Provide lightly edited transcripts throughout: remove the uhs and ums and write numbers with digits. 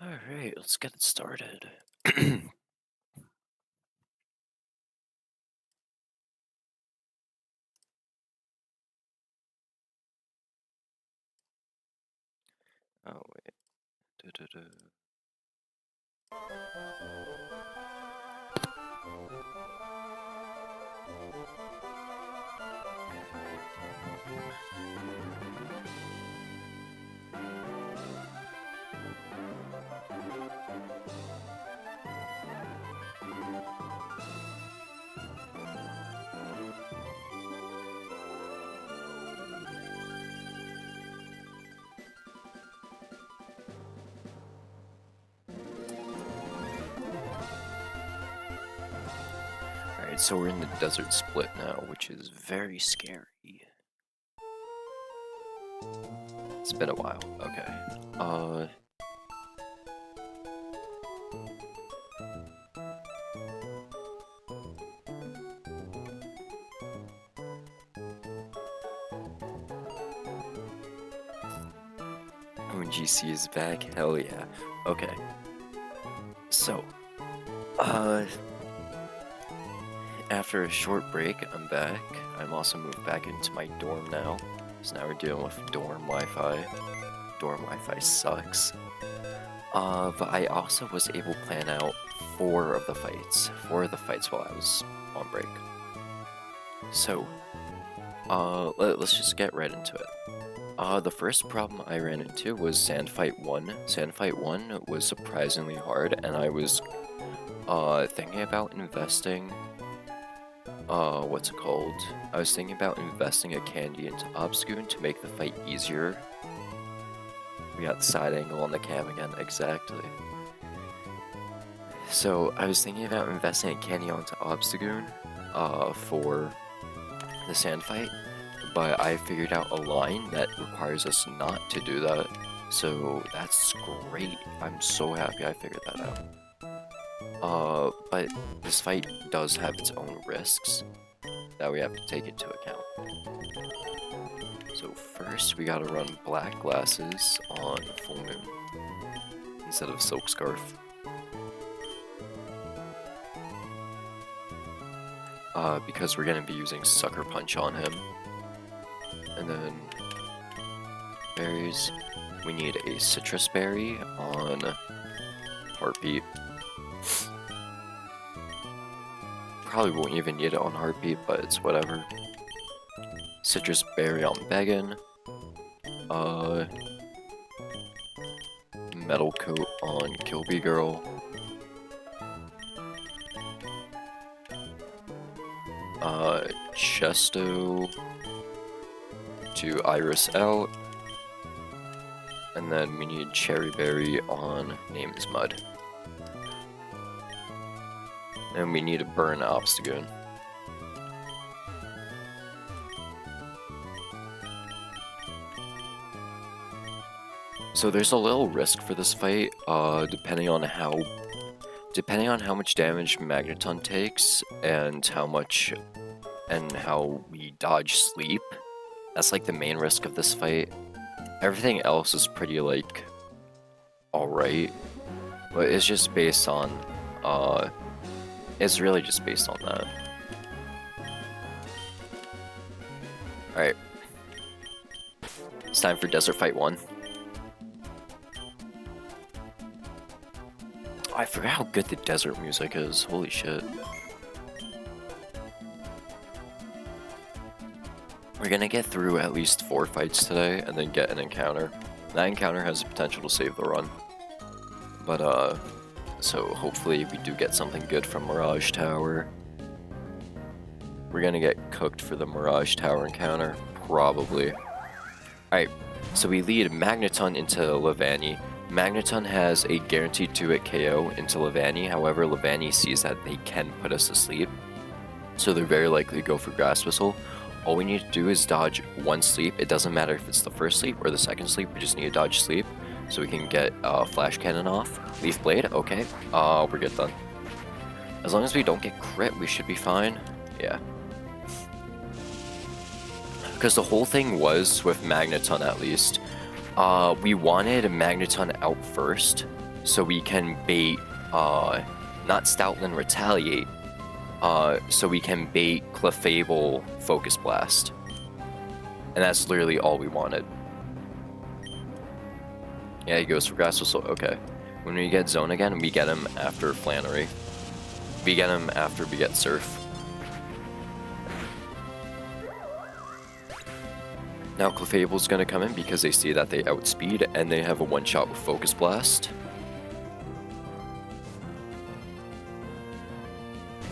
Alright, let's get it started. Oh, wait. Du-du-du. Alright, so we're in the desert split now, which is very scary. It's been a while. Okay. OwenGC is back? Hell yeah. Okay. So, after a short break, I'm back. I'm also moved back into my dorm now. So now we're dealing with dorm Wi-Fi. Dorm Wi-Fi sucks. But I also was able to plan out 4 of the fights while I was on break. So, let's just get right into it. The first problem I ran into was Sand Fight 1. Sand Fight 1 was surprisingly hard, and I was, thinking about investing, what's it called? I was thinking about investing a candy into Obscune to make the fight easier. We got the side angle on the cam again, exactly. So, I was thinking about investing a candy onto Obstagoon, for the sand fight, but I figured out a line that requires us not to do that, so that's great. I'm so happy I figured that out. But this fight does have its own risks that we have to take into account. So first, we gotta run black glasses on full moon instead of silk scarf. Because we're gonna be using sucker punch on him. And then berries, we need a citrus berry on heartbeat. Probably won't even need it on heartbeat, but it's whatever. Citrus berry on Beggin. Metal coat on Kilby Girl. Chesto to Iris out. And then we need Cherry Berry on Name is Mud. And we need to burn Obstagoon. So there's a little risk for this fight, depending on how much damage Magneton takes and how we dodge sleep. That's like the main risk of this fight. Everything else is pretty like alright, but it's just based on it's really just based on that. Alright. It's time for Desert Fight 1. Oh, I forgot how good the desert music is. Holy shit. We're gonna get through at least 4 fights today and then get an encounter. That encounter has the potential to save the run. But, so hopefully we do get something good from Mirage Tower. We're gonna get cooked for the Mirage Tower encounter, probably. Alright, so we lead Magneton into Levani. Magneton has a guaranteed 2-hit KO into Levani, however Levani sees that they can put us to sleep, so they're very likely to go for Grass Whistle. All we need to do is dodge 1 sleep. It doesn't matter if it's the first sleep or the second sleep, we just need to dodge sleep, so we can get Flash Cannon off. Leaf Blade, okay, we're good then. As long as we don't get crit, we should be fine, yeah. Because the whole thing was, with Magneton at least, we wanted Magneton out first, so we can bait, not Stoutland Retaliate, so we can bait Clefable Focus Blast. And that's literally all we wanted. Yeah, he goes for Grass Whistle, okay. When we get Zone again, we get him after Flannery. We get him after we get Surf. Now Clefable's gonna come in because they see that they outspeed and they have a one-shot with Focus Blast.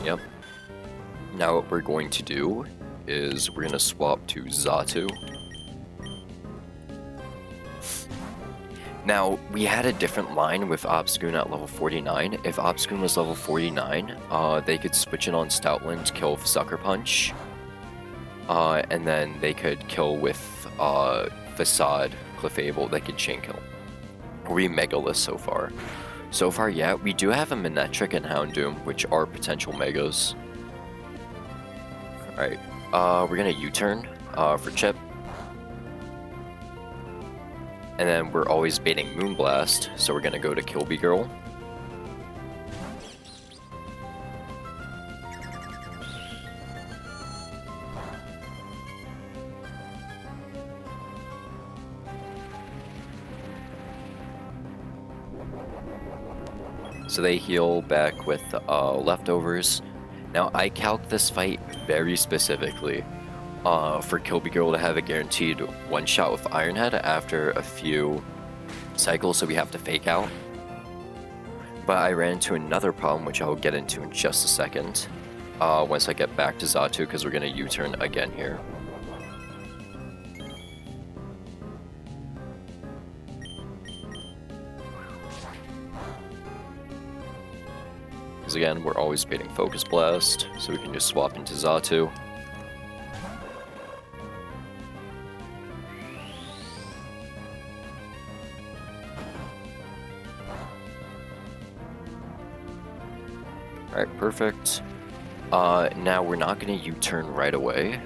Yep. Now what we're going to do is we're gonna swap to Xatu. Now, we had a different line with Obscune at level 49. If Obscune was level 49, they could switch it on Stoutland, kill with Sucker Punch. And then they could kill with Facade, Clefable, they could chain kill. We Megalith so far. So far, yeah, we do have a Manectric and Houndoom, which are potential Megas. Alright, we're gonna U-turn for Chip. And then we're always baiting Moonblast, so we're gonna go to Kilby Girl. So they heal back with leftovers. Now I calc this fight very specifically for Kilby Girl to have a guaranteed one-shot with Ironhead after a few cycles, so we have to fake out. But I ran into another problem, which I'll get into in just a second, once I get back to Xatu, because we're going to U-turn again here. Because again, we're always baiting Focus Blast, so we can just swap into Xatu. Alright, perfect. Now we're not going to U-turn right away.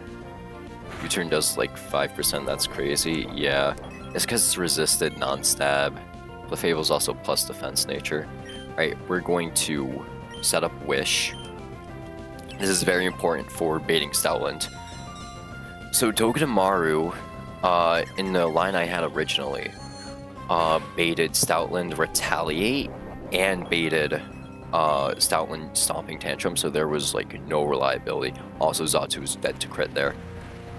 U-turn does like 5%, that's crazy. Yeah, it's because it's resisted, non-stab. Clefable's also plus defense nature. Alright, we're going to set up Wish. This is very important for baiting Stoutland. So Togedemaru, in the line I had originally, baited Stoutland Retaliate and baited Stoutland Stomping Tantrum, so there was like no reliability. Also, Xatu was dead to crit there.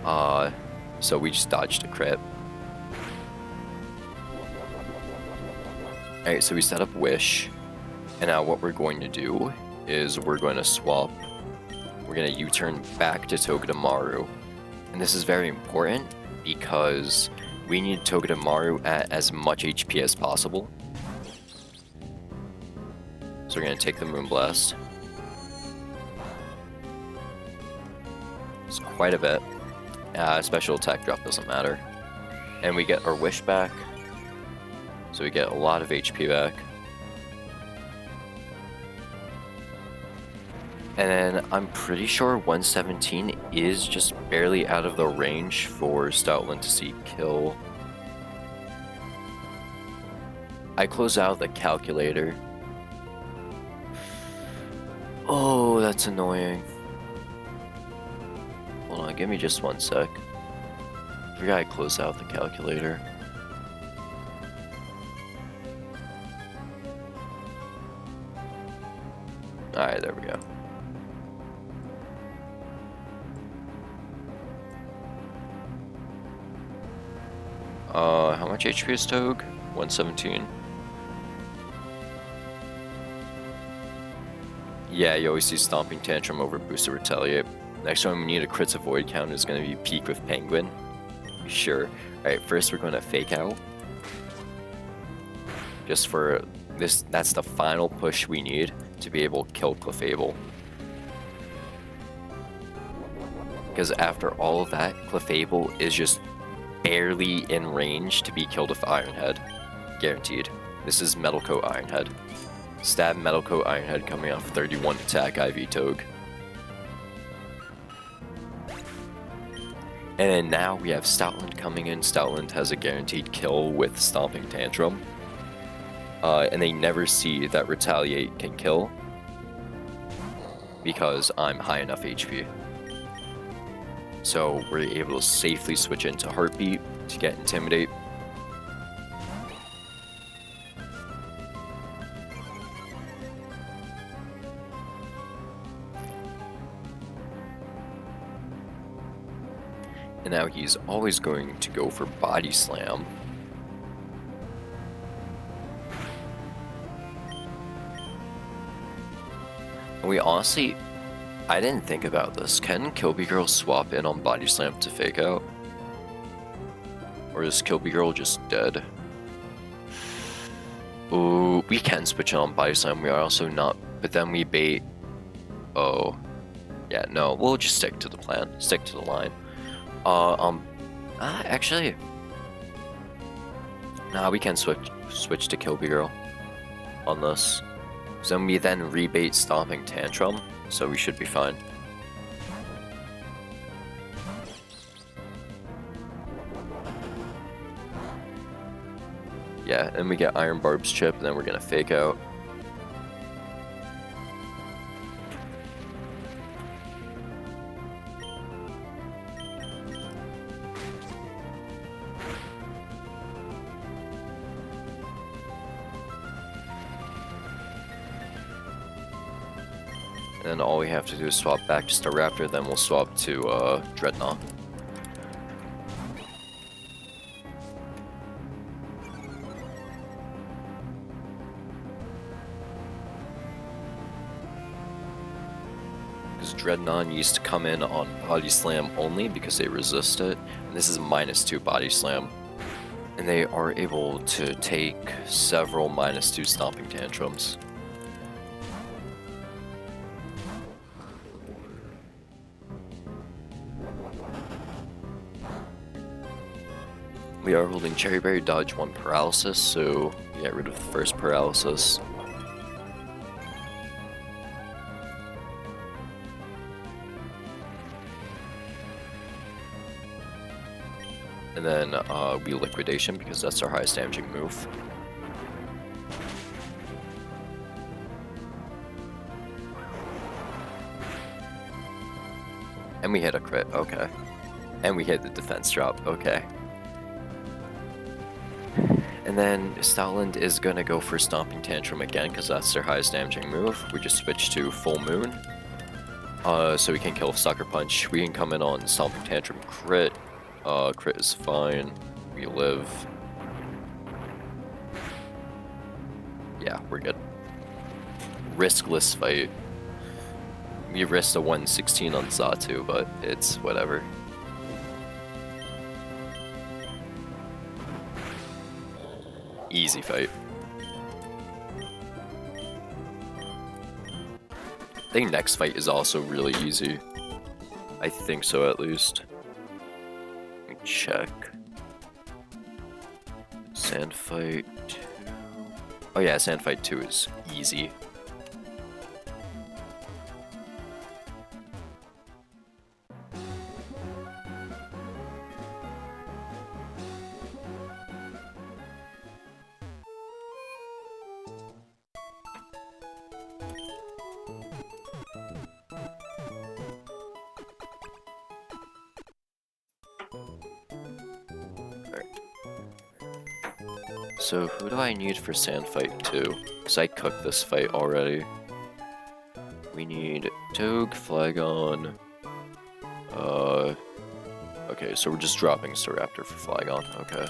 So we just dodged a crit. Alright, so we set up Wish. And now what we're going to do is we're going to swap. We're going to U-turn back to Togedemaru. And this is very important because we need Togedemaru at as much HP as possible. So we're going to take the Moonblast. It's quite a bit. Special attack drop doesn't matter. And we get our Wish back. So we get a lot of HP back. And then I'm pretty sure 117 is just barely out of the range for Stoutland to see kill. I close out the calculator. Oh, that's annoying. Hold on, give me just one sec. I forgot I closed out the calculator. Alright, there we go. How much HP is Togue? 117. Yeah, you always see Stomping Tantrum over Booster Retaliate. Next one we need a crits avoid count is going to be Peak with Penguin. Sure. Alright, first we're going to fake out. Just for this, that's the final push we need to be able to kill Clefable. Because after all of that, Clefable is just barely in range to be killed with Ironhead. Guaranteed. This is Metal Coat Ironhead. Stab Metal Coat Ironhead coming off 31 attack IV Togue. And then now we have Stoutland coming in. Stoutland has a guaranteed kill with Stomping Tantrum. and they never see that Retaliate can kill because I'm high enough HP. So we're able to safely switch into Heartbeat to get Intimidate. And now he's always going to go for Body Slam. And we honestly, I didn't think about this. Can Kilby Girl swap in on Body Slam to fake out? Or is Kilby Girl just dead? Ooh, we can switch on Body Slam. We are also not, but then we bait. Oh, yeah, no, we'll just stick to the plan, stick to the line. Actually, nah, we can switch to Kilby Girl on this. So then we rebait Stomping Tantrum, so we should be fine. Yeah, and we get Iron Barb's chip, and then we're gonna fake out. And then all we have to do is swap back to Staraptor, then we'll swap to Dreadnought. Because Dreadnought used to come in on Body Slam only because they resist it. And this is -2 Body Slam. And they are able to take several -2 Stomping Tantrums. We are holding Cherry Berry, dodge 1 paralysis, so we get rid of the first paralysis. And then we Liquidation because that's our highest damaging move. And we hit a crit, okay. And we hit the defense drop, okay. And then Stoutland is going to go for Stomping Tantrum again because that's their highest damaging move. We just switch to Full Moon. So we can kill Sucker Punch. We can come in on Stomping Tantrum crit. Crit is fine. We live. Yeah, we're good. Riskless fight. We risked a 116 on Xatu, but it's whatever. Easy fight. I think next fight is also really easy. I think so, at least. Let me check. Sand fight 2. Oh yeah, Sand fight 2 is easy. So who do I need for Sand fight 2? Because I cooked this fight already. We need Togue, Flygon. Okay, so we're just dropping Staraptor for Flygon, okay.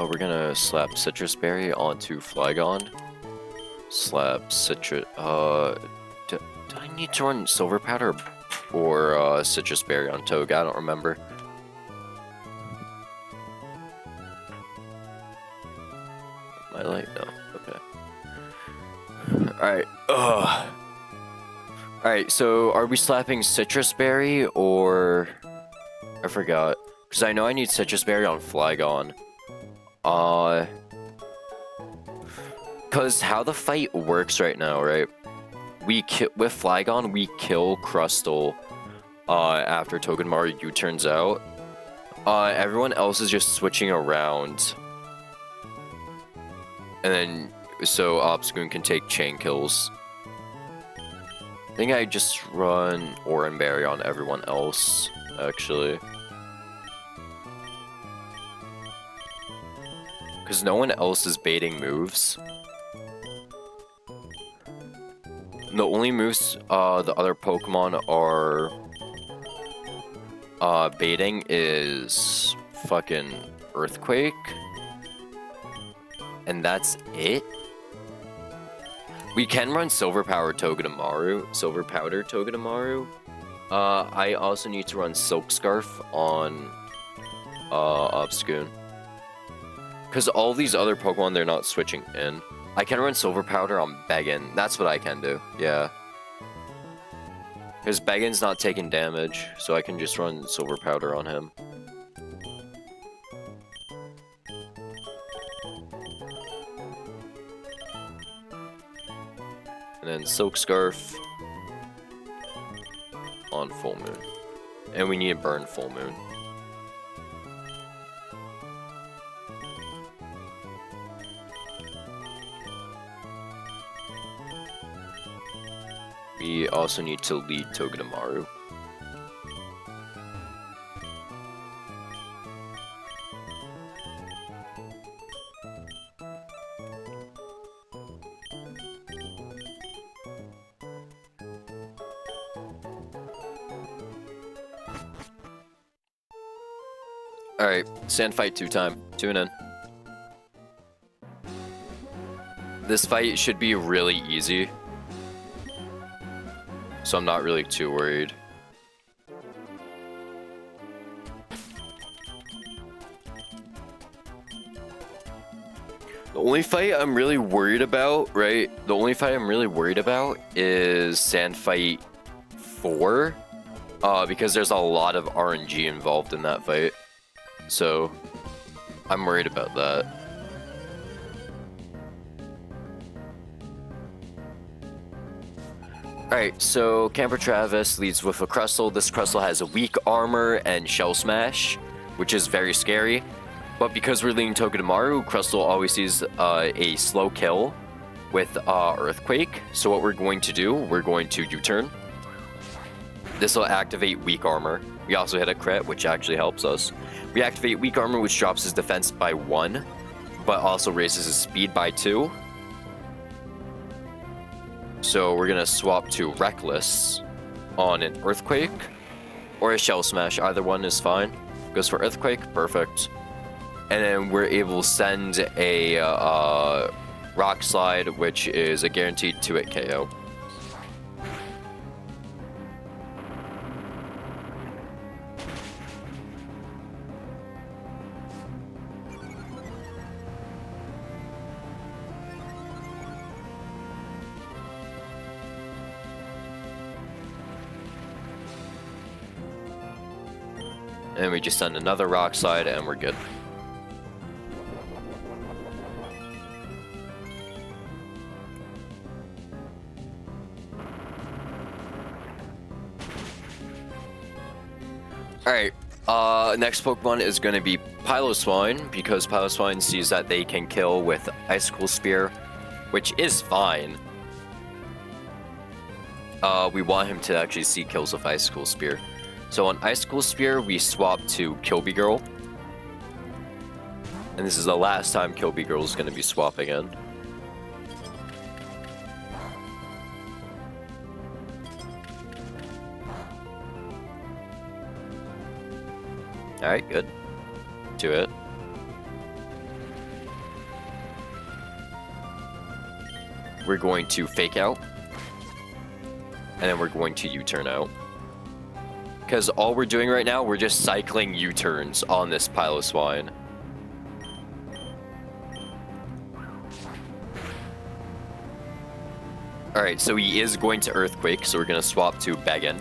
We're gonna slap Citrus Berry onto Flygon. Slap Citrus, do I need to run Silver Powder or Citrus Berry on Togue? I don't remember. My light? No, okay. Alright, Alright, so are we slapping Citrus Berry or... I forgot. Because I know I need Citrus Berry on Flygon. Because how the fight works right now, right? With Flygon, we kill Crustle after Togedemaru U-turns out. Everyone else is just switching around. And then, so Obscoon can take chain kills. I think I just run Oran Berry on everyone else, actually. Because no one else is baiting moves. The only moves the other Pokemon are baiting is fucking Earthquake. And that's it? We can run Silver Powder Togedemaru. I also need to run Silk Scarf on Obscoon. Because all these other Pokemon, they're not switching in. I can run Silver Powder on Beggin. That's what I can do, yeah. Because Beggin's not taking damage, so I can just run Silver Powder on him. And then Silk Scarf on Full Moon. And we need to burn Full Moon. We also need to lead Togedemaru. Alright, sand fight 2 time. Tune in. This fight should be really easy. So I'm not really too worried. The only fight I'm really worried about, right? The only fight I'm really worried about is Sand Fight 4. Because there's a lot of RNG involved in that fight. So, I'm worried about that. Alright, so Camper Travis leads with a Crustle. This Crustle has a weak armor and Shell Smash, which is very scary. But because we're leading Togedemaru, Crustle always sees a slow kill with Earthquake. So what we're going to do, we're going to U-turn. This will activate weak armor. We also hit a crit, which actually helps us. We activate weak armor, which drops his defense by 1, but also raises his speed by 2. So we're gonna swap to Reckless on an Earthquake or a Shell Smash. Either one is fine. Goes for Earthquake, perfect. And then we're able to send a Rock Slide, which is a guaranteed 2-hit KO. And we just send another Rock Slide and we're good. Alright, next Pokemon is going to be Piloswine, because Piloswine sees that they can kill with Icicle Spear, which is fine. We want him to actually see kills with Icicle Spear. So on Icicle Spear, we swap to Kilby Girl. And this is the last time Kilby Girl is going to be swapping in. Alright, good. Do it. We're going to Fake Out. And then we're going to U-turn out. Because all we're doing right now, we're just cycling U-turns on this Piloswine. Alright, so he is going to Earthquake, so we're gonna swap to Bagan.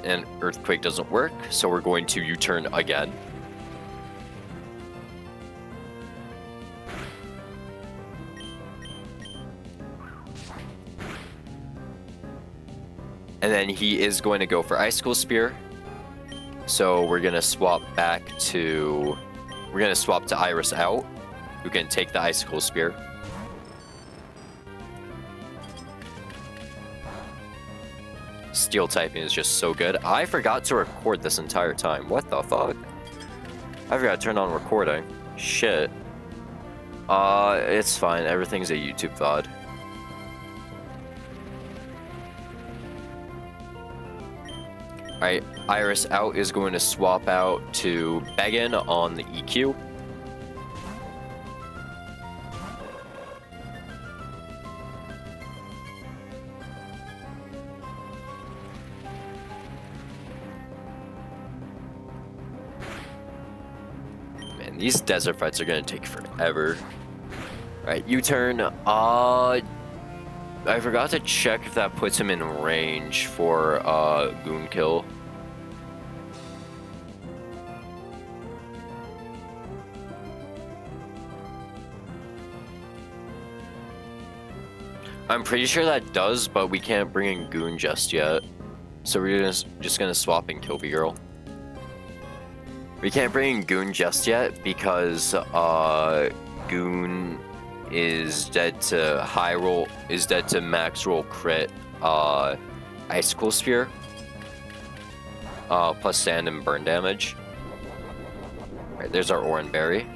And Earthquake doesn't work, so we're going to U-turn again. And then he is going to go for Icicle Spear. So we're gonna swap back to... We're gonna swap to Iris out, who can take the Icicle Spear. Steel typing is just so good. I forgot to record this entire time. What the fuck? I forgot to turn on recording. Shit. It's fine. Everything's a YouTube VOD. Alright, Iris out is going to swap out to Began on the EQ. Man, these desert fights are going to take forever. Alright, U-turn. I forgot to check if that puts him in range for Goon Kill. I'm pretty sure that does, but we can't bring in Goon just yet. So we're just gonna swap in Kilby Girl. We can't bring in Goon just yet because Goon is dead to high roll, is dead to max roll crit Icicle Sphere. Plus sand and burn damage. Alright, there's our Oran Berry.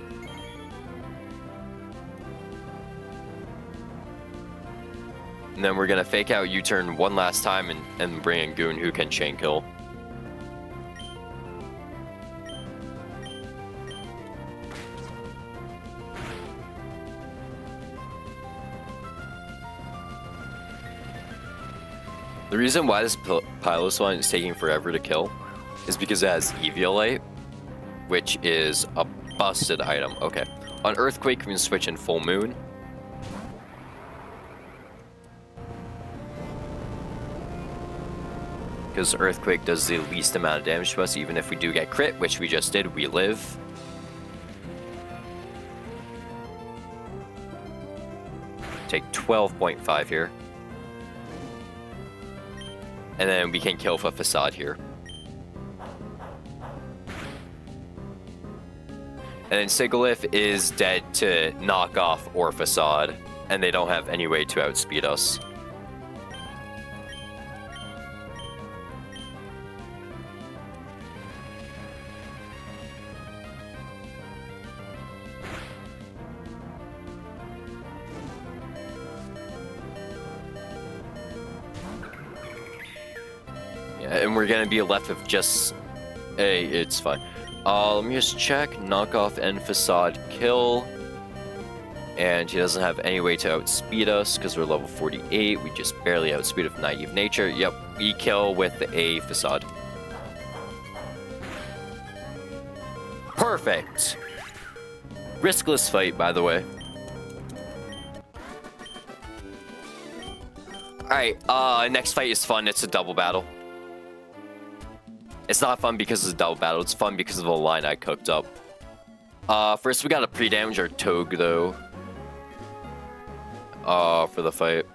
And then we're gonna fake out U-turn one last time and bring in Goon who can chain kill. The reason why this Piloswine is taking forever to kill is because it has Eviolite, which is a busted item. Okay, on Earthquake we can switch in Full Moon. Because Earthquake does the least amount of damage to us, even if we do get crit, which we just did, we live. Take 12.5 here. And then we can kill for Facade here. And then Sigilyph is dead to knock off or Facade, and they don't have any way to outspeed us. And we're gonna be left with just it's fine. Let me just check. Knock off and Facade kill. And he doesn't have any way to outspeed us because we're level 48. We just barely outspeed with Naive Nature. Yep, we kill with a Facade. Perfect! Riskless fight, by the way. Alright, next fight is fun. It's a double battle. It's not fun because it's a double battle, it's fun because of the line I cooked up. First we gotta pre-damage our Togue, though. For the fight.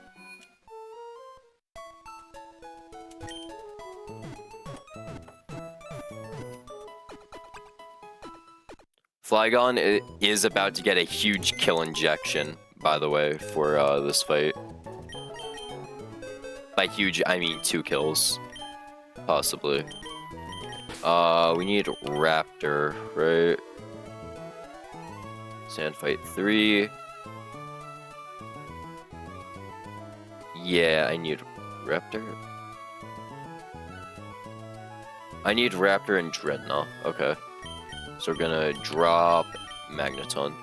Flygon is about to get a huge kill injection, by the way, for this fight. By huge, I mean 2 kills. Possibly. We need Raptor, right? Sand fight 3. Yeah, I need Raptor. I need Raptor and Dreadnought. Okay. So we're gonna drop Magneton.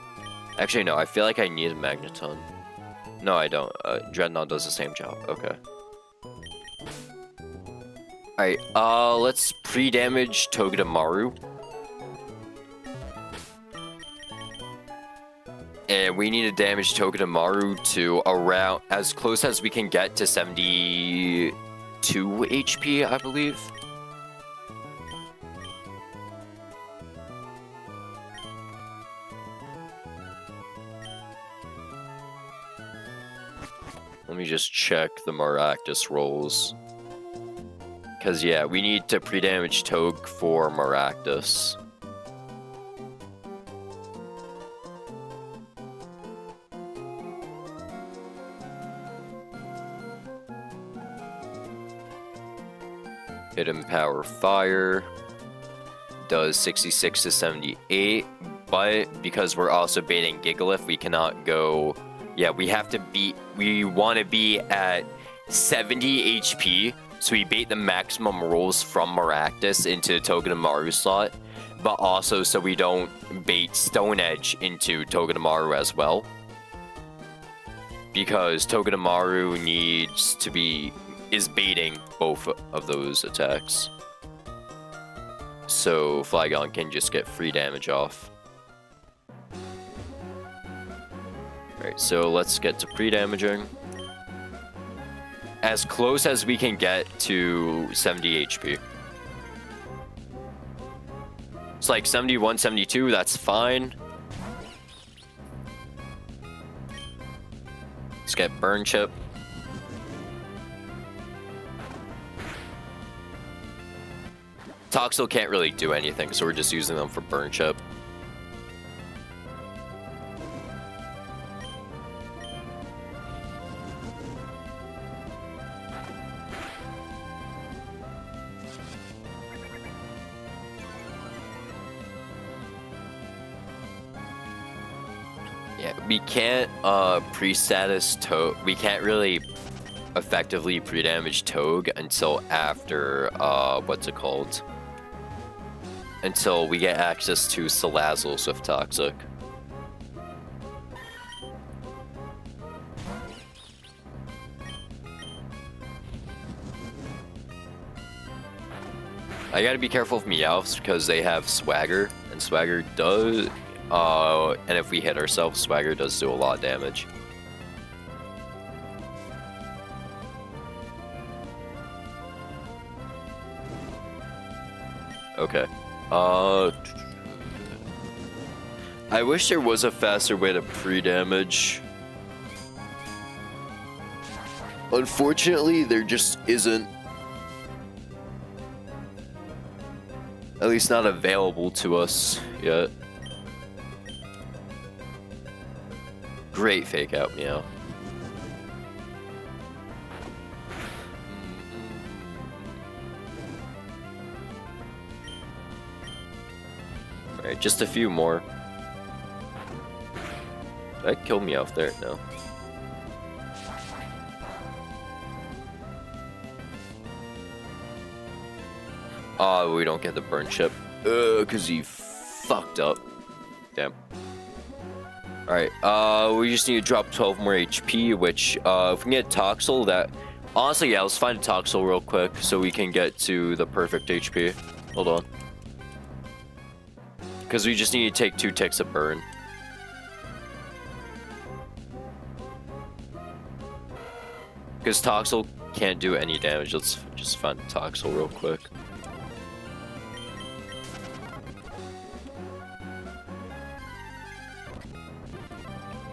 Actually, no, I feel like I need Magneton. No, I don't. Dreadnought does the same job. Okay. Alright, let's pre-damage Togedemaru. And we need to damage Togedemaru to around as close as we can get to 72 HP, I believe. Let me just check the Maractus rolls. Because, yeah, we need to pre-damage Toge for Maractus. Hidden Power Fire does 66 to 78, but because we're also baiting Gigalith, we cannot go... Yeah, we have to beat... We want to be at 70 HP, so we bait the maximum rolls from Maractus into Togedemaru slot, but also so we don't bait Stone Edge into Togedemaru as well. Because Togedemaru needs to be... is baiting both of those attacks. So Flygon can just get free damage off. Alright, so let's get to pre-damaging. As close as we can get to 70 HP. It's like 71, 72, that's fine. Let's get Burn Chip. Toxel can't really do anything, so we're just using them for Burn Chip. Yeah, we can't pre-status Toge. We can't really effectively pre-damage Toge until after what's it called? Until we get access to Salazzles with Toxic. I gotta be careful of Meowths because they have Swagger, and Swagger does, and if we hit ourselves, Swagger does do a lot of damage. Okay. I wish there was a faster way to pre-damage. Unfortunately, there just isn't. At least not available to us yet. Great fake out, Meow. Alright, just a few more. Did that kill me off there? No. Oh, we don't get the Burn Chip. Cause he fucked up. Damn. Alright, we just need to drop 12 more HP, which, if we can get Toxel, that... Honestly, yeah, let's find a Toxel real quick so we can get to the perfect HP. Hold on. Because we just need to take 2 ticks of burn. Because Toxel can't do any damage. Let's just find Toxel real quick.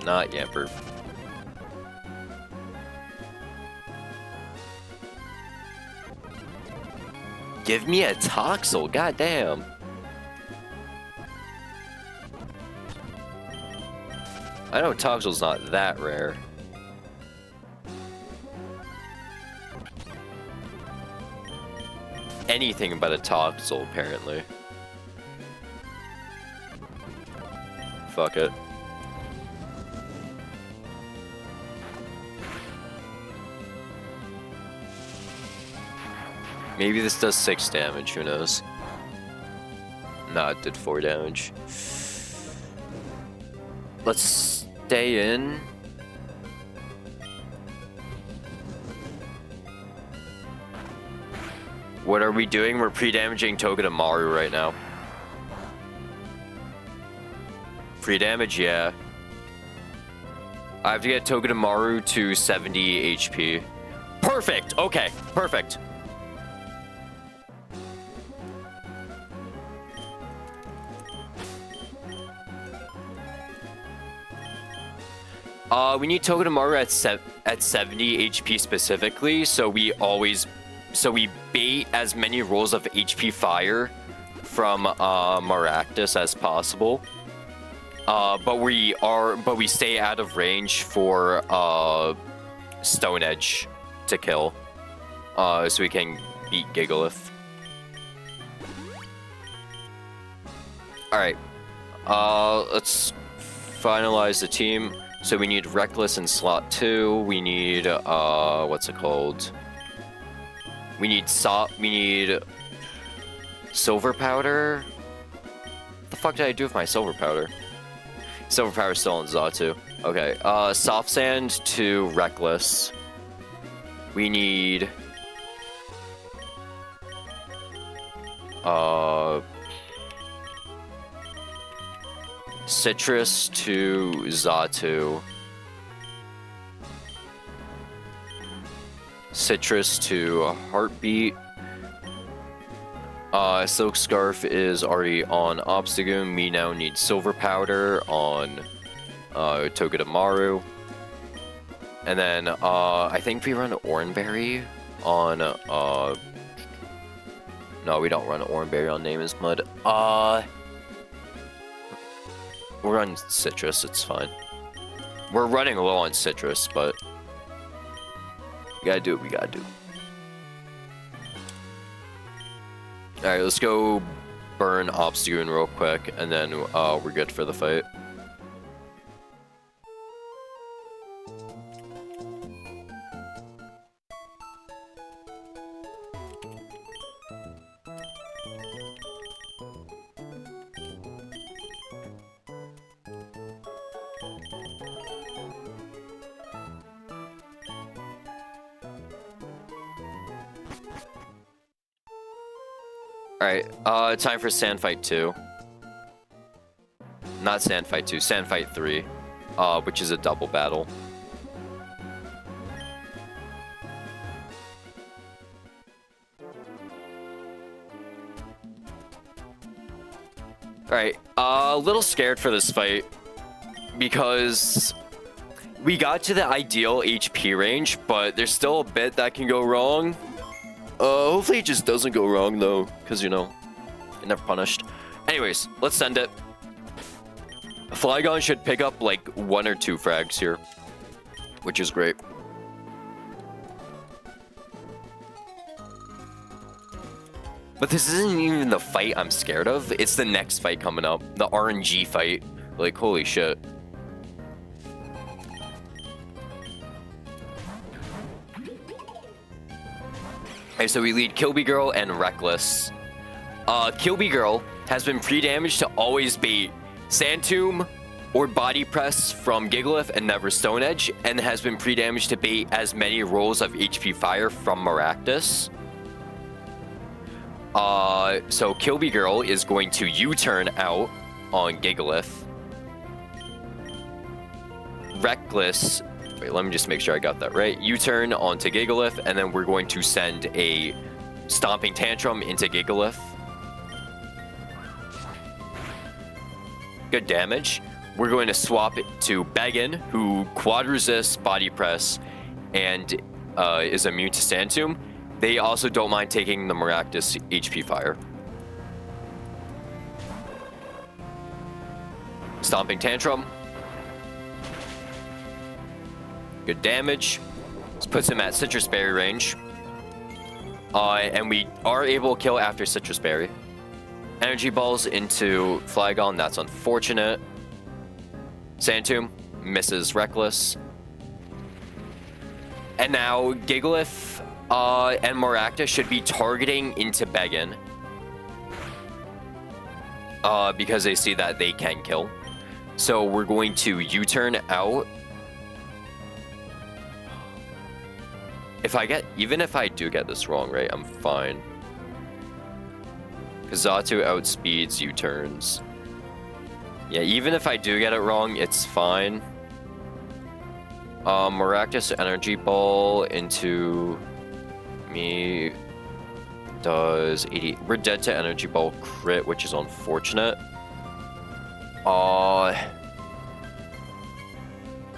Not Yamper. Give me a Toxel, goddamn. I know Toxel's not that rare. Anything but a Toxel, apparently. Fuck it. Maybe this does 6 damage, who knows? Nah, it did 4 damage. Let's stay in. What are we doing? We're pre-damaging Togedemaru right now. Pre-damage, yeah. I have to get Togedemaru to 70 HP. Perfect! Okay, perfect. We need Togedemaru at 70 HP specifically, so we bait as many rolls of HP fire from Maractus as possible. But we stay out of range for Stone Edge to kill, so we can beat Gigalith. All right, let's finalize the team. So we need Reckless in slot 2. We need what's it called? We need Silver Powder. What the fuck did I do with my Silver Powder? Silver Powder is still in Xatu. Okay, Soft Sand to Reckless. We need Citrus to Xatu. Citrus to Heartbeat. Silk Scarf is already on Obstagoon. We now need Silver Powder on Togedemaru. And then I think we run Oranberry on no, we don't run Oranberry on Name is Mud. We'll run Citrus, it's fine. We're running low on Citrus, but we gotta do what we gotta do. Alright, let's go burn Obstagoon real quick, and then we're good for the fight. Alright, time for Sand Fight 2. Not Sand Fight 2, Sand Fight 3, which is a double battle. Alright, a little scared for this fight, because we got to the ideal HP range, but there's still a bit that can go wrong. Hopefully it just doesn't go wrong, though, because, you know, you're never punished. Anyways, let's send it. Flygon should pick up, like, 1 or 2 frags here, which is great. But this isn't even the fight I'm scared of. It's the next fight coming up, the RNG fight. Like, holy shit. Okay, so we lead Kilby Girl and Reckless. Kilby Girl has been pre-damaged to always bait Sand Tomb or Body Press from Gigalith and never Stone Edge, and has been pre-damaged to bait as many rolls of HP Fire from Maractus. So Kilby Girl is going to U-turn out on Gigalith. Reckless... Wait, let me just make sure I got that right. U-turn onto Gigalith, and then we're going to send a Stomping Tantrum into Gigalith. Good damage. We're going to swap it to Beggin, who quad resists Body Press and is immune to Sand Tomb. They also don't mind taking the Maractus HP Fire. Stomping Tantrum. Good damage. This puts him at Citrus Berry range. And we are able to kill after Citrus Berry. Energy Balls into Flygon, that's unfortunate. Sand Tomb misses Reckless. And now Gigalith and Maractus should be targeting into Beggin. Because they see that they can kill. So we're going to U-turn out. Even if I do get this wrong, right, I'm fine. Because Xatu outspeeds U-turns. Yeah, even if I do get it wrong, it's fine. Maractus Energy Ball into me does 80. We're dead to Energy Ball crit, which is unfortunate. Oh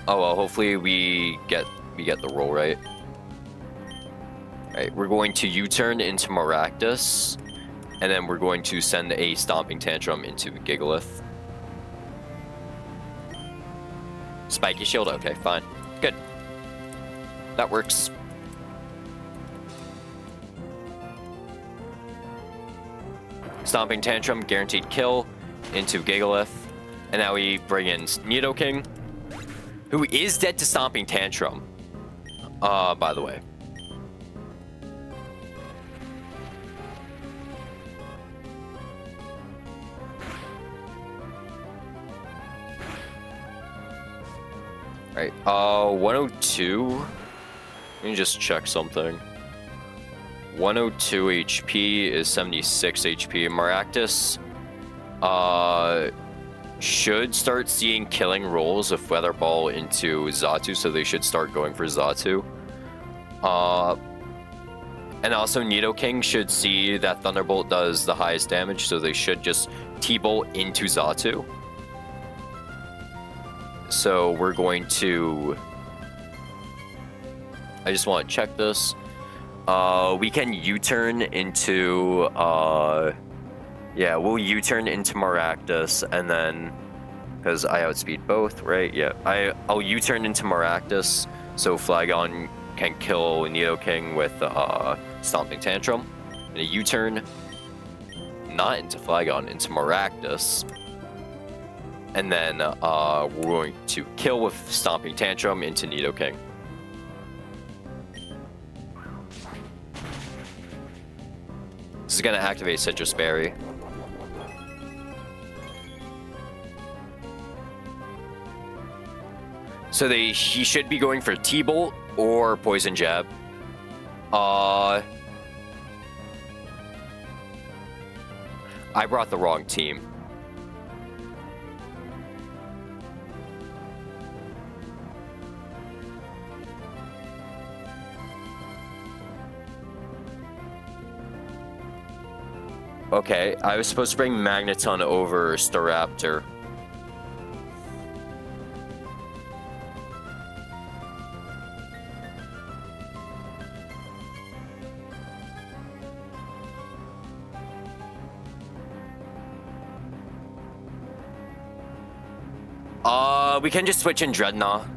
well, hopefully we get the roll right. Alright, we're going to U-turn into Maractus, and then we're going to send a Stomping Tantrum into Gigalith. Spiky Shield, okay, fine. Good. That works. Stomping Tantrum, guaranteed kill into Gigalith. And now we bring in Nidoking, who is dead to Stomping Tantrum, by the way. Alright, 102. Let me just check something. 102 HP is 76 HP. Maractus, should start seeing killing rolls of Weather Ball into Xatu, so they should start going for Xatu. And also Nidoking should see that Thunderbolt does the highest damage, so they should just T-Bolt into Xatu. So we're going to... I just want to check this. We can U-turn into... yeah, we'll U-turn into Maractus, and then... Because I outspeed both, right? Yeah, I'll U-turn into Maractus, so Flygon can kill Nidoking with Stomping Tantrum. And a U-turn, not into Flygon, into Maractus. And then we're going to kill with Stomping Tantrum into Nidoking. This is going to activate Citrus Berry. So he should be going for T-Bolt or Poison Jab. I brought the wrong team. Okay, I was supposed to bring Magneton over Staraptor. We can just switch in Dreadnought.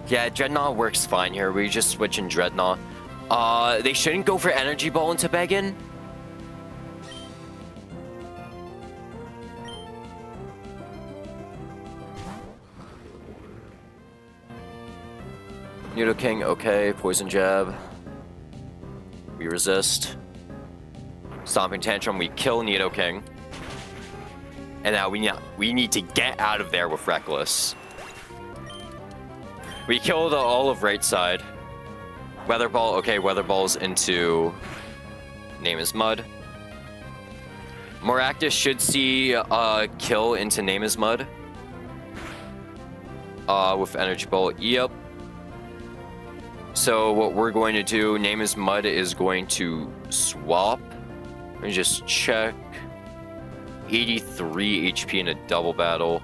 Yeah, Dreadnought works fine here. We just switch in Dreadnought. They shouldn't go for Energy Ball into Beggin. Nidoking, okay. Poison Jab. We resist. Stomping Tantrum, we kill Nidoking. And now we need to get out of there with Reckless. We kill the all of right side. Weather Ball, okay, Weather Ball's into Name is Mud. Maractus should see kill into Name is Mud. With Energy Ball, yep. So what we're going to do, Name is Mud is going to swap. Let me just check. 83 HP in a double battle.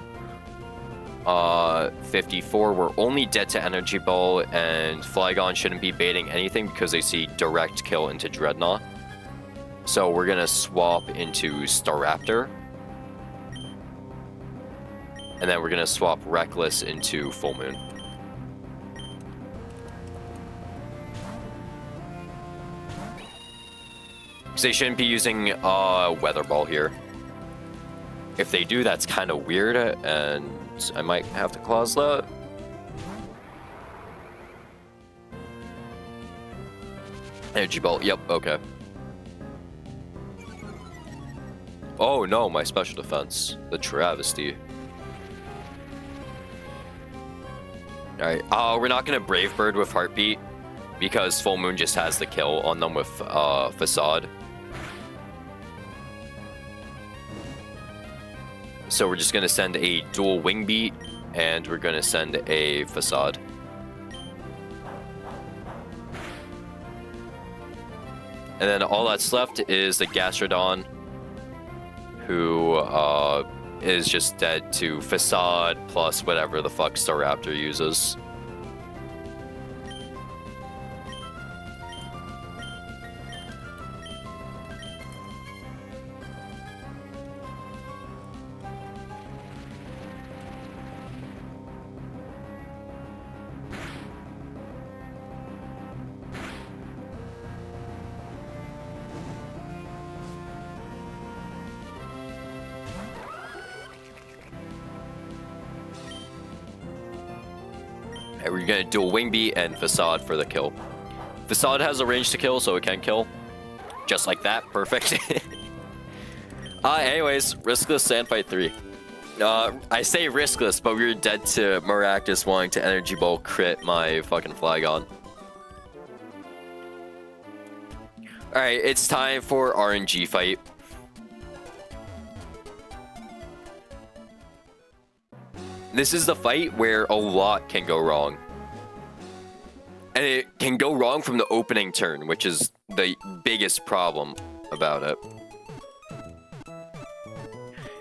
54. We're only dead to Energy Ball, and Flygon shouldn't be baiting anything because they see direct kill into Dreadnought. So we're gonna swap into Staraptor. And then we're gonna swap Reckless into Full Moon. Because they shouldn't be using Weather Ball here. If they do, that's kind of weird, and I might have to clause that. Energy Ball, yep, okay. Oh no, my special defense. The travesty. Alright, we're not gonna Brave Bird with Heartbeat, because Full Moon just has the kill on them with Facade. So we're just gonna send a dual Wing Beat and we're gonna send a Facade. And then all that's left is the Gastrodon, who is just dead to Facade plus whatever the fuck Staraptor uses. And we're gonna do a Wing Beat and Facade for the kill. Facade has a range to kill, so it can kill. Just like that, perfect. Anyways, riskless Sandfight 3. I say riskless, but we were dead to Maractus wanting to Energy Ball crit my fucking Flygon. Alright, it's time for RNG fight. This is the fight where a lot can go wrong. And it can go wrong from the opening turn, which is the biggest problem about it.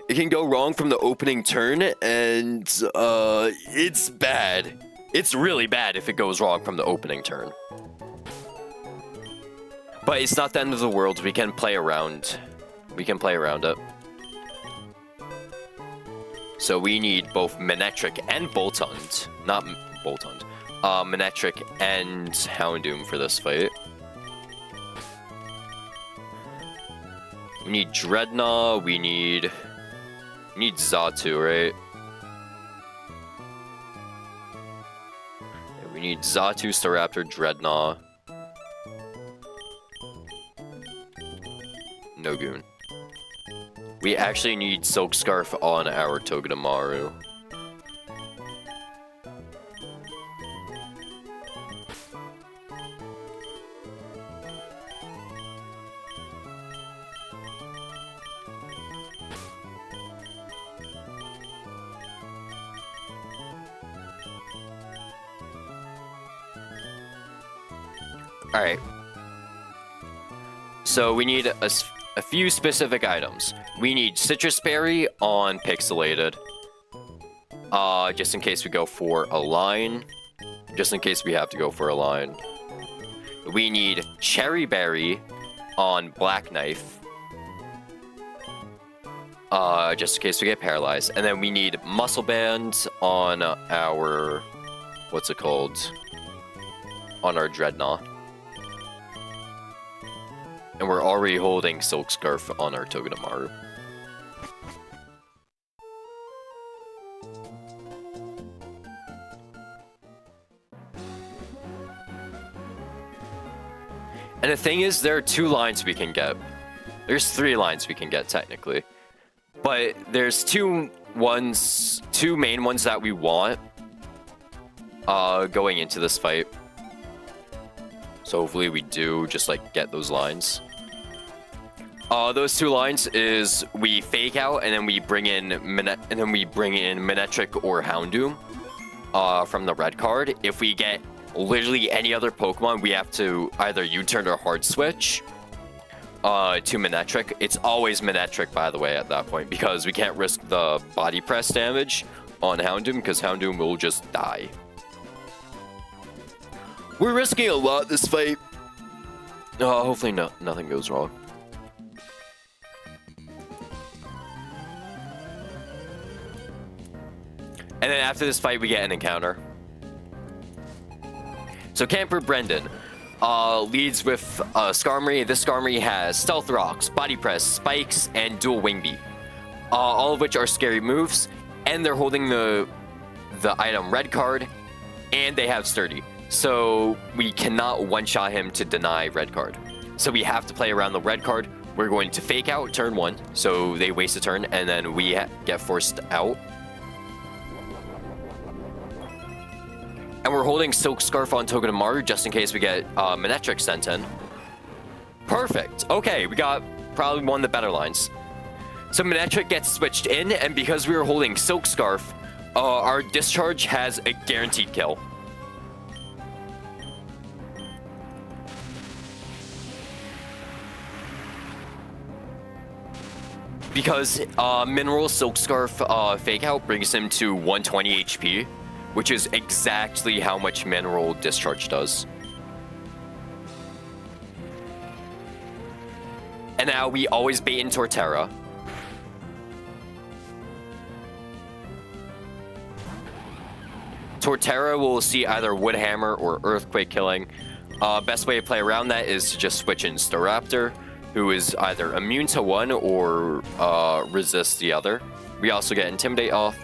It can go wrong from the opening turn, and it's bad. It's really bad if it goes wrong from the opening turn. But it's not the end of the world. We can play around. We can play around it. So we need both Manectric and Boltund. Not Boltund. Manectric and Houndoom for this fight. We need Dreadnought. We need Xatu, right? Yeah, we need Xatu, Staraptor, Dreadnought. Nogoon. We actually need Silk Scarf on our Togedemaru. Alright. So we need a few specific items. We need Citrus Berry on Pixelated. Just in case we go for a line. Just in case we have to go for a line. We need Cherry Berry on Black Knife. Just in case we get paralyzed. And then we need Muscle Band on our... what's it called? On our Dreadnought. And we're already holding Silk Scarf on our Togedemaru. And the thing is, there are 2 lines we can get. There's 3 lines we can get, technically. But there's 2 main ones that we want going into this fight. So hopefully we do just like get those lines. Those 2 lines is we fake out and then we bring in Manectric or Houndoom from the red card. If we get literally any other Pokemon, we have to either U-turn or hard switch to Manectric. It's always Manectric, by the way, at that point, because we can't risk the body press damage on Houndoom because Houndoom will just die. We're risking a lot this fight. Hopefully nothing goes wrong. And then after this fight, we get an encounter. So Camper Brendan leads with Skarmory. This Skarmory has Stealth Rocks, Body Press, Spikes, and Dual Wing Beat. All of which are scary moves. And they're holding the item red card. And they have Sturdy. So we cannot one-shot him to deny red card. So we have to play around the red card. We're going to fake out turn 1. So they waste a turn. And then we get forced out. And we're holding Silk Scarf on Togedemaru just in case we get Manectric sent in. Perfect. Okay, we got probably one of the better lines. So Manectric gets switched in, and because we were holding Silk Scarf, our discharge has a guaranteed kill. Because Mineral Silk Scarf Fake Out brings him to 120 HP, which is exactly how much Mineral Discharge does. And now we always bait in Torterra. Torterra will see either Wood Hammer or Earthquake killing. Best way to play around that is to just switch in Staraptor, who is either immune to one or resists the other. We also get Intimidate off.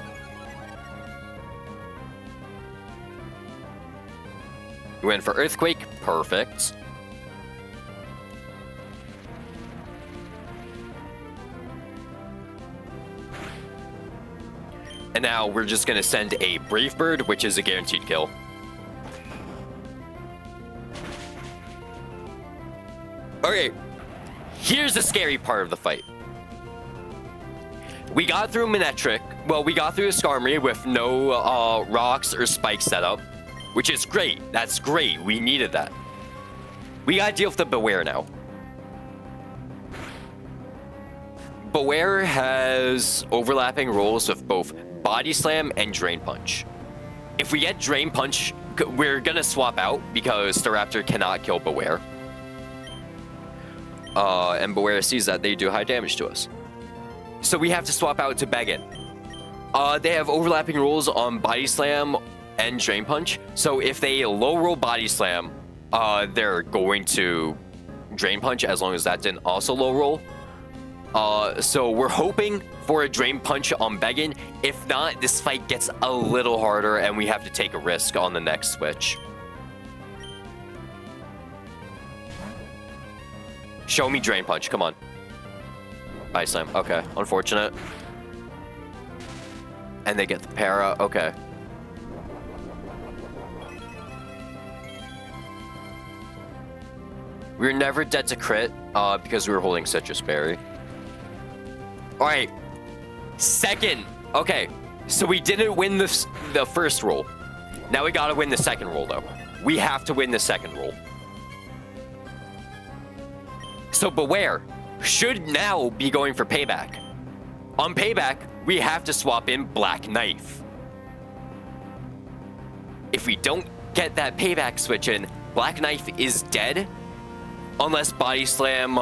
We went for Earthquake, perfect. And now we're just gonna send a Brave Bird, which is a guaranteed kill. Okay. Here's the scary part of the fight. We got through Manectric. Well, we got through the Skarmory with no rocks or spikes set up, which is great. That's great. We needed that. We gotta deal with the Beware now. Beware has overlapping rolls with both Body Slam and Drain Punch. If we get Drain Punch, we're gonna swap out because Staraptor cannot kill Beware. And Beware sees that they do high damage to us. So we have to swap out to Beggin. They have overlapping rolls on Body Slam and Drain Punch. So if they low roll Body Slam, they're going to Drain Punch as long as that didn't also low roll. So we're hoping for a Drain Punch on Beggin. If not, this fight gets a little harder and we have to take a risk on the next switch. Show me Drain Punch, come on. Ice Slam, okay, unfortunate. And they get the para, okay. We were never dead to crit because we were holding Citrus Berry. Alright, second. Okay, so we didn't win the first roll. Now we gotta win the second roll though. We have to win the second roll. So Beware should now be going for Payback. On Payback, we have to swap in Black Knife. If we don't get that Payback switch in, Black Knife is dead. Unless Body Slam,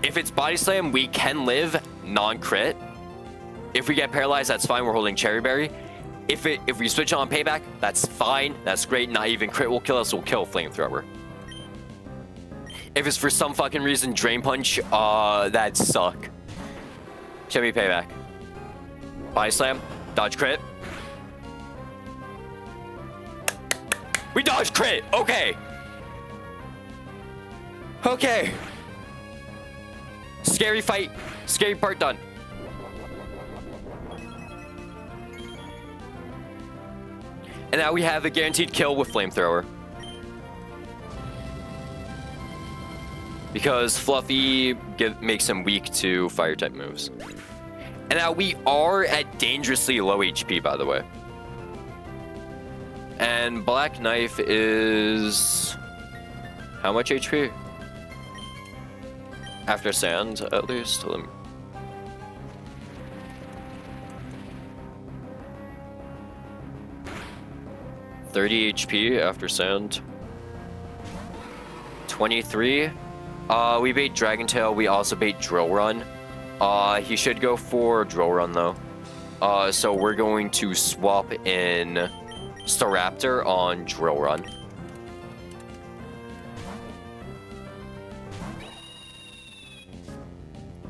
if it's Body Slam, we can live non-crit. If we get paralyzed, that's fine, we're holding Cherry Berry. If we switch on Payback, that's fine, that's great, not even crit will kill us, we'll kill Flamethrower. If it's for some fucking reason Drain Punch, that'd suck. Show me Payback. Body Slam, dodge crit. We dodge crit, okay. Okay. Scary fight, scary part done. And now we have a guaranteed kill with Flamethrower. Because Fluffy makes him weak to fire-type moves. And now we are at dangerously low HP, by the way. And Black Knife is... how much HP? After Sand, at least. 30 HP after Sand. 23. We bait Dragon Tail. We also bait Drill Run. He should go for Drill Run though. So we're going to swap in Staraptor on Drill Run.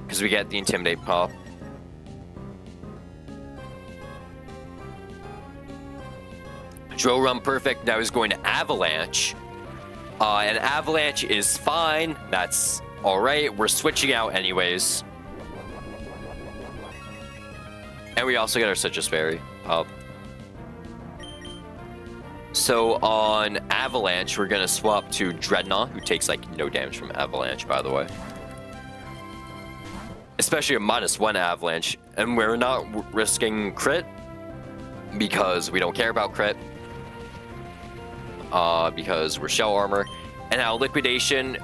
Because we get the Intimidate pop. Drill Run perfect. Now he's going to Avalanche. And Avalanche is fine. That's alright. We're switching out anyways. And we also get our Citrus Berry up. So on Avalanche, we're going to swap to Dreadnought, who takes like no damage from Avalanche, by the way. Especially a -1 Avalanche. And we're not risking crit. because we don't care about crit. Because we're shell armor. And now liquidation,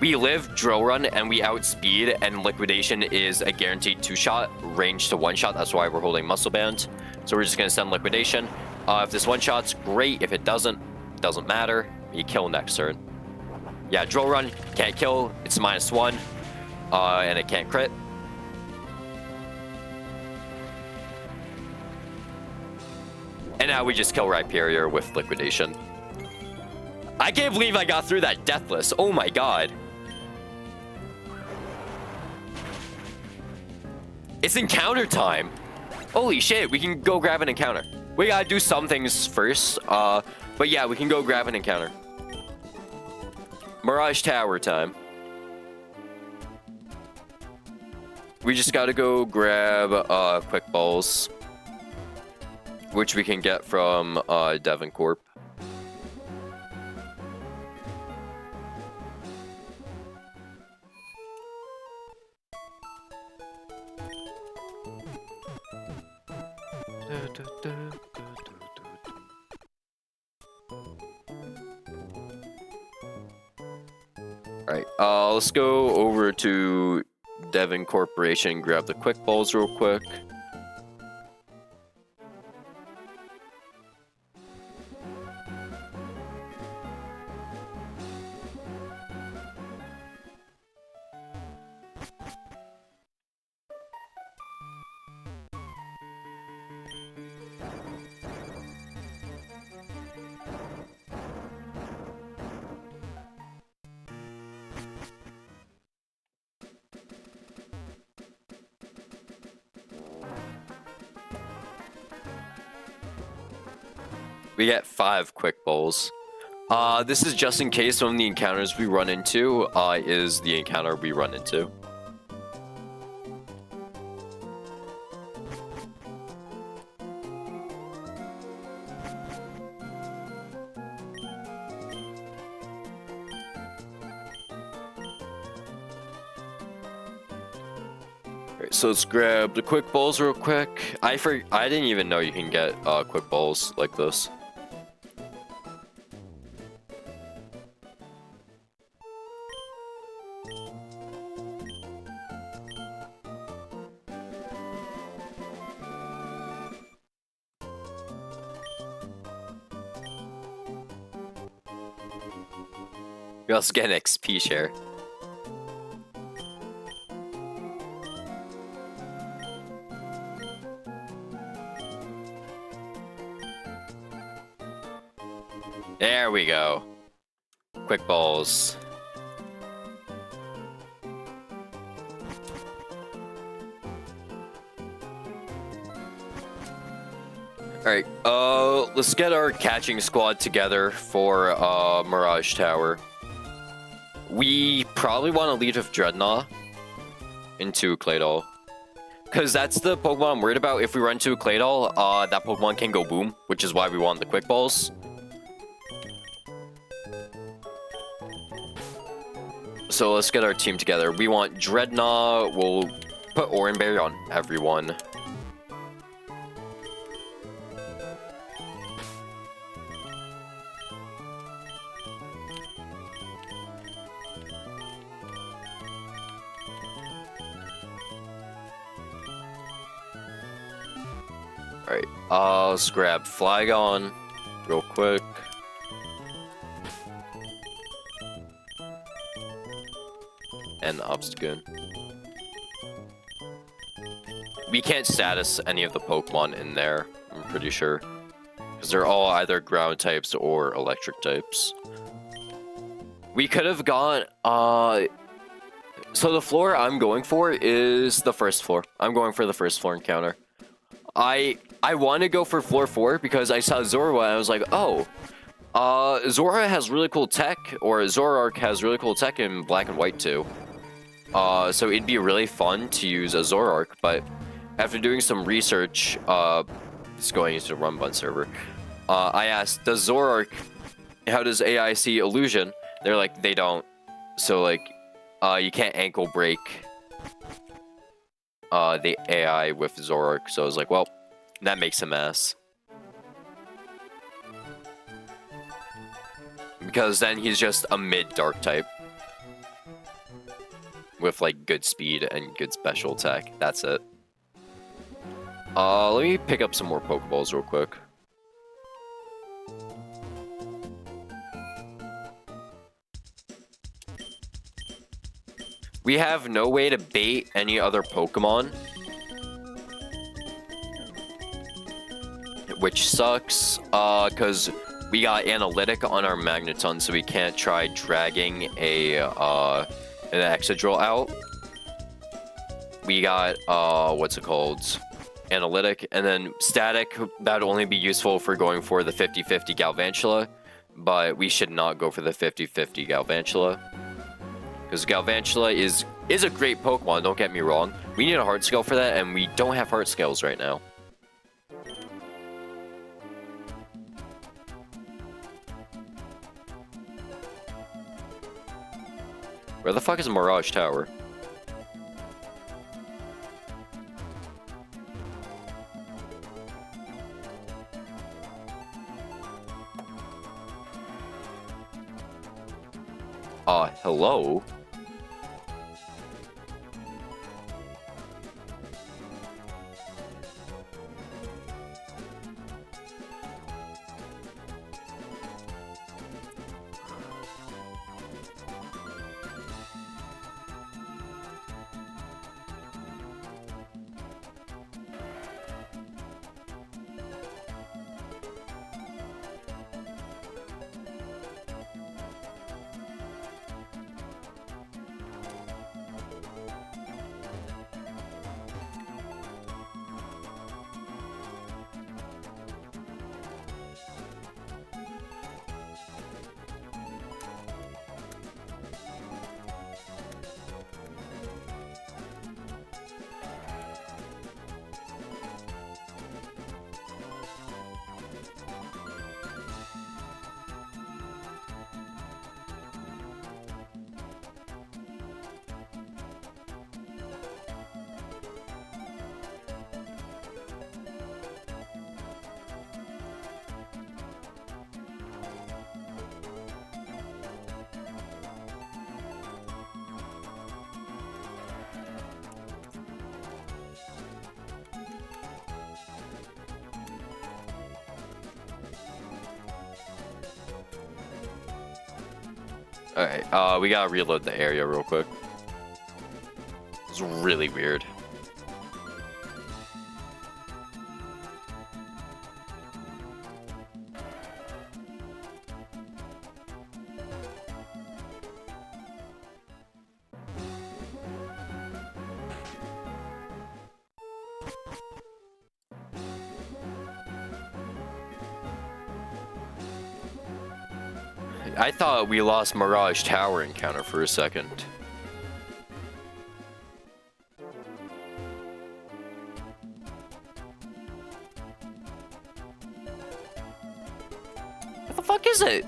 we live drill run and we outspeed, and liquidation is a guaranteed 2-shot, range to 1-shot. That's why we're holding muscle band. So we're just gonna send liquidation. If this 1-shot's great. If it doesn't matter. You kill next turn. Yeah, drill run can't kill. It's -1, and it can't crit. And now we just kill Rhyperior with liquidation. I can't believe I got through that deathless. Oh my god. It's encounter time. Holy shit, we can go grab an encounter. We gotta do some things first. But yeah, we can go grab an encounter. Mirage Tower time. We just gotta go grab quick balls, which we can get from Devon Corp. Alright, let's go over to Devon Corporation, grab the quick balls real quick. We get 5 quick bowls. This is just in case one of the encounters we run into is the encounter we run into. Alright, so let's grab the quick bowls real quick. I didn't even know you can get quick bowls like this. We also get an XP share. There we go. Quick balls. Alright, let's get our catching squad together for Mirage Tower. We probably want to lead with Dreadnought into Claydol, because that's the Pokemon I'm worried about. If we run into a Claydol, that Pokemon can go boom, which is why we want the quick balls. So let's get our team together. We want Dreadnought. We'll put Oranberry on everyone. Alright, let's grab Flygon real quick. And Obstagoon. We can't status any of the Pokemon in there, I'm pretty sure. Because they're all either ground types or electric types. We could have gone, so the floor I'm going for is the first floor. I'm going for the first floor encounter. I want to go for floor 4 because I saw Zorua and I was like, oh, Zora has really cool tech, or Zoroark has really cool tech in Black and White too. So it'd be really fun to use a Zoroark, but after doing some research, it's going into the Run Bun server, I asked, does Zoroark, how does AI see illusion? They're like, they don't. So like, you can't ankle break the AI with Zoroark. So I was like, well, That makes him ass. Because then he's just a mid-dark type. With, like, good speed and good special attack. That's it. Let me pick up some more Pokeballs real quick. We have no way to bait any other Pokemon. Which sucks, because we got Analytic on our Magneton, so we can't try dragging an Excadrill out. We got, what's it called? Analytic, and then Static, that'd only be useful for going for the 50-50 Galvantula, but we should not go for the 50-50 Galvantula. Because Galvantula is a great Pokemon, don't get me wrong. We need a Heart Scale for that, and we don't have Heart Scales right now. Where the fuck is Mirage Tower? Hello? Alright, we gotta reload the area real quick. It's really weird. I thought we lost Mirage Tower encounter for a second. What the fuck is it?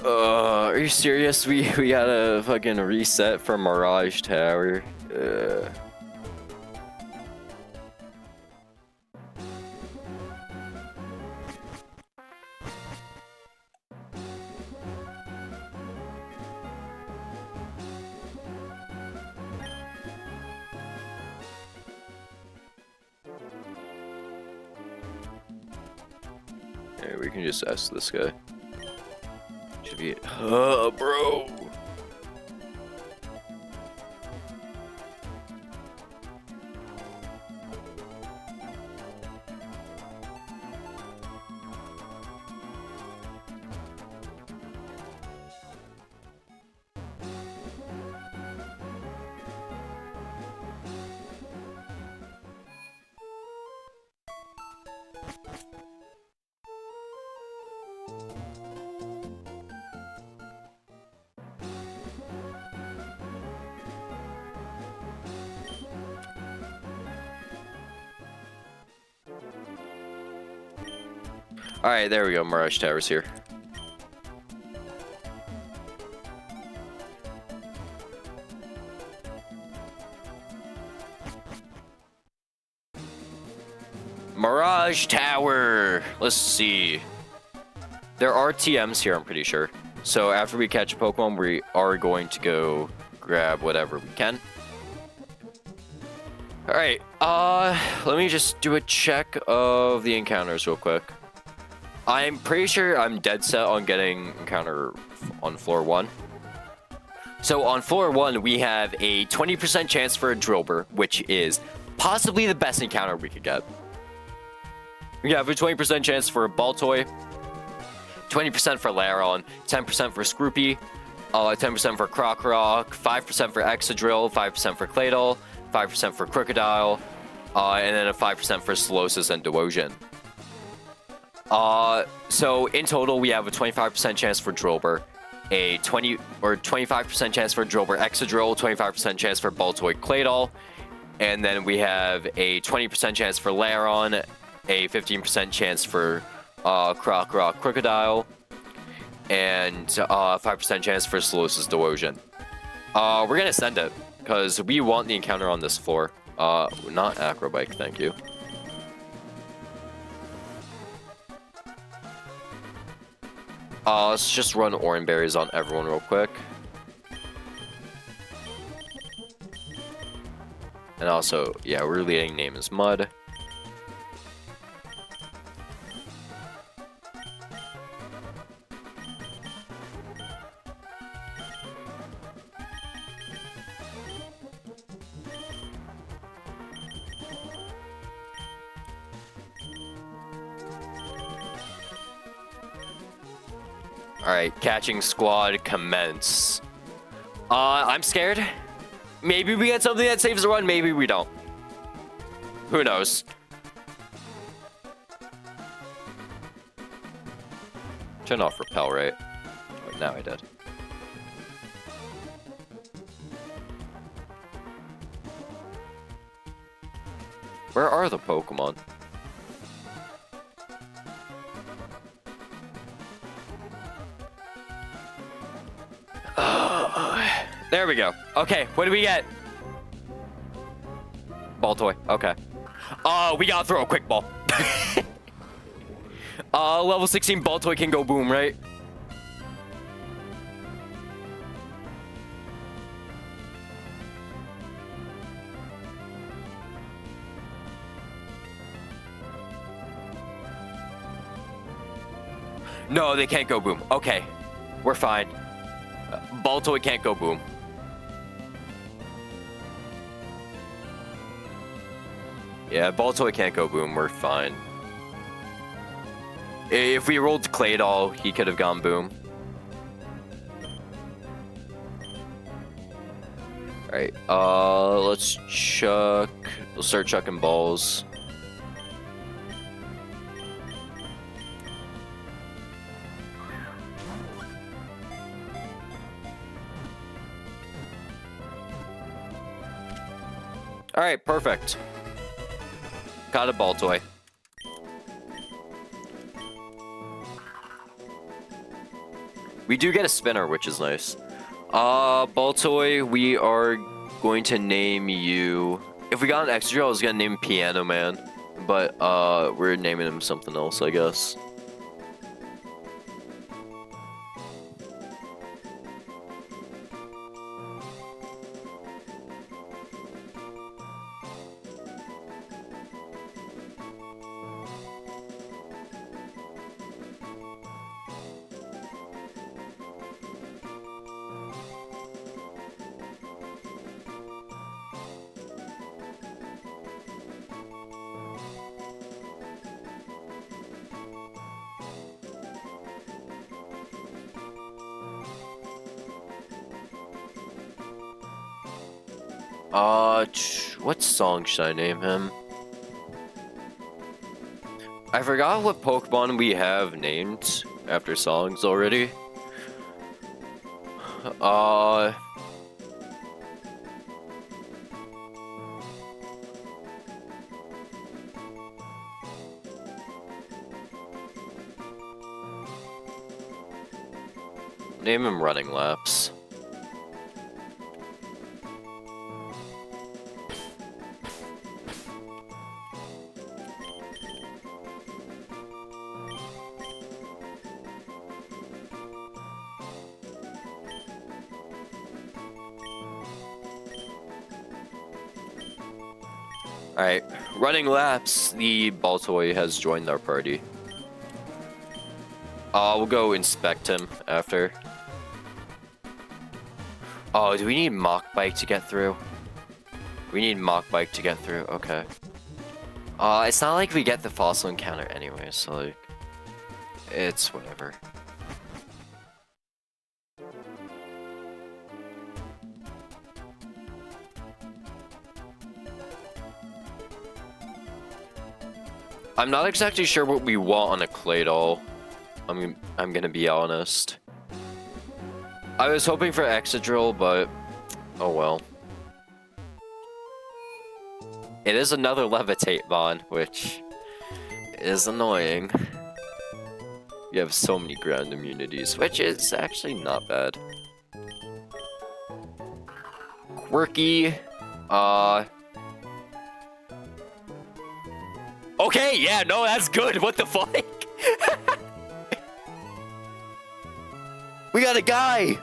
Are you serious? We gotta fucking reset for Mirage Tower. Okay, we can just ask this guy. Should be, bro. Alright, there we go. Mirage Tower's here. Mirage Tower! Let's see. There are TMs here, I'm pretty sure. So after we catch a Pokemon, we are going to go grab whatever we can. Alright, let me just do a check of the encounters real quick. I'm pretty sure I'm dead set on getting encounter on floor 1. So on floor 1, we have a 20% chance for a Drillbur, which is possibly the best encounter we could get. We have a 20% chance for a Baltoy, 20% for Lairon, 10% for Scroopy, 10% for Crocroc, 5% for Excadrill, 5% for Claydol, 5% for Crocodile, and then a 5% for Solosis and Dewojan. So in total, we have a 25% chance for Drillbur, a 25% chance for Drillbur Excadrill, 25% chance for Baltoy Claydol, and then we have a 20% chance for Lairon, a 15% chance for Crocroc Crocodile, and 5% chance for Solosis Dewojan. We're gonna send it, because we want the encounter on this floor. Not Acrobike, thank you. Let's just run Oran Berries on everyone real quick. And also, yeah, we're leading name is Mud. Alright, catching squad commence. I'm scared. Maybe we get something that saves the run, maybe we don't. Who knows? Turn off repel, right? Oh, now I did. Where are the Pokemon? There we go. Okay, what do we get? Baltoy. Okay. We gotta throw a quick ball. Level 16 Baltoy can go boom, right? No, they can't go boom. Okay, we're fine. Baltoy can't go boom. Yeah, Baltoy can't go boom. We're fine. If we rolled Claydol, he could have gone boom. Alright, let's chuck... We'll start chucking balls. Alright, perfect. Got a Baltoy. We do get a spinner, which is nice. Baltoy, we are going to name you... If we got an extra, I was gonna name him Piano Man. But, we're naming him something else, I guess. What song should I name him? I forgot what Pokemon we have named after songs already. Name him Running Laps. Alright, Running Laps, the ball toy has joined our party. We'll go inspect him after. Oh, do we need Mach Bike to get through? We need Mach Bike to get through, okay. It's not like we get the fossil encounter anyway, so like, it's whatever. I'm not exactly sure what we want on a clay doll. I'm gonna be honest. I was hoping for Excadrill, but oh well. It is another Levitate Mon, which is annoying. You have so many ground immunities, which is actually not bad. Quirky, okay, yeah, no, that's good. What the fuck? We got a guy!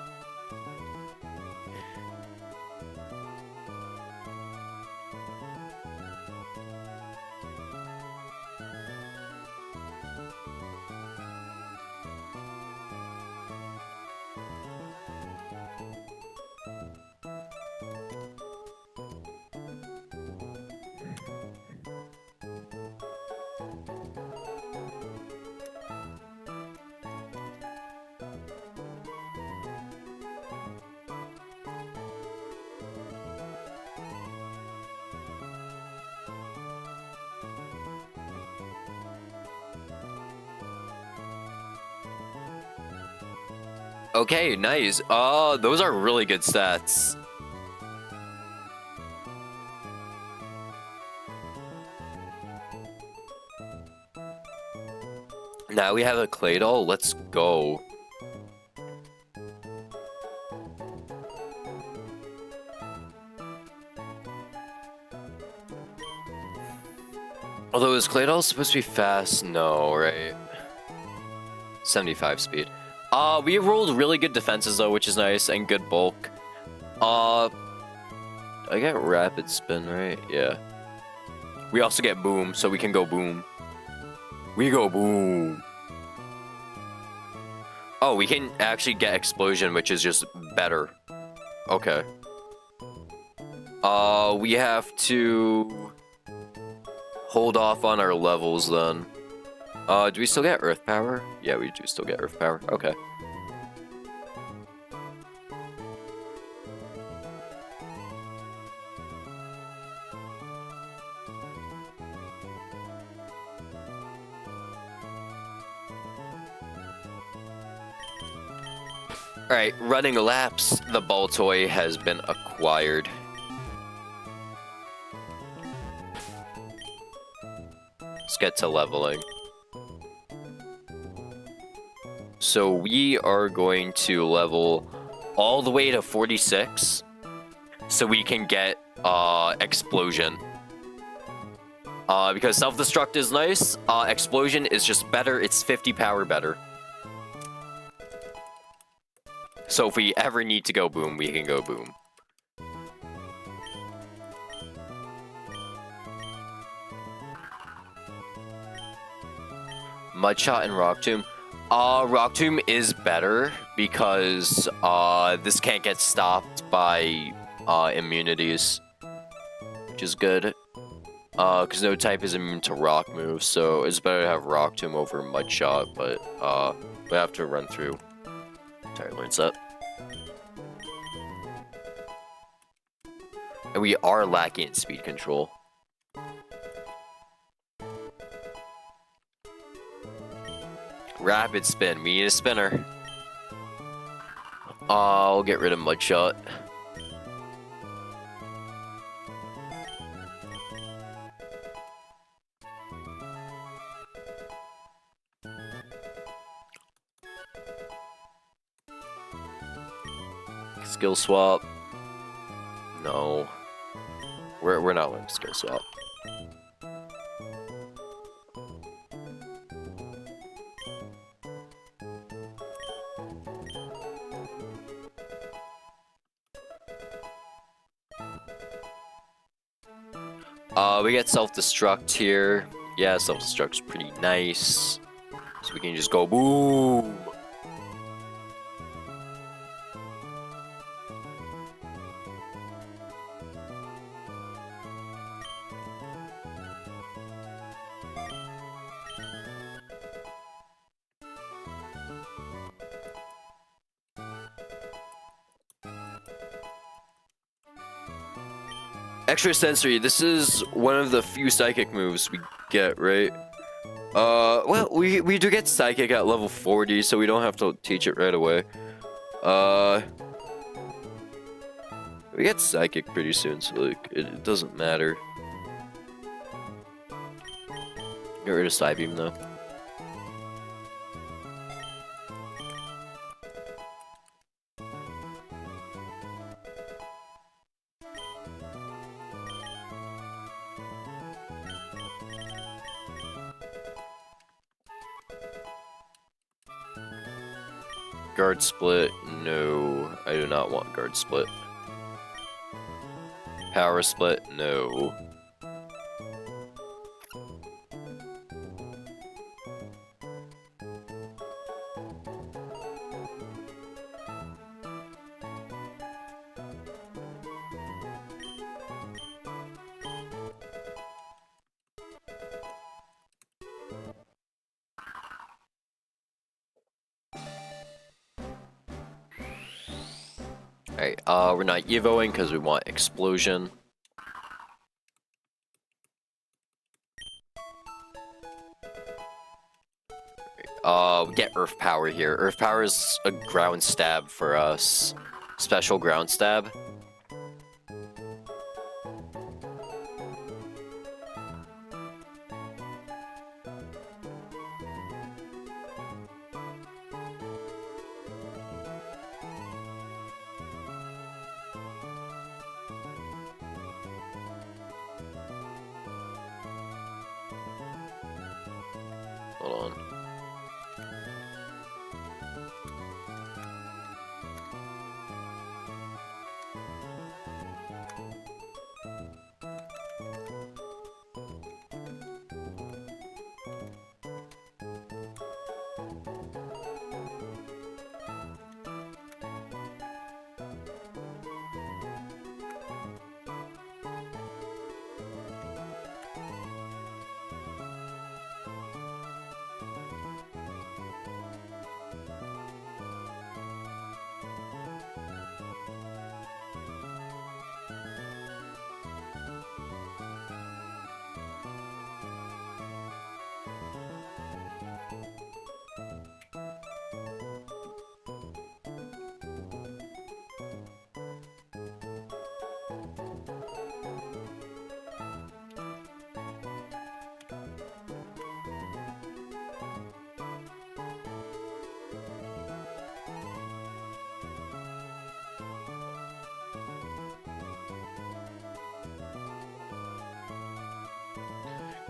Okay, nice. Those are really good stats. Now we have a clay doll. Let's go. Although is clay doll supposed to be fast? No, right? 75 speed. We rolled really good defenses though, which is nice, and good bulk. I get rapid spin, right? Yeah. We also get boom, so we can go boom. We go boom. Oh, we can actually get explosion, which is just better. Okay. We have to hold off on our levels then. Do we still get Earth Power? Yeah, we do still get Earth Power. Okay. Alright, Running Laps, the ball toy has been acquired. Let's get to leveling. So we are going to level all the way to 46 so we can get Explosion. Because Self-Destruct is nice, Explosion is just better, it's 50 power better. So if we ever need to go boom, we can go boom. Mudshot and Rock Tomb. Rock Tomb is better because this can't get stopped by immunities, which is good. Because no type is immune to rock moves, so it's better to have Rock Tomb over Mudshot, but we have to run through entire learn set. And we are lacking in speed control. Rapid spin. We need a spinner. I'll get rid of Mudshot. skill swap. No. We're not winning skill swap. We get self-destruct here. Yeah, self-destruct's pretty nice. So we can just go boom. Extra sensory. This is one of the few psychic moves we get, right? Well, we do get psychic at level 40, so we don't have to teach it right away. We get psychic pretty soon, so like it doesn't matter. Get rid of Psybeam though. Guard split? No, I do not want guard split. Power split? No. Alright, we're not Evoing because we want Explosion. We get Earth Power here. Earth Power is a ground stab for us. Special ground stab. Hold on.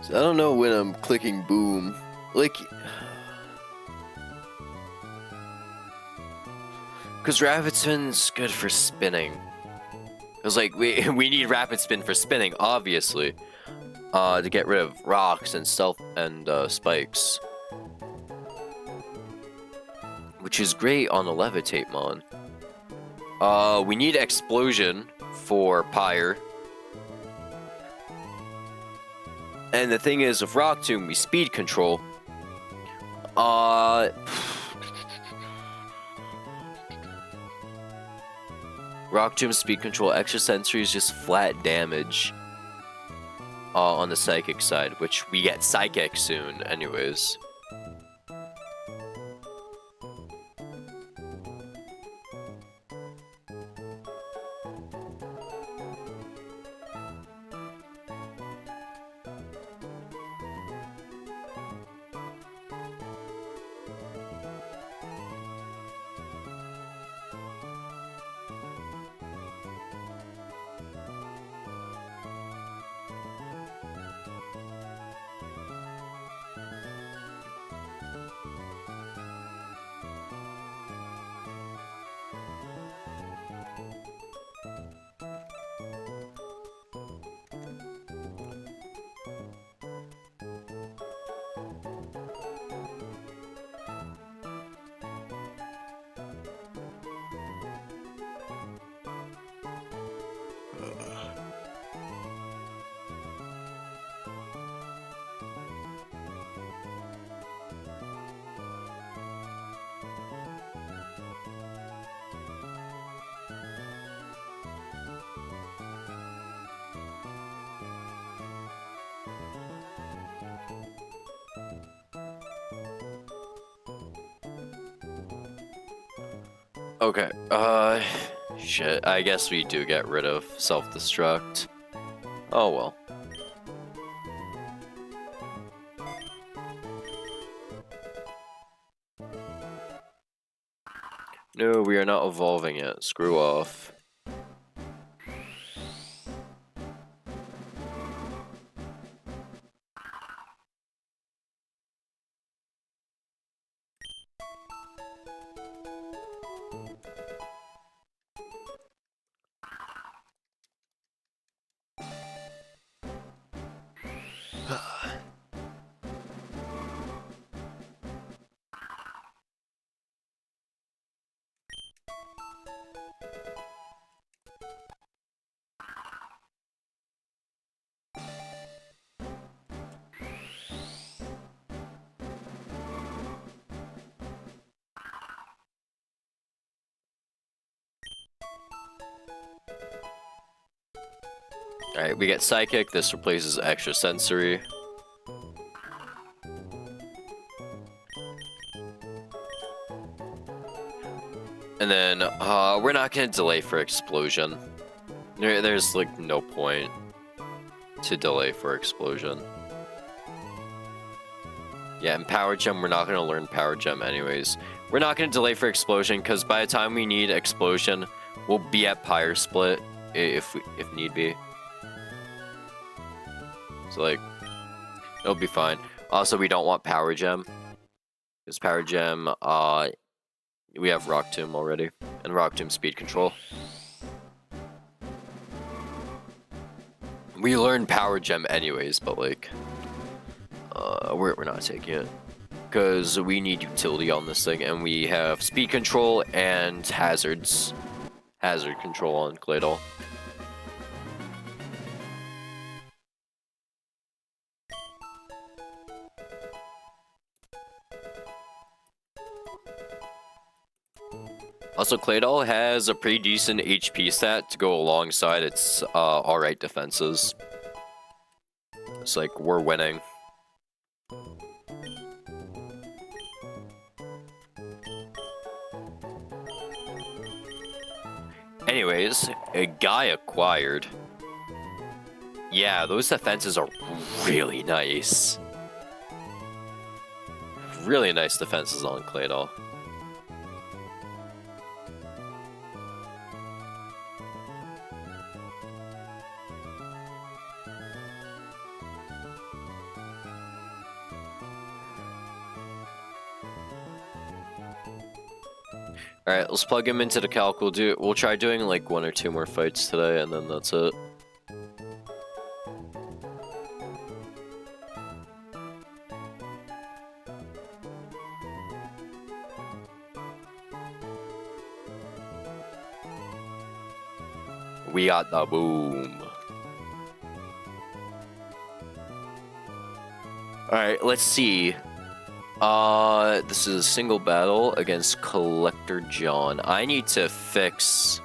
So I don't know when I'm clicking boom. Like, because rapid spin's good for spinning. Cause like we need rapid spin for spinning, obviously, to get rid of rocks and stealth and spikes, which is great on the levitate mon. We need explosion for Pyre. And the thing is, with Rock Tomb, we speed control. Rock Tomb speed control, extra sensory is just flat damage on the psychic side, which we get psychic soon, anyways. Okay, shit, I guess we do get rid of self-destruct. Oh well. No, we are not evolving it. Screw off. Alright, we get Psychic. This replaces Extrasensory. And then, we're not gonna delay for Explosion. There's, like, no point to delay for Explosion. Yeah, and Power Gem, we're not gonna learn Power Gem anyways. We're not gonna delay for Explosion, because by the time we need Explosion, we'll be at Pyre Split, if need be. So, like, it'll be fine. Also, we don't want Power Gem. Because Power Gem, we have Rock Tomb already. And Rock Tomb Speed Control. We learn Power Gem anyways, but, like, we're not taking it. Because we need utility on this thing, and we have Speed Control and Hazards. Hazard Control on Claydol. Also, Claydol has a pretty decent HP stat to go alongside its alright defenses. It's like, we're winning. Anyways, a guy acquired. Yeah, those defenses are really nice. Really nice defenses on Claydol. Alright, let's plug him into the calc. We'll try doing like 1 or 2 more fights today, and then that's it. We got the boom. Alright, let's see. This is a single battle against Collector John. I need to fix,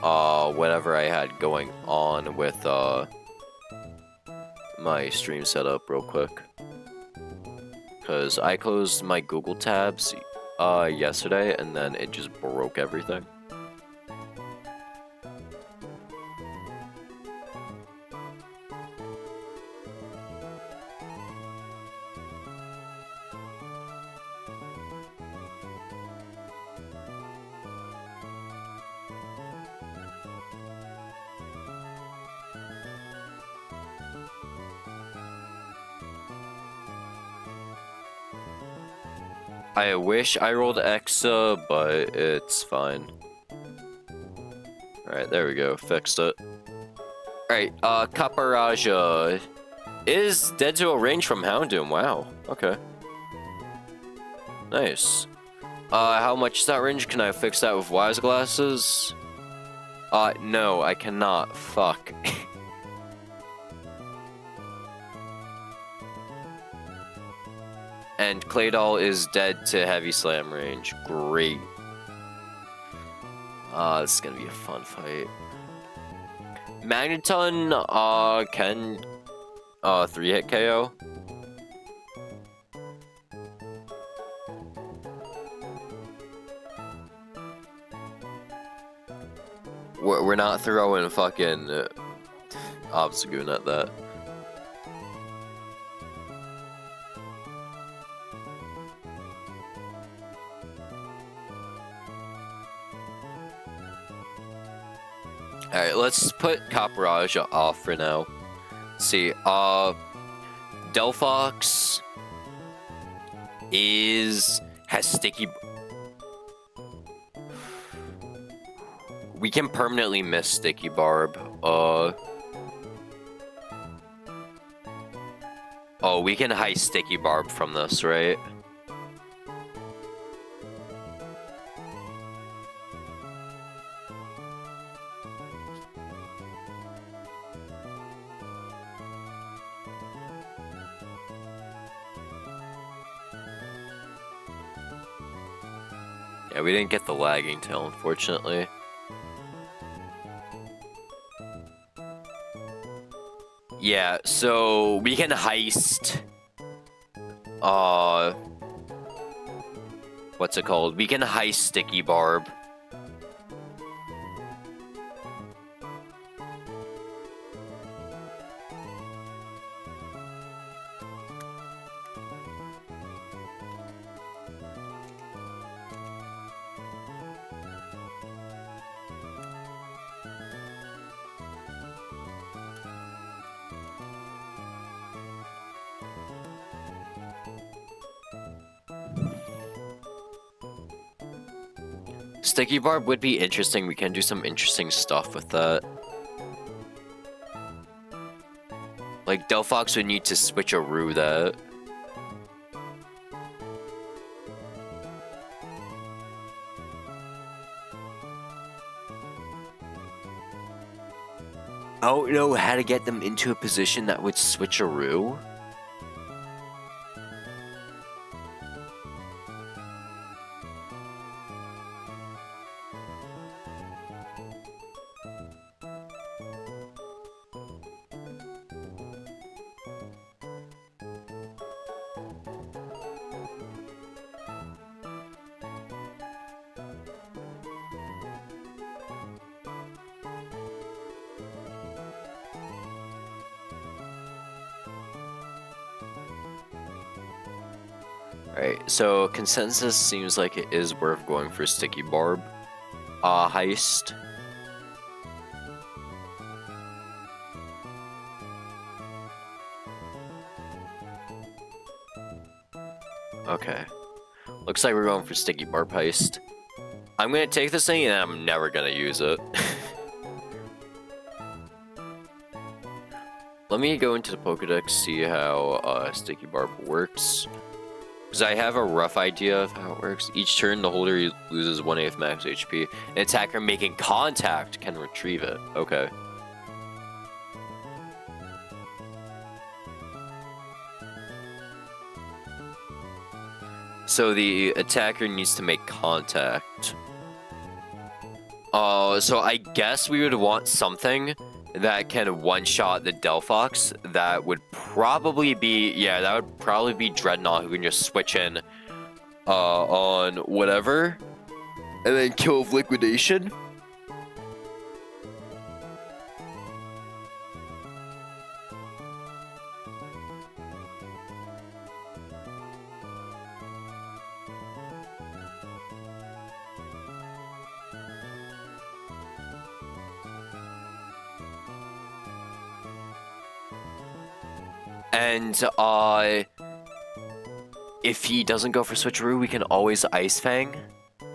whatever I had going on with, my stream setup real quick. Because I closed my Google tabs, yesterday, and then it just broke everything. I wish I rolled Exa, but it's fine. Alright, there we go. Fixed it. Alright, Kaparaja is dead to a range from Houndoom. Wow. Okay. Nice. How much is that range? Can I fix that with Wise Glasses? No, I cannot. Fuck. And Claydol is dead to heavy slam range. Great. This is gonna be a fun fight. Magneton, can 3-hit KO. We're not throwing fucking Obstagoon at that. Alright, let's put Copperage off for now. Let's see, Delphox has sticky. We can permanently miss Sticky Barb. Oh, we can high Sticky Barb from this, right? Yeah, we didn't get the lagging tail, unfortunately. Yeah, so we can heist. What's it called? We can heist Sticky Barb. Sticky Barb would be interesting. We can do some interesting stuff with that. Like, Delphox would need to switcheroo that. I don't know how to get them into a position that would switcheroo. Alright, so consensus seems like it is worth going for Sticky Barb. Heist. Okay. Looks like we're going for Sticky Barb Heist. I'm gonna take this thing and I'm never gonna use it. Let me go into the Pokedex, see how Sticky Barb works. Because I have a rough idea of how it works. Each turn, the holder loses 1/8 max HP. An attacker making contact can retrieve it. Okay. So the attacker needs to make contact. So I guess we would want something that can one-shot the Delphox. That would probably be, yeah, that would probably be Dreadnought, who can just switch in on whatever and then kill with Liquidation. And if he doesn't go for Switcheroo, we can always Ice Fang.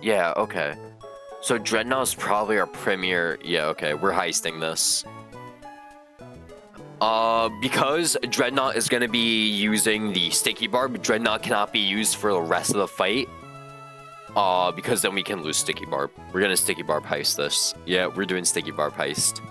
Yeah, okay. So Dreadnought is probably our premier. Yeah, okay, we're heisting this. Because Dreadnought is gonna be using the Sticky Barb, Dreadnought cannot be used for the rest of the fight. Because then we can lose Sticky Barb. We're gonna Sticky Barb heist this. Yeah, we're doing Sticky Barb heist.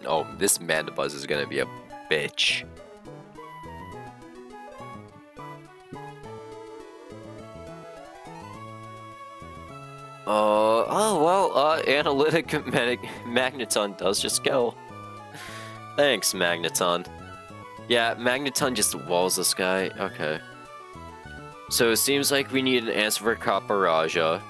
Oh, this Mandibuzz is gonna be a bitch. Analytic Magneton does just go. Thanks, Magneton. Yeah, Magneton just walls this guy. Okay. So it seems like we need an answer for Caparaja.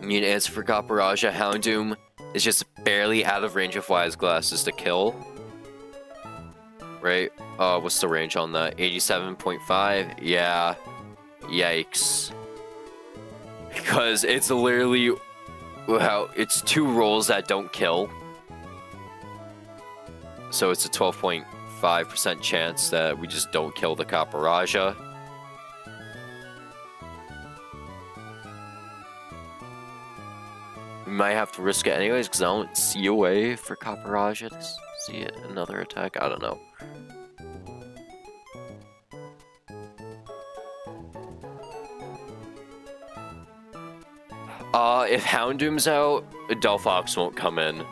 We need an answer for Caparaja. Houndoom is just barely out of range of Wise Glasses to kill. Right? What's the range on that? 87.5? Yeah. Yikes. Because it's literally... Wow, it's 2 rolls that don't kill. So it's a 12.5% chance that we just don't kill the Caparaja. We might have to risk it anyways, because I don't see a way for Caparaja to see another attack. I don't know. If Houndoom's out, Delphox won't come in.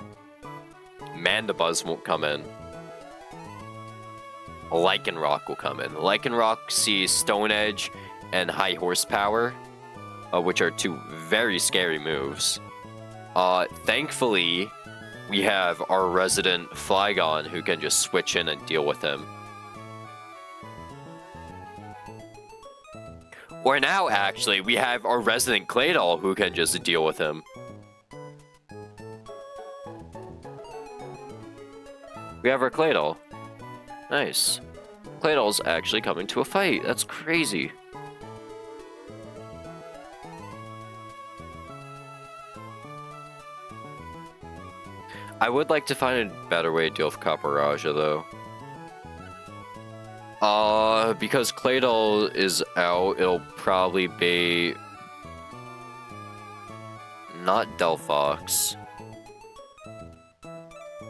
Mandibuzz won't come in. Lycanroc will come in. Lycanroc sees Stone Edge and High Horsepower, which are 2 very scary moves. Thankfully, we have our resident Flygon who can just switch in and deal with him. Or now, actually, we have our resident Claydol who can just deal with him. We have our Claydol. Nice. Claydol's actually coming to a fight. That's crazy. I would like to find a better way to deal with Caparaja, though. Because Claydol is out, it'll probably be... not Delphox.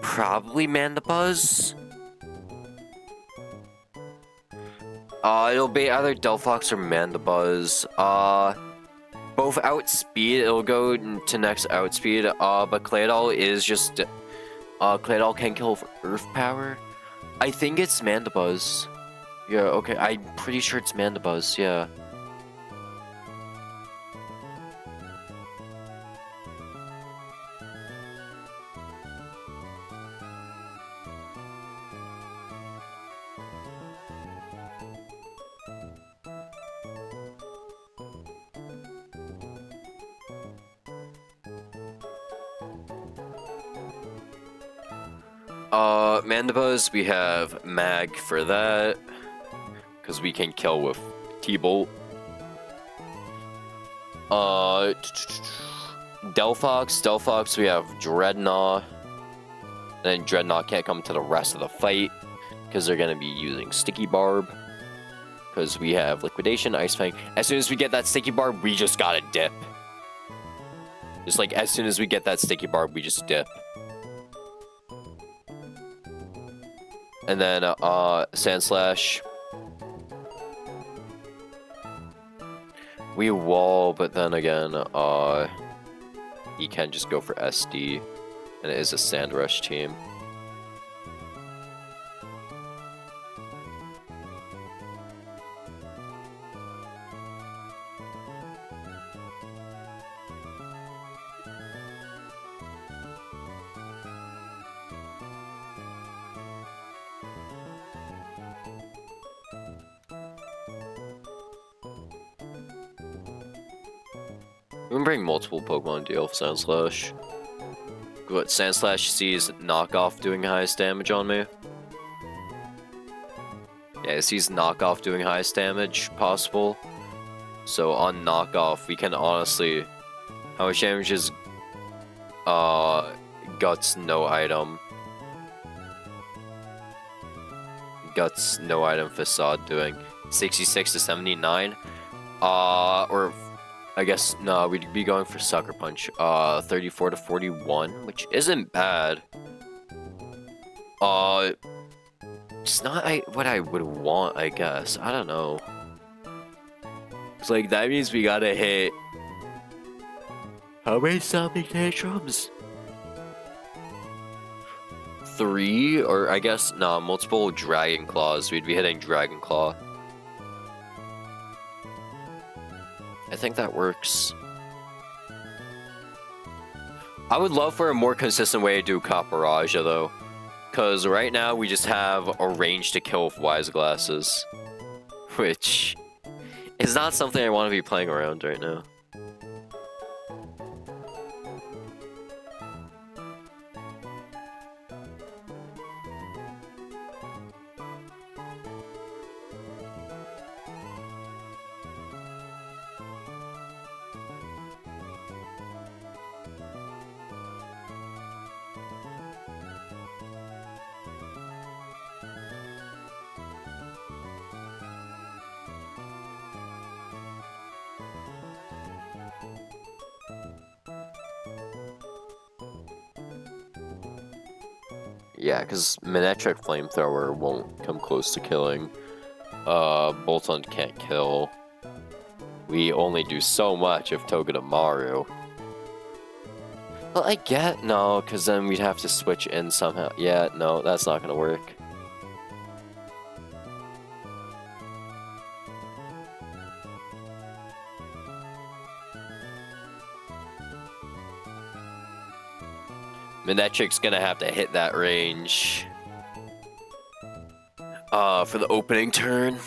Probably Mandibuzz? It'll be either Delphox or Mandibuzz. Both outspeed, it'll go to next outspeed, but Claydol is just... Claydol can kill for Earth Power? I think it's Mandibuzz. Yeah, okay, I'm pretty sure it's Mandibuzz, yeah. Mandibuzz, we have Mag for that, because we can kill with T-Bolt. Delphox, we have Dreadnought. And then Dreadnought can't come to the rest of the fight, because they're going to be using Sticky Barb. Because we have Liquidation, Ice Fang. As soon as we get that Sticky Barb, we just gotta dip. Just like, as soon as we get that Sticky Barb, we just dip. And then, Sandslash. We wall, but then again, he can just go for SD. And it is a Sand Rush team. We can bring multiple Pokemon to deal with Sandslash. What, Sandslash sees Knockoff doing highest damage on me? Yeah, it sees Knockoff doing highest damage possible. So on Knockoff, we can honestly... How much damage is... Guts, no item. Guts, no item. Facade doing 66 to 79. Or I guess no, we'd be going for Sucker Punch. 34 to 41, which isn't bad. It's not what I would want, I guess. I don't know. It's like that means we gotta hit how many Sonic Tantrums? 3, or I guess no, multiple Dragon Claws. We'd be hitting Dragon Claw. I think that works. I would love for a more consistent way to do Caporaja though. Because right now we just have a range to kill with Wise Glasses. Which is not something I want to be playing around right now. Yeah, because Manectric Flamethrower won't come close to killing. Bolton can't kill. We only do so much if Togedemaru. Well, I get no, because then we'd have to switch in somehow. Yeah, no, that's not gonna work. Manectric's gonna have to hit that range. For the opening turn.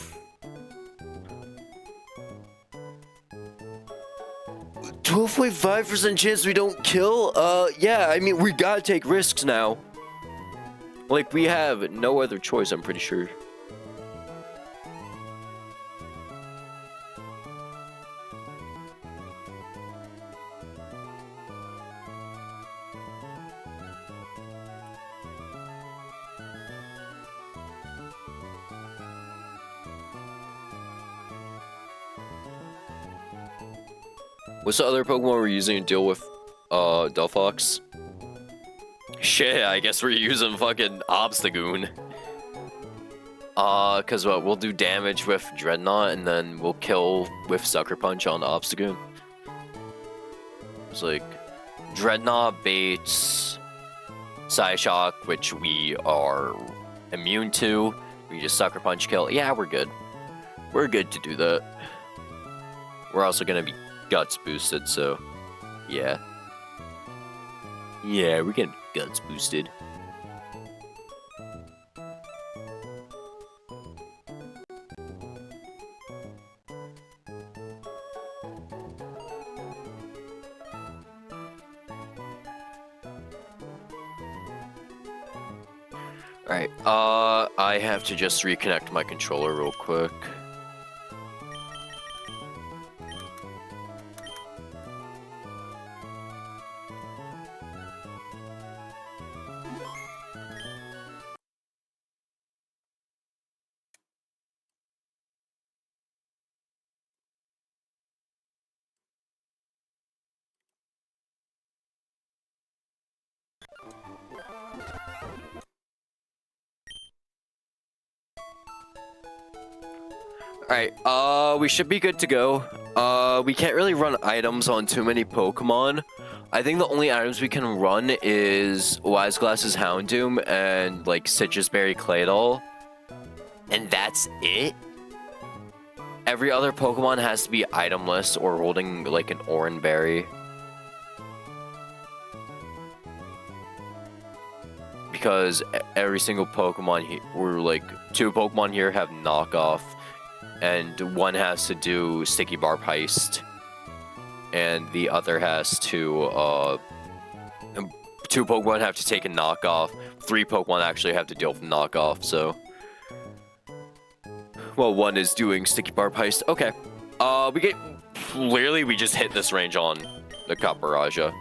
.5% chance we don't kill? Yeah, I mean, we gotta take risks now. Like, we have no other choice, I'm pretty sure. What's the other Pokemon we're using to deal with, Delphox? Shit, I guess we're using fucking Obstagoon. Cause what, we'll do damage with Dreadnought, and then we'll kill with Sucker Punch on Obstagoon. It's like, Dreadnought baits Psyshock, which we are immune to. We just Sucker Punch kill. Yeah, we're good. We're good to do that. We're also gonna be Guts boosted, so yeah. Yeah, we're getting Guts boosted. Alright, I have to just reconnect my controller real quick. Alright, we should be good to go. We can't really run items on too many Pokemon. I think the only items we can run is Wise Glasses Houndoom and, like, Citrus Berry Claydol. And that's it? Every other Pokemon has to be itemless or holding, like, an Oran Berry. Because every single Pokemon here, or, like, 2 Pokemon here have knockoff. And one has to do Sticky Barb Heist, and the other has to, 2 Pokemon have to take a knockoff, 3 Pokemon actually have to deal with knockoff, so... Well, one is doing Sticky Barb Heist. Okay. Clearly, we just hit this range on the Caporaja.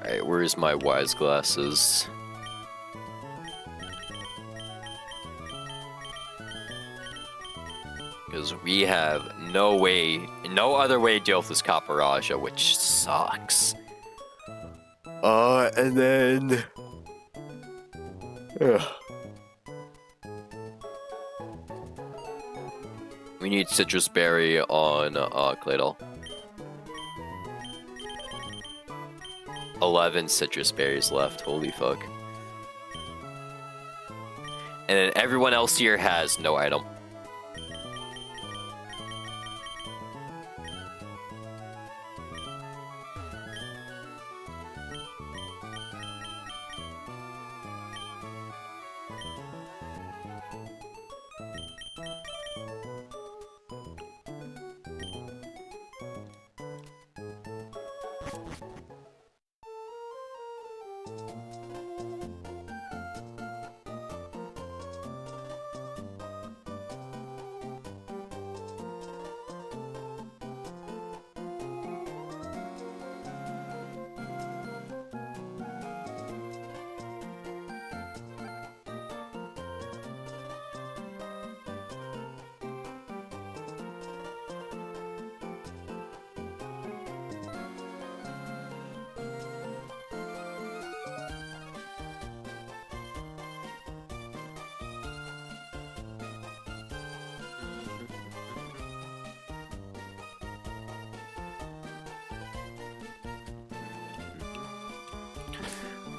Alright, where's my wise glasses? Because we have no other way to deal with this Caparaja, which sucks. And then... Ugh. We need Citrus Berry on Claydol. 11 Citrus Berries left, holy fuck. And then everyone else here has no item.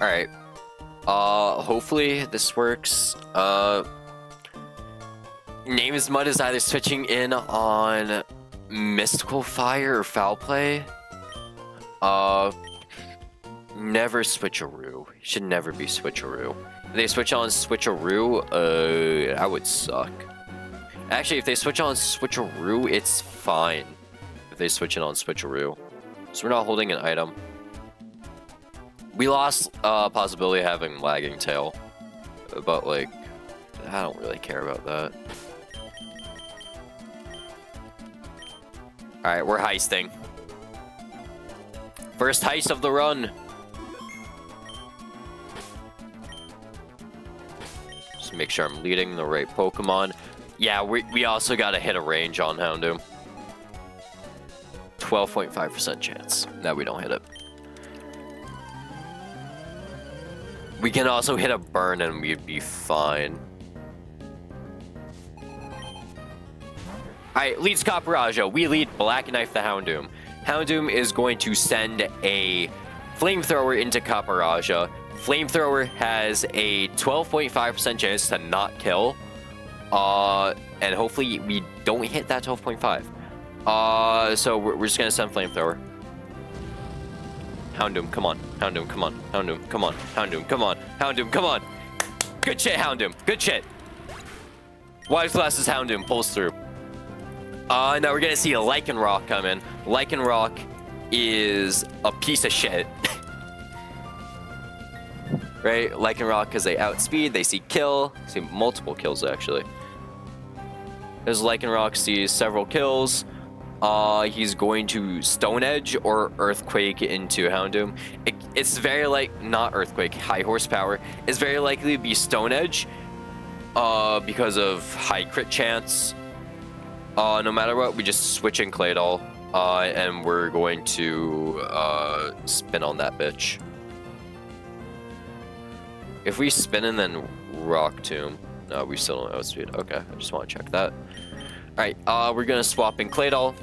Alright. Hopefully this works. Name's Mud is either switching in on Mystical Fire or Foul Play. Never switcheroo. Should never be switcheroo. If they switch on switcheroo, that would suck. Actually, if they switch on switcheroo, it's fine. If they switch it on switcheroo. So we're not holding an item. We lost possibility of having lagging tail, but like, I don't really care about that. Alright, we're heisting. First heist of the run. Just make sure I'm leading the right Pokemon. Yeah, we also gotta hit a range on Houndoom. 12.5% chance that we don't hit it. We can also hit a burn and we'd be fine. Alright, leads Caparaja. We lead Black Knife the Houndoom. Houndoom is going to send a Flamethrower into Caparaja. Flamethrower has a 12.5% chance to not kill. And hopefully we don't hit that 12.5. So we're just gonna send Flamethrower. Houndoom, come on. Houndoom, come on. Houndoom, come on. Houndoom, come on. Houndoom, come on. Good shit, Houndoom. Good shit. Wise Glasses Houndoom pulls through. Now we're gonna see a Lycanroc come in. Lycanroc is a piece of shit. Right? Lycanroc, because they outspeed, they see kill. See multiple kills, actually. There's Lycanroc, sees several kills. He's going to Stone Edge or Earthquake into Houndoom. It's very not Earthquake, high horsepower. It's very likely to be Stone Edge, because of high crit chance. No matter what, we just switch in Claydol, and we're going to spin on that bitch. If we spin and then Rock Tomb, no, we still don't outspeed. Okay, I just want to check that. Alright, we're gonna swap in Claydol.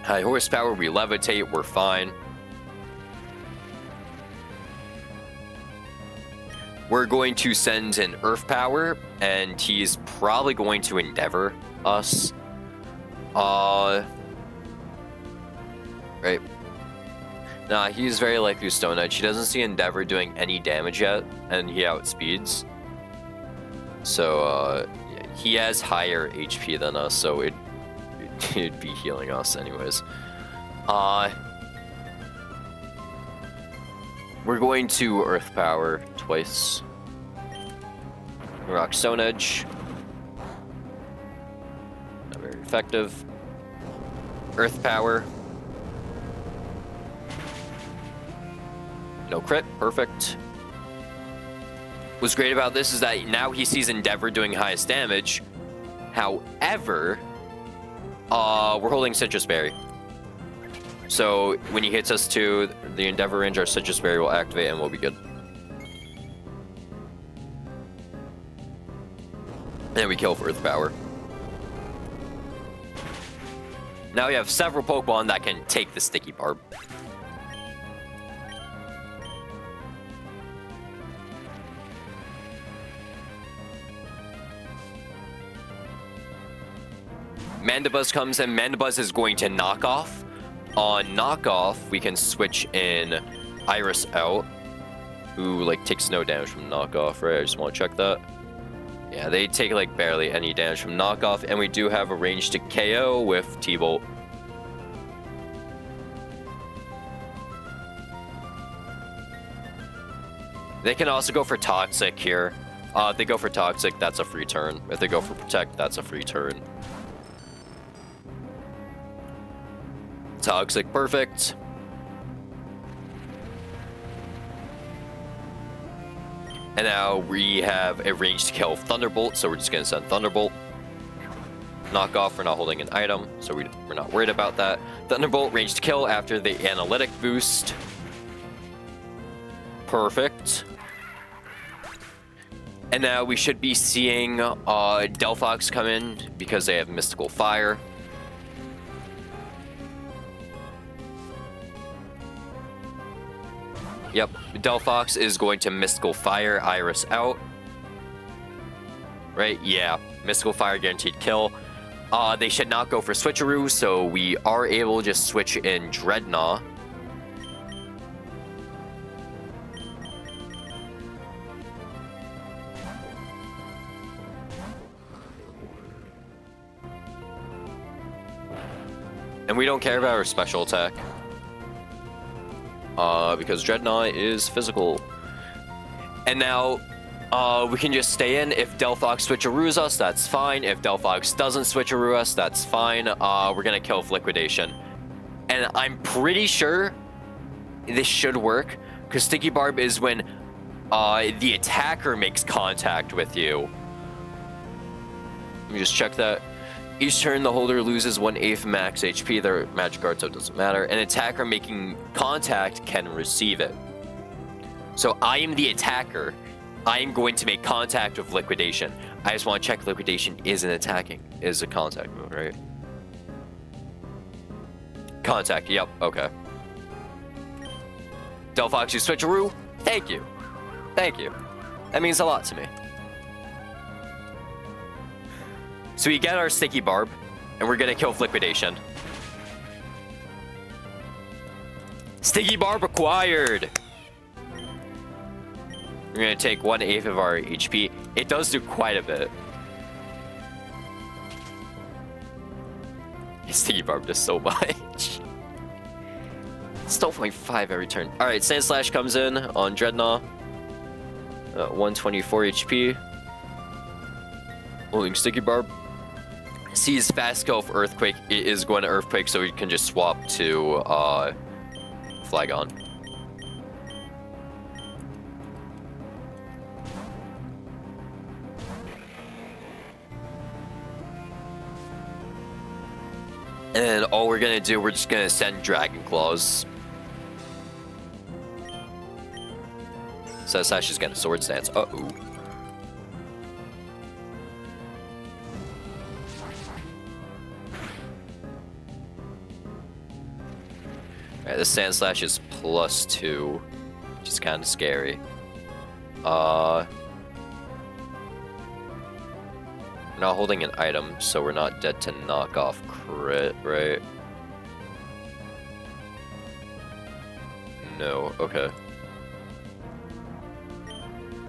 High horsepower, we levitate, we're fine. We're going to send an Earth Power, and he's probably going to Endeavor us. Right. Nah, he's very likely Stone Edge. He doesn't see Endeavor doing any damage yet, and he outspeeds. So, he has higher HP than us, so it'd be healing us anyways. We're going to Earth Power twice. Rock Stone Edge. Not very effective. Earth Power. No crit. Perfect. What's great about this is that now he sees Endeavor doing highest damage. However, we're holding Citrus Berry. So when he hits us to the Endeavor range, our Citrus Berry will activate and we'll be good. And we kill for Earth Power. Now we have several Pokemon that can take the Sticky Barb. Mandibuzz comes in. Mandibuzz is going to knock off. On knockoff, we can switch in Iris out, who like takes no damage from knockoff, right? I just want to check that. Yeah, they take like barely any damage from knockoff, and we do have a range to KO with T-Bolt. They can also go for Toxic here. If they go for Toxic, that's a free turn. If they go for Protect, that's a free turn. Toxic, perfect. And now we have a range to kill Thunderbolt, so we're just going to send Thunderbolt. Knock off, we're not holding an item, so we're not worried about that. Thunderbolt, range to kill after the Analytic boost. Perfect. And now we should be seeing Delphox come in because they have Mystical Fire. Yep, Delphox is going to Mystical Fire Iris out. Right, yeah. Mystical Fire guaranteed kill. They should not go for Switcheroo, so we are able to just switch in Dreadnought. And we don't care about our special attack. Because Dreadnought is physical. And now, we can just stay in. If Delphox switcheroos us, that's fine. If Delphox doesn't switcheroo us, that's fine. We're gonna kill with Liquidation. And I'm pretty sure this should work, because Sticky Barb is when the attacker makes contact with you. Let me just check that. Each turn, the holder loses 1/8 max HP. Their Magikarp, so it doesn't matter. An attacker making contact can receive it. So I am the attacker. I am going to make contact with Liquidation. I just want to check Liquidation is a contact move, right? Contact, yep, okay. Delphox, you switcheroo? Thank you. Thank you. That means a lot to me. So we get our Sticky Barb, and we're gonna kill with Liquidation. Sticky Barb acquired! We're gonna take 1/8 of our HP. It does do quite a bit. Sticky Barb does so much. It's 12.5 every turn. Alright, Sand Slash comes in on Dreadnought. 124 HP. Holding Sticky Barb. Sees fast kill for Earthquake. It is going to Earthquake, so we can just swap to Flygon. And then all we're gonna do, we're just gonna send Dragon Claws. So Sash is gonna Sword Stance. Uh-oh. Alright, the Sand Slash is +2, which is kind of scary. We're not holding an item, so we're not dead to knock off crit, right? No, okay.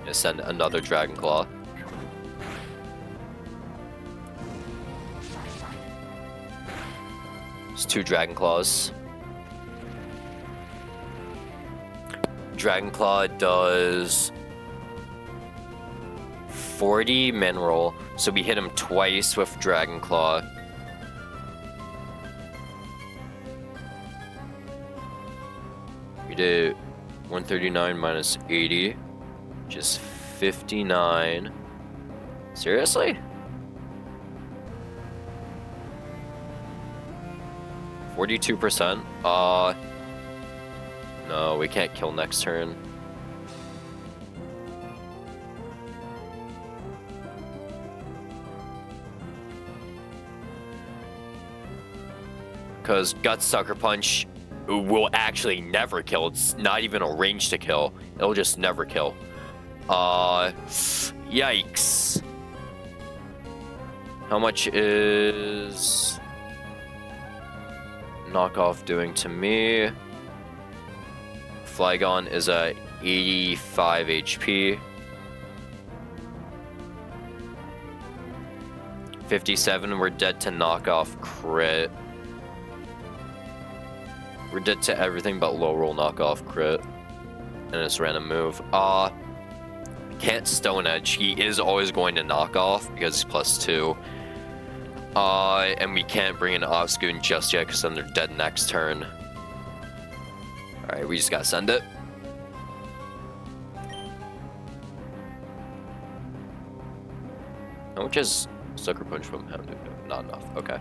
Gonna send another Dragon Claw. It's 2 Dragon Claws. Dragon Claw does 40 mineral, so we hit him twice with Dragon Claw. We did 139 minus 80, which is 59. Seriously? 42%? No, we can't kill next turn. Because Guts Sucker Punch will actually never kill. It's not even a range to kill. It'll just never kill. Yikes. How much is Knockoff doing to me? Flygon is at 85 HP. 57, we're dead to Knockoff crit. We're dead to everything but low roll Knockoff crit. And it's random move. Can't Stone Edge. He is always going to knock off because he's +2. And we can't bring in Obscoon just yet because then they're dead next turn. Alright, we just gotta send it. How much is Sucker Punch from him? Not enough. Okay.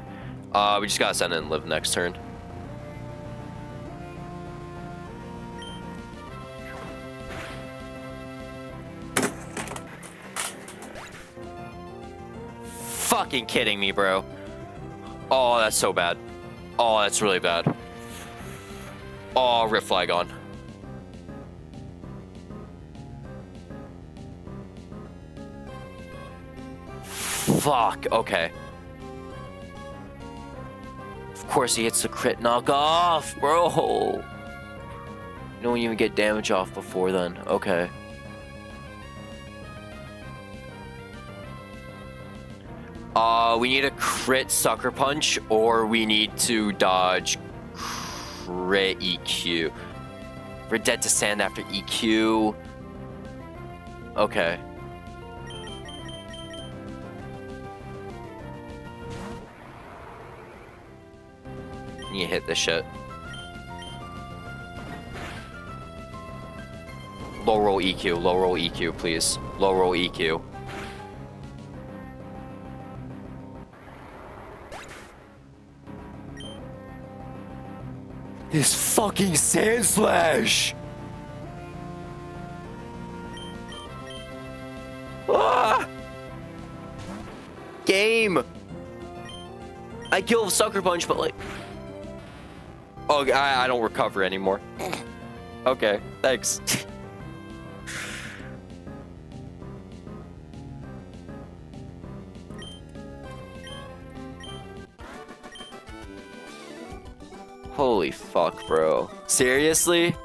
We just gotta send it and live next turn. Fucking kidding me, bro. Oh, that's so bad. Oh, that's really bad. Oh, Rip Flygon. Fuck, okay. Of course he hits the crit knockoff, bro. You don't even get damage off before then. Okay. We need a crit Sucker Punch, or we need to dodge crit EQ. We're dead to sand after EQ. Okay. You hit this shit. Low roll EQ, please. Low roll EQ. This fucking Sand Slash! Ah! Game! I kill Sucker Punch, but like... Oh, I don't recover anymore. Okay, thanks. Holy fuck, bro. Seriously?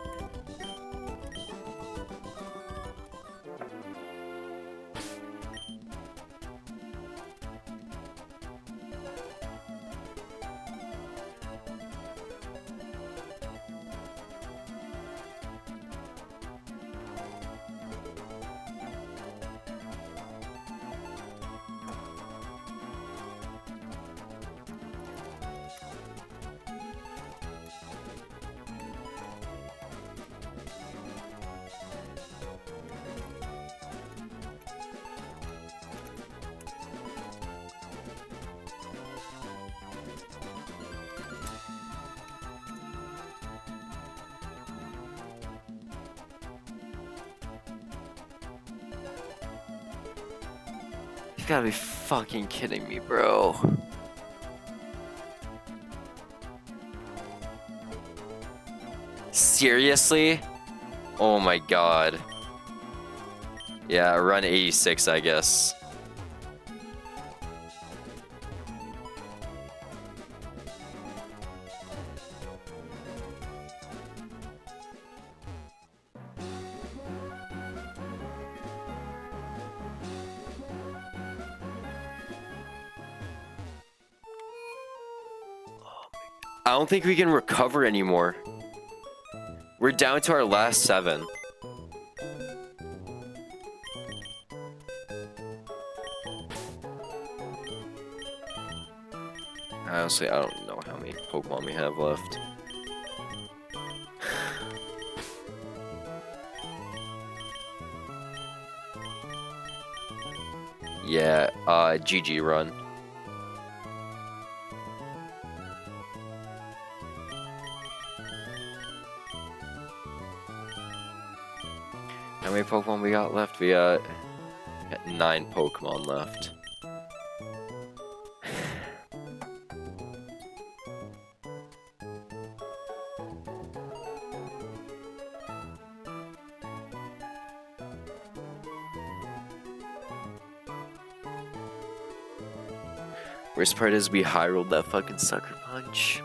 You gotta be fucking kidding me, bro. Seriously? Oh my god. Yeah, run 86, I guess. I don't think we can recover anymore. We're down to our last 7. Honestly, I don't know how many Pokemon we have left. Yeah, GG run. How many Pokemon we got left? We got 9 Pokemon left. Worst part is we high rolled that fucking sucker punch.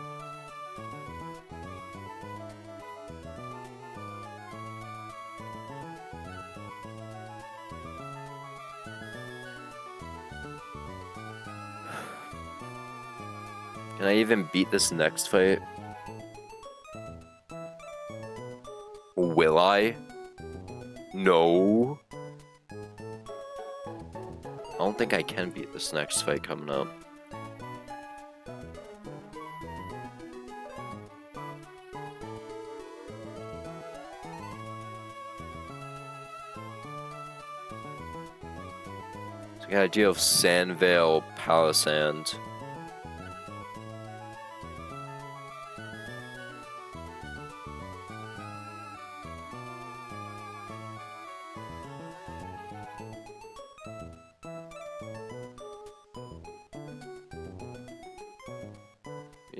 Can I even beat this next fight? Will I? No. I don't think I can beat this next fight coming up. So I got an idea of Sandvale, Palisand.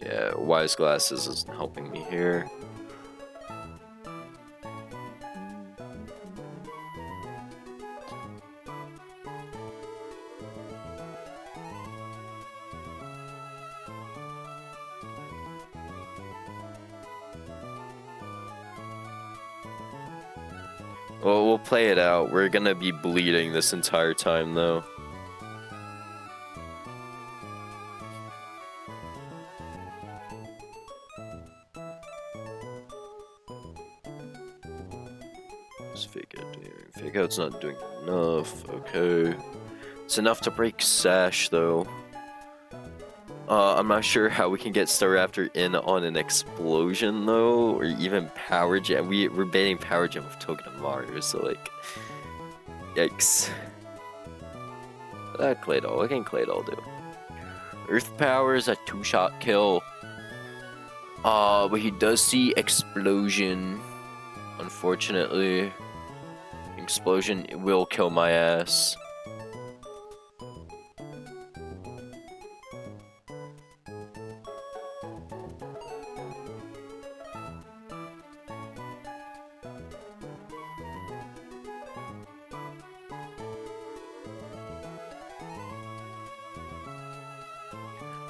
Yeah, Wise Glasses isn't helping me here. Well, we'll play it out. We're gonna be bleeding this entire time, though. Fake out's not doing enough. Okay. It's enough to break Sash, though. I'm not sure how we can get Staraptor in on an explosion, though, or even Power Gem. We're banning Power Gem with Togedemaru, so, like... Yikes. Claydol. What can Claydol do? Earth Power is a 2-shot kill. But he does see Explosion. Unfortunately. Explosion will kill my ass.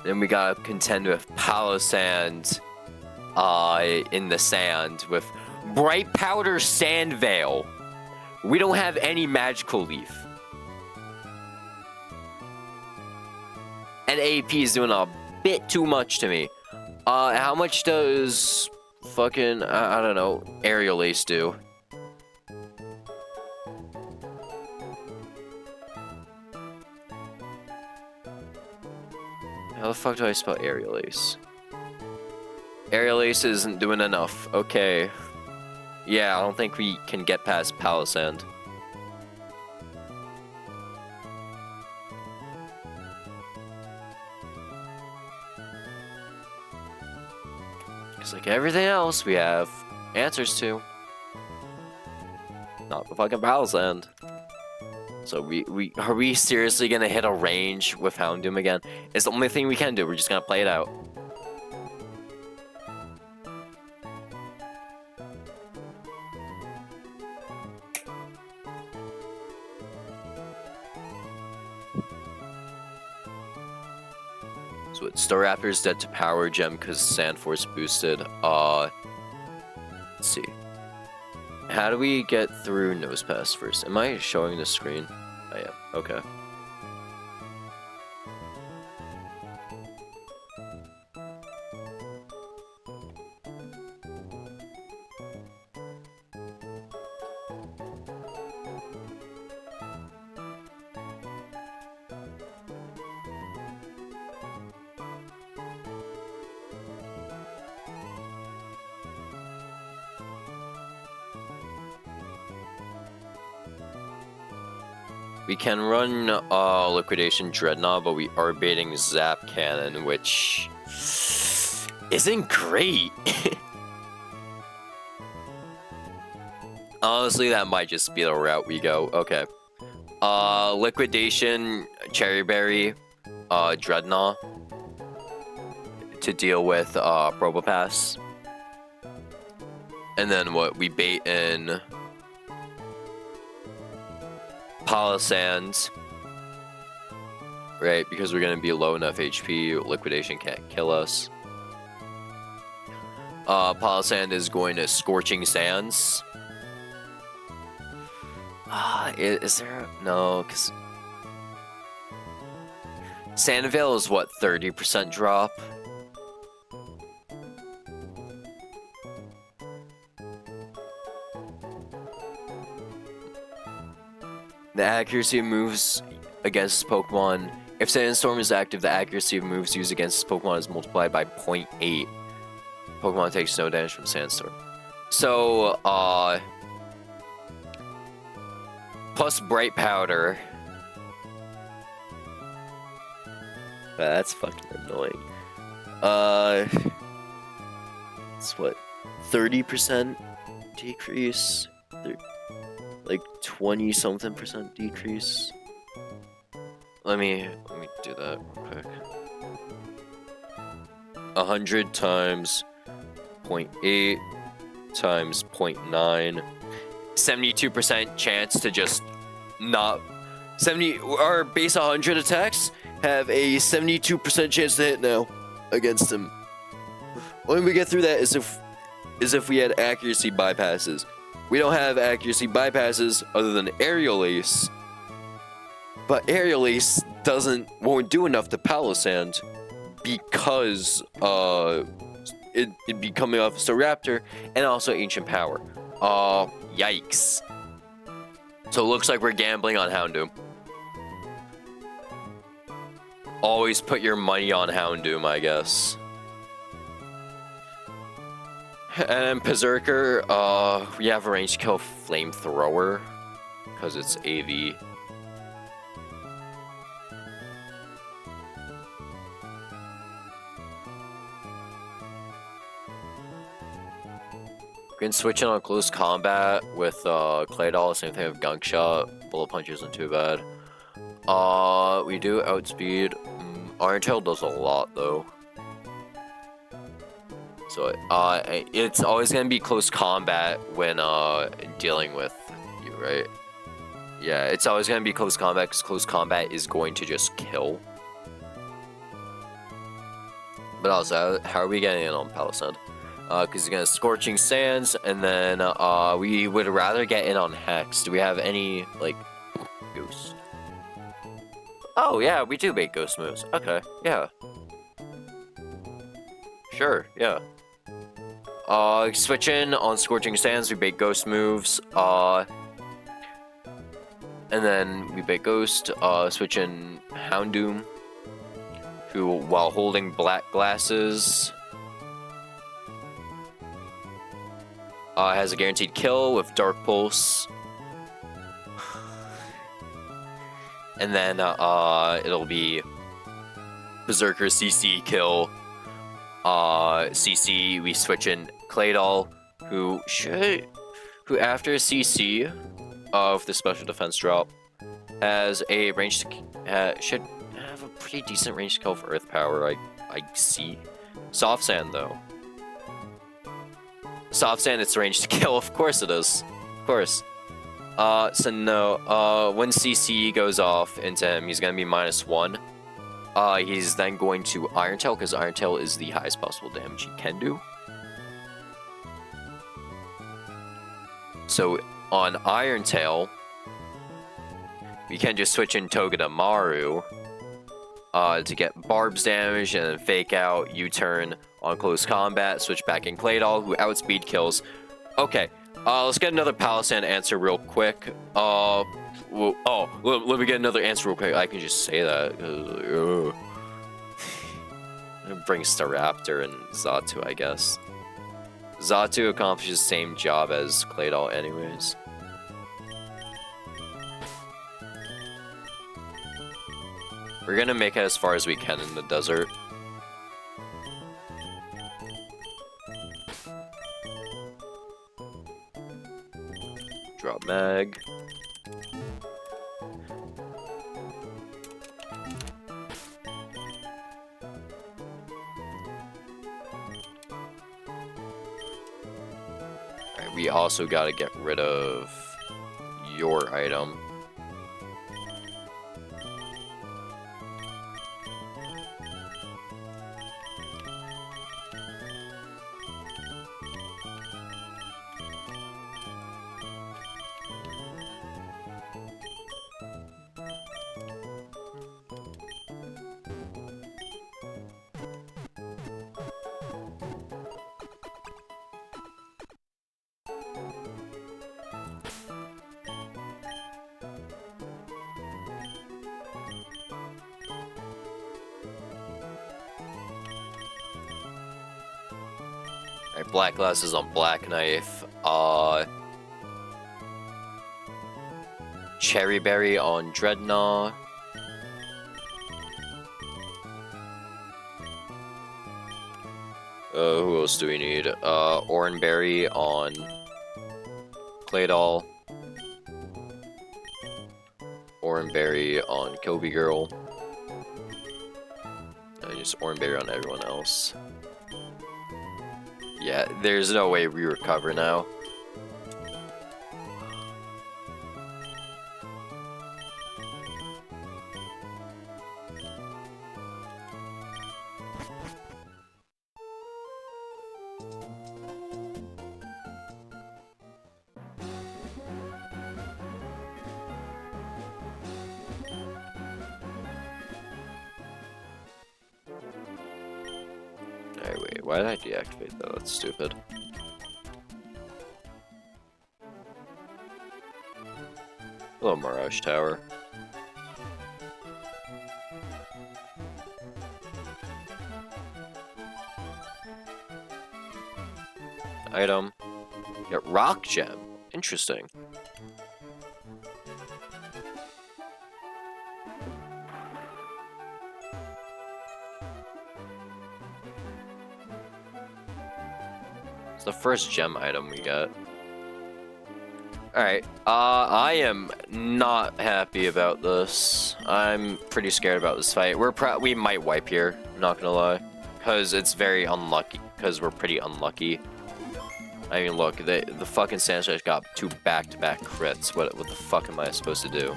Then we gotta contend with Palisand in the sand with Bright Powder Sandvale. We don't have any Magical Leaf. And AP is doing a bit too much to me. How much does fucking, I don't know, Aerial Ace do? How the fuck do I spell Aerial Ace? Aerial Ace isn't doing enough. Okay. Yeah, I don't think we can get past Palisand. Because like everything else we have answers to. Not the fucking Palisand. So are we seriously gonna hit a range with Houndoom again? It's the only thing we can do. We're just gonna play it out. So it's Staraptor's dead to Power Gem because Sand Force boosted. Let's see. How do we get through Nosepass first? Am I showing the screen? I am. Okay. We can run Liquidation Dreadnought, but we are baiting Zap Cannon, which isn't great. Honestly, that might just be the route we go. Okay. Liquidation, Cherry Berry, Dreadnought to deal with Probopass. And then what? We bait in Palisand. Right, because we're gonna be low enough HP, Liquidation can't kill us. Palisand is going to Scorching Sands. Is there... No, because... Sandvale is what, 30% drop? The accuracy of moves against Pokemon... If Sandstorm is active, the accuracy of moves used against Pokemon is multiplied by 0.8. Pokemon takes no damage from Sandstorm. So, plus Bright Powder. That's fucking annoying. It's what? 30% decrease? Like 20-something% decrease? Let me do that real quick. 100 times 0.8 times 0.9. 72% chance to just not... Our base 100 attacks have a 72% chance to hit now against him. Only way we get through that is if we had accuracy bypasses. We don't have accuracy bypasses other than Aerial Ace. But Aerial Ace won't do enough to Palisand because it'd be coming off Staraptor and also Ancient Power. Yikes. So it looks like we're gambling on Houndoom. Always put your money on Houndoom, I guess. And Berserker, we have a range to kill Flamethrower because it's AV. We can switch in on Close Combat with Claydol, same thing with Gunk Shot. Bullet Punch isn't too bad. We do Outspeed. Iron Tail does a lot though. So it's always gonna be Close Combat when dealing with you, right? Yeah, it's always gonna be Close Combat because Close Combat is going to just kill. But also, how are we getting in on Palisand? Because he's gonna Scorching Sands, and then we would rather get in on Hex. Do we have any like Ghost? Oh yeah, we do bait Ghost moves. Okay, yeah. Sure, yeah. Switch in on Scorching Sands, we bait Ghost moves. And then we bait Ghost. Switch in Houndoom, who while holding Black Glasses. Has a guaranteed kill with Dark Pulse. And then it'll be Berserker CC kill. CC, we switch in Claydol, who after CC of the special defense drop has a range to should have a pretty decent range to kill for Earth Power. I see. Soft Sand though. Soft Sand, it's range to kill. Of course it is. Of course. So no. When CC goes off into him, he's gonna be -1. He's then going to Iron Tail because Iron Tail is the highest possible damage he can do. So on Iron Tail, we can just switch in Togedemaru to get Barb's damage and then Fake Out, U-turn on Close Combat, switch back in Claydol, who outspeed kills. Okay, let's get another Palisand answer real quick. Let me get another answer real quick. I can just say that. Bring Staraptor and Xatu, I guess. Xatu accomplishes the same job as Claydol anyways. We're gonna make it as far as we can in the desert. Drop mag. Alright, we also gotta get rid of your item. Alright, black glasses on black knife. Cherry berry on dreadnought. Who else do we need? Oranberry on Claydol. Oranberry on Kobe Girl. And just Oranberry on everyone else. Yeah, there's no way we recover now. Alright, wait, why did I deactivate that? That's stupid. Hello, Mirage Tower. Item. Get Rock Gem. Interesting. It's the first gem item we got. Alright, I am not happy about this. I'm pretty scared about this fight. We might wipe here, I'm not gonna lie. Because it's very unlucky, because we're pretty unlucky. I mean, look, the fucking Sanchez got 2 back-to-back crits. What the fuck am I supposed to do?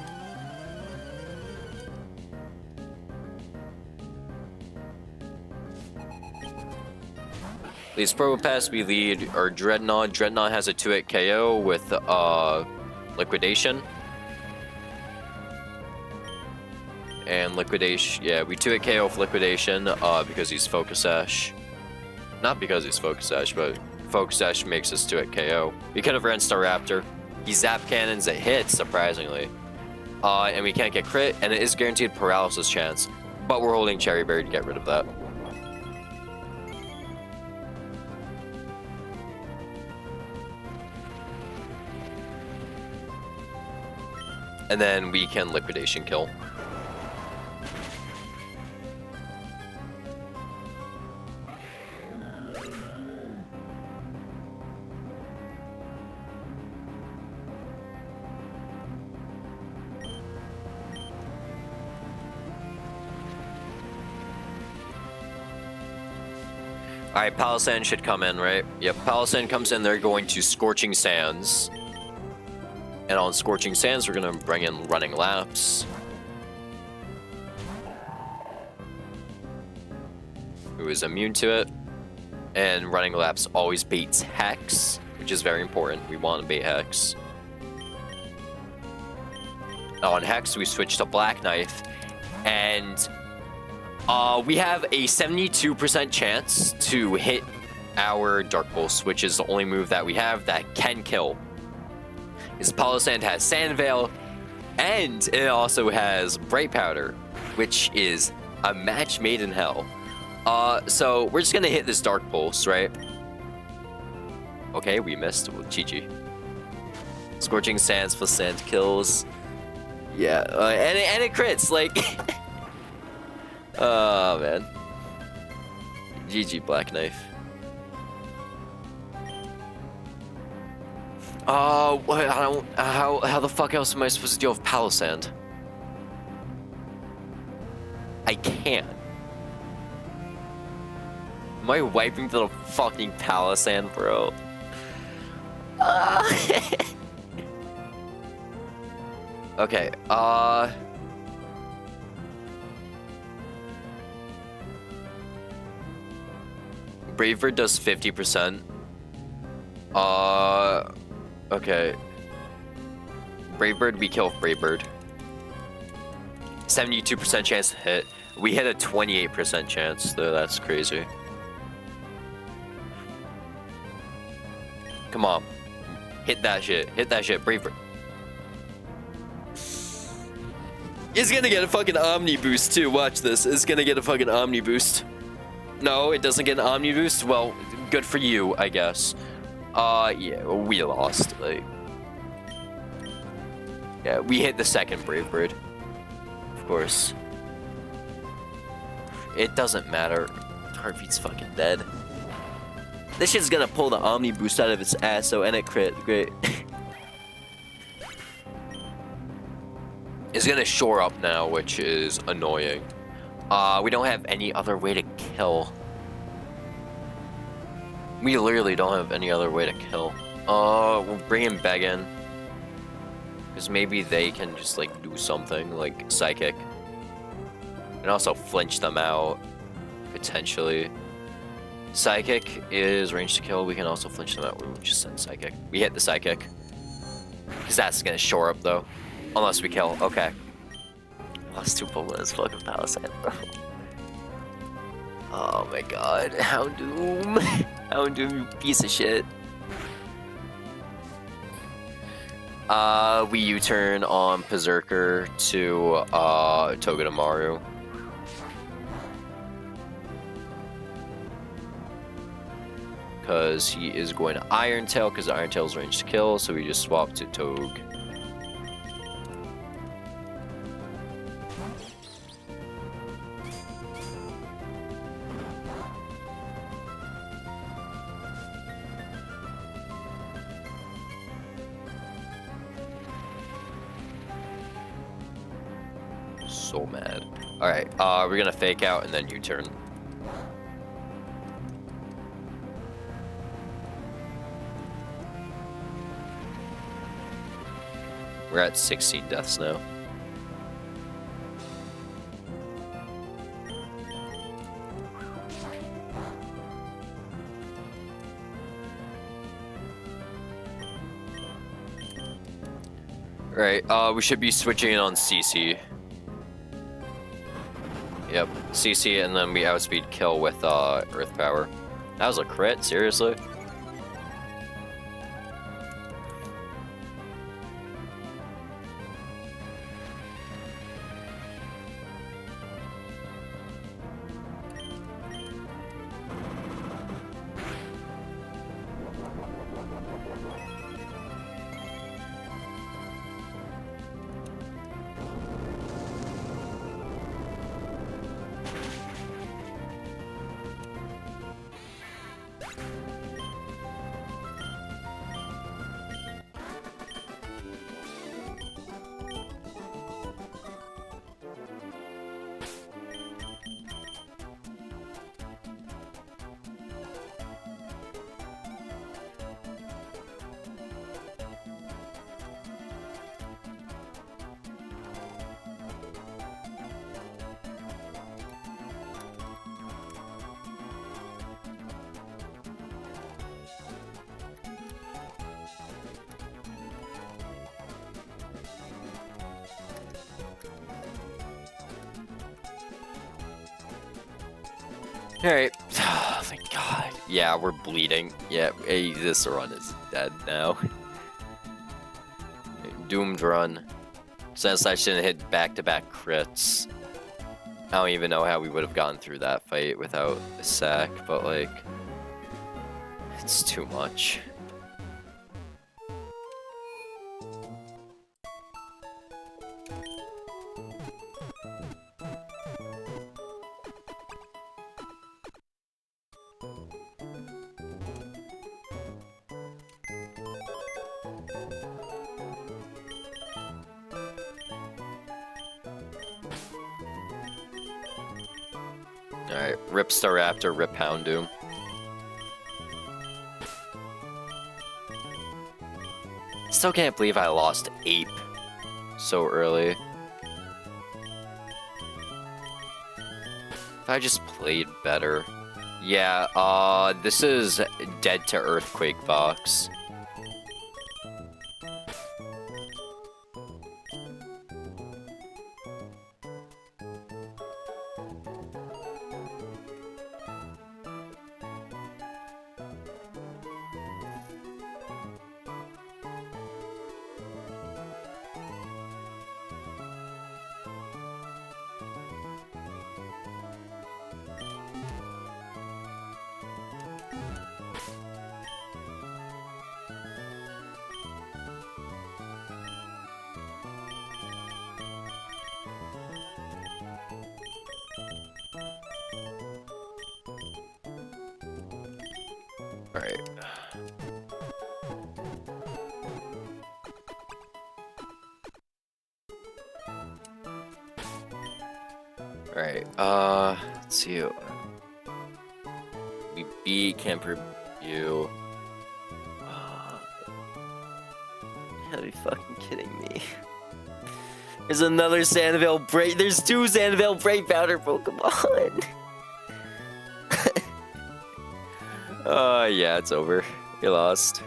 These Probopass we lead are Dreadnought. Dreadnought has a 2-hit KO with Liquidation. And Liquidation, yeah, we 2-hit KO with Liquidation because he's Focus Sash. Not because he's Focus Sash, but Focus Sash makes us 2-hit KO. We could have ran Staraptor. He Zap Cannons, it hits, surprisingly. And we can't get crit, and it is guaranteed paralysis chance. But we're holding Cherry Berry to get rid of that. And then we can Liquidation kill. Alright, Palisand should come in, right? Yep, Palisand comes in, they're going to Scorching Sands. And on Scorching Sands, we're going to bring in Running Laps. Who is immune to it. And Running Laps always baits Hex, which is very important. We want to bait Hex. On Hex, we switch to Black Knife. And we have a 72% chance to hit our Dark Pulse, which is the only move that we have that can kill. Is Palisand has Sand Veil, and it also has Bright Powder, which is a match made in hell. So we're just gonna hit this Dark Pulse, right? Okay, we missed. Well, GG. Scorching Sands for Sand kills. Yeah, and it crits, like... Oh man. GG Black Knife. Oh, I don't. How the fuck else am I supposed to deal with Palisand? I can't. Am I wiping the fucking Palisand, bro? Okay. Bravebird does 50%. Okay. Bravebird, we kill Bravebird. 72% chance to hit. We hit a 28% chance, though. That's crazy. Come on. Hit that shit. Hit that shit. Bravebird. It's gonna get a fucking Omni boost, too. Watch this. It's gonna get a fucking Omni boost. No, it doesn't get an Omni boost? Well, good for you, I guess. Yeah, we lost. Like, yeah, we hit the second Bravebird. Of course. It doesn't matter. Heartbeat's fucking dead. This shit's gonna pull the Omni boost out of its ass, so and it crit. Great. It's gonna shore up now, which is annoying. We don't have any other way to kill. We literally don't have any other way to kill. We'll bring in Beggin. Because maybe they can just, like, do something, like Psychic. And also flinch them out, potentially. Psychic is range to kill. We can also flinch them out. We'll just send Psychic. We hit the Psychic. Because that's gonna shore up, though. Unless we kill. Okay. Lost 2 bullets. Fucking Palisade, bro. Oh my god. Houndoom. Houndoom, you piece of shit. We U-turn on Berserker to Togedemaru. Because he is going to Iron Tail, because Iron Tail's range to kill, so we just swap to Tog. So mad. Alright, we're gonna fake out and then U-turn. We're at 16 deaths now. Alright, we should be switching in on CC. Yep, CC, and then we outspeed kill with Earth Power. That was a crit? Seriously? Alright. Oh, thank God. Yeah, we're bleeding. Yeah, hey, this run is dead now. Doomed run. Since I shouldn't hit back-to-back crits. I don't even know how we would have gotten through that fight without a sack, but like... It's too much. Alright, rip Staraptor, rip Houndoom. Still can't believe I lost Ape so early. If I just played better. Yeah, this is Dead to Earthquake box. Alright. Alright, let's see. We beat Camper You. Are you fucking kidding me? There's another Sandvale Brave. There's two Sandvale Brave Powder Pokemon. Yeah, it's over. We lost.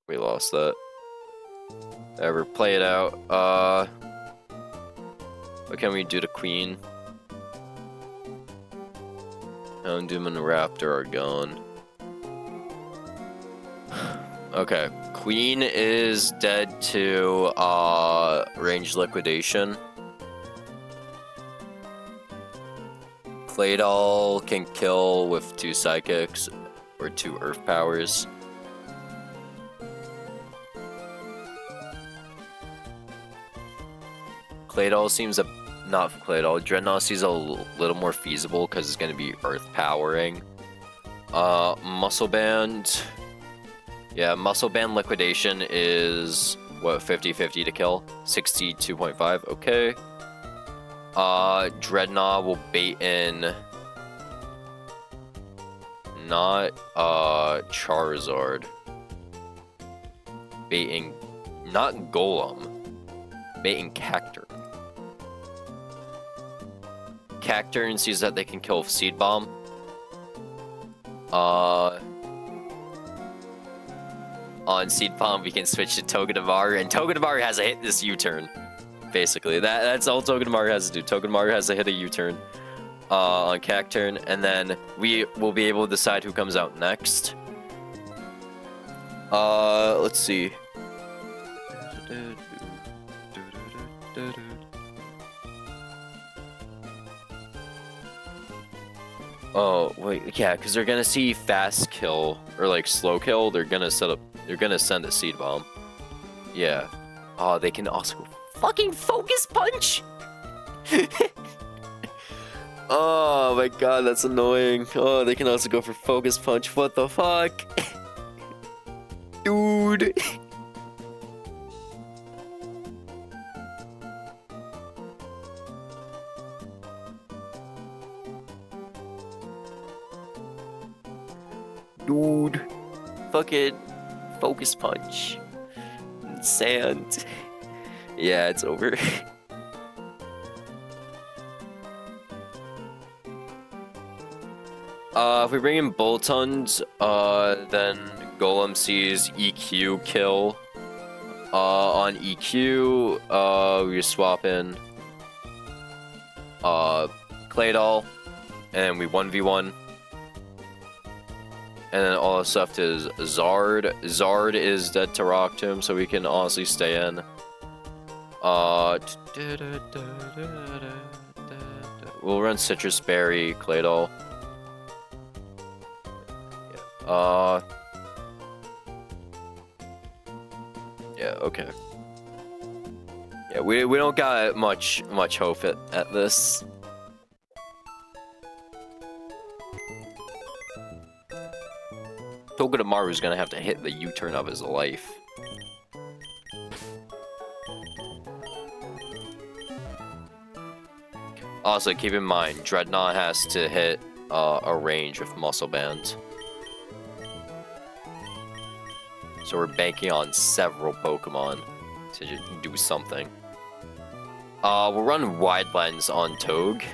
We lost that. Ever play it out. What can we do to Queen? Houndoom and Raptor are gone. Okay, Queen is dead to range liquidation. Claydol can kill with 2 Psychics or 2 Earth Powers. Claydol seems not Claydol. Dreadnought seems a little more feasible because it's going to be Earth Powering. Muscle Band. Yeah, Muscle Band liquidation is what, 50-50 to kill? 62.5. Okay. Dreadnought will bait in not Charizard. Baiting not Golem. Baiting Cacturn. Cacturn sees that they can kill with Seed Bomb. On Seed Bomb we can switch to Togedemaru, and Togedemaru has to hit this U-turn. Basically, that's all Togedemaru has to do. Togedemaru has to hit a U-turn on Cacturn, and then we will be able to decide who comes out next. Let's see. Oh wait, yeah, because they're gonna see fast kill or like slow kill. They're gonna send a Seed Bomb. Yeah. Oh, they can also fucking Focus Punch. Oh my god, that's annoying. Oh, they can also go for Focus Punch. What the fuck, dude? Dude, fucking Focus Punch. Sand. Yeah, it's over. If we bring in Boltund, then Golem sees EQ kill. On EQ, we swap in Claydol, and we 1v1. And then all that's left is Zard. Zard is dead to Rock Tomb, so we can honestly stay in. We'll run Citrus Berry, Claydol. Yeah, okay. Yeah, we don't got much hope at this. Togedemaru's gonna have to hit the U-turn of his life. Also, keep in mind, Dreadnought has to hit a range with Muscle Band. So we're banking on several Pokemon to just do something. We'll run Wide Lens on Toge.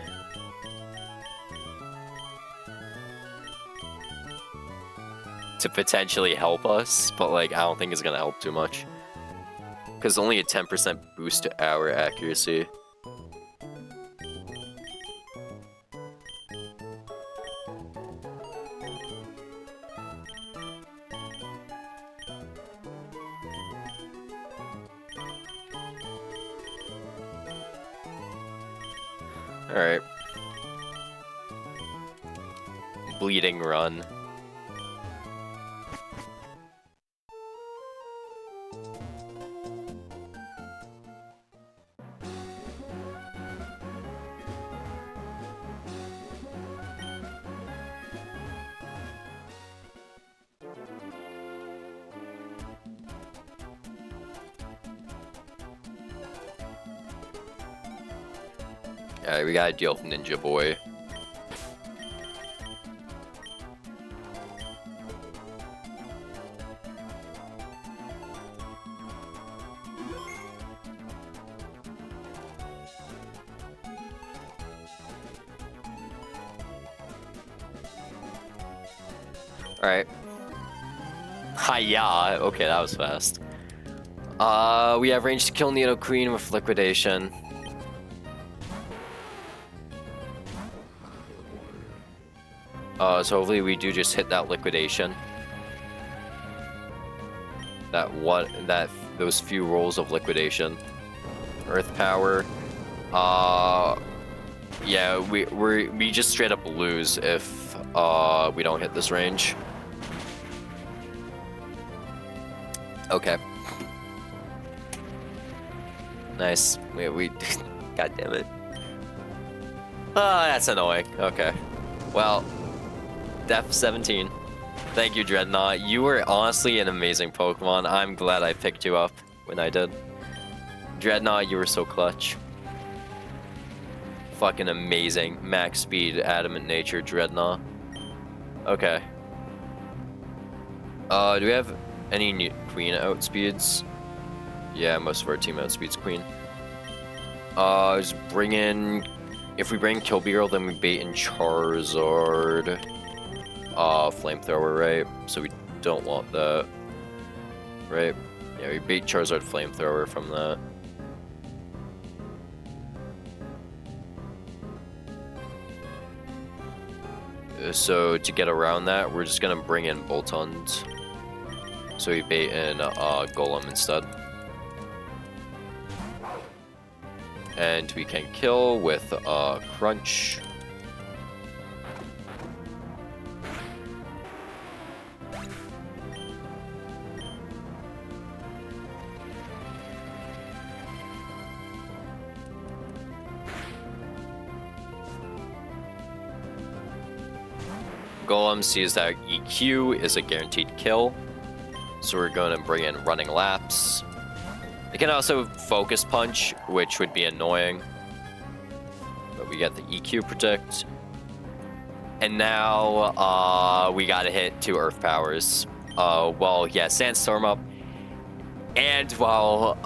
To potentially help us, but like, I don't think it's gonna help too much. Because only a 10% boost to our accuracy. Alright. Bleeding Run. Alright, we gotta deal with Ninja Boy. Alright. Hiya! Okay, that was fast. We have range to kill Nido Queen with Liquidation. So hopefully we do just hit that Liquidation. Those few rolls of Liquidation. Earth Power. Yeah, we just straight up lose if we don't hit this range. Okay. Nice. We God damn it. That's annoying. Okay. Well, Def 17. Thank you, Dreadnought. You were honestly an amazing Pokemon. I'm glad I picked you up when I did. Dreadnought, you were so clutch. Fucking amazing. Max speed, adamant nature, Dreadnought. Okay. Do we have any new Queen outspeeds? Yeah, most of our team outspeeds Queen. Just bring in... If we bring Kilbeetle, then we bait in Charizard. Flamethrower, right? So we don't want that. Right? Yeah, we bait Charizard Flamethrower from that. So to get around that, we're just gonna bring in Boltund. So we bait in Golem instead. And we can kill with Crunch. Golem sees that EQ is a guaranteed kill, so we're going to bring in Running Laps. It can also Focus Punch, which would be annoying, but we get the EQ Protect. And now we gotta hit 2 Earth Powers. Well, yeah, Sandstorm up, and well,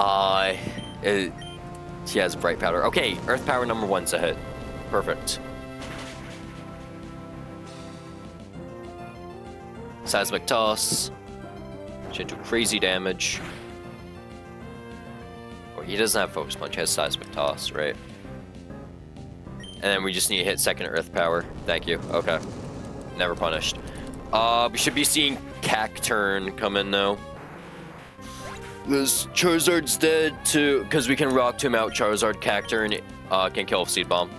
she has Bright Powder. Okay, Earth Power number 1's a hit. Perfect. Seismic Toss. Should do crazy damage. Or he doesn't have Focus Punch, he has Seismic Toss, right? And then we just need to hit second Earth Power. Thank you. Okay. Never punished. We should be seeing Cacturn come in now. This Charizard's dead too, because we can Rock Tomb out Charizard. Cacturn can kill with Seed Bomb.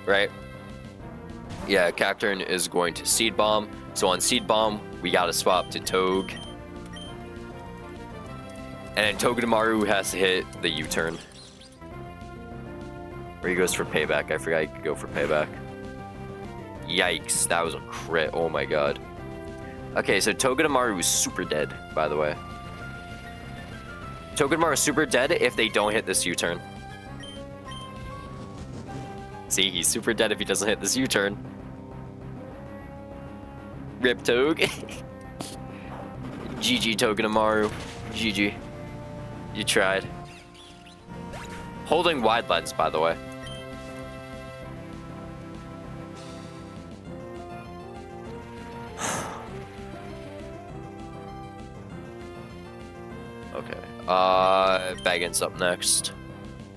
Right? Yeah, Cacturn is going to Seed Bomb. So on Seed Bomb, we gotta swap to Toge. And then Togedemaru has to hit the U-turn. Or he goes for payback. I forgot he could go for payback. Yikes, that was a crit. Oh my god. Okay, so Togedemaru is super dead, by the way. Togedemaru is super dead if they don't hit this U-turn. See, he's super dead if he doesn't hit this U-turn. Rip Tog. GG Togedemaru. GG. You tried. Holding wide lens, by the way. Okay. Baggins up next.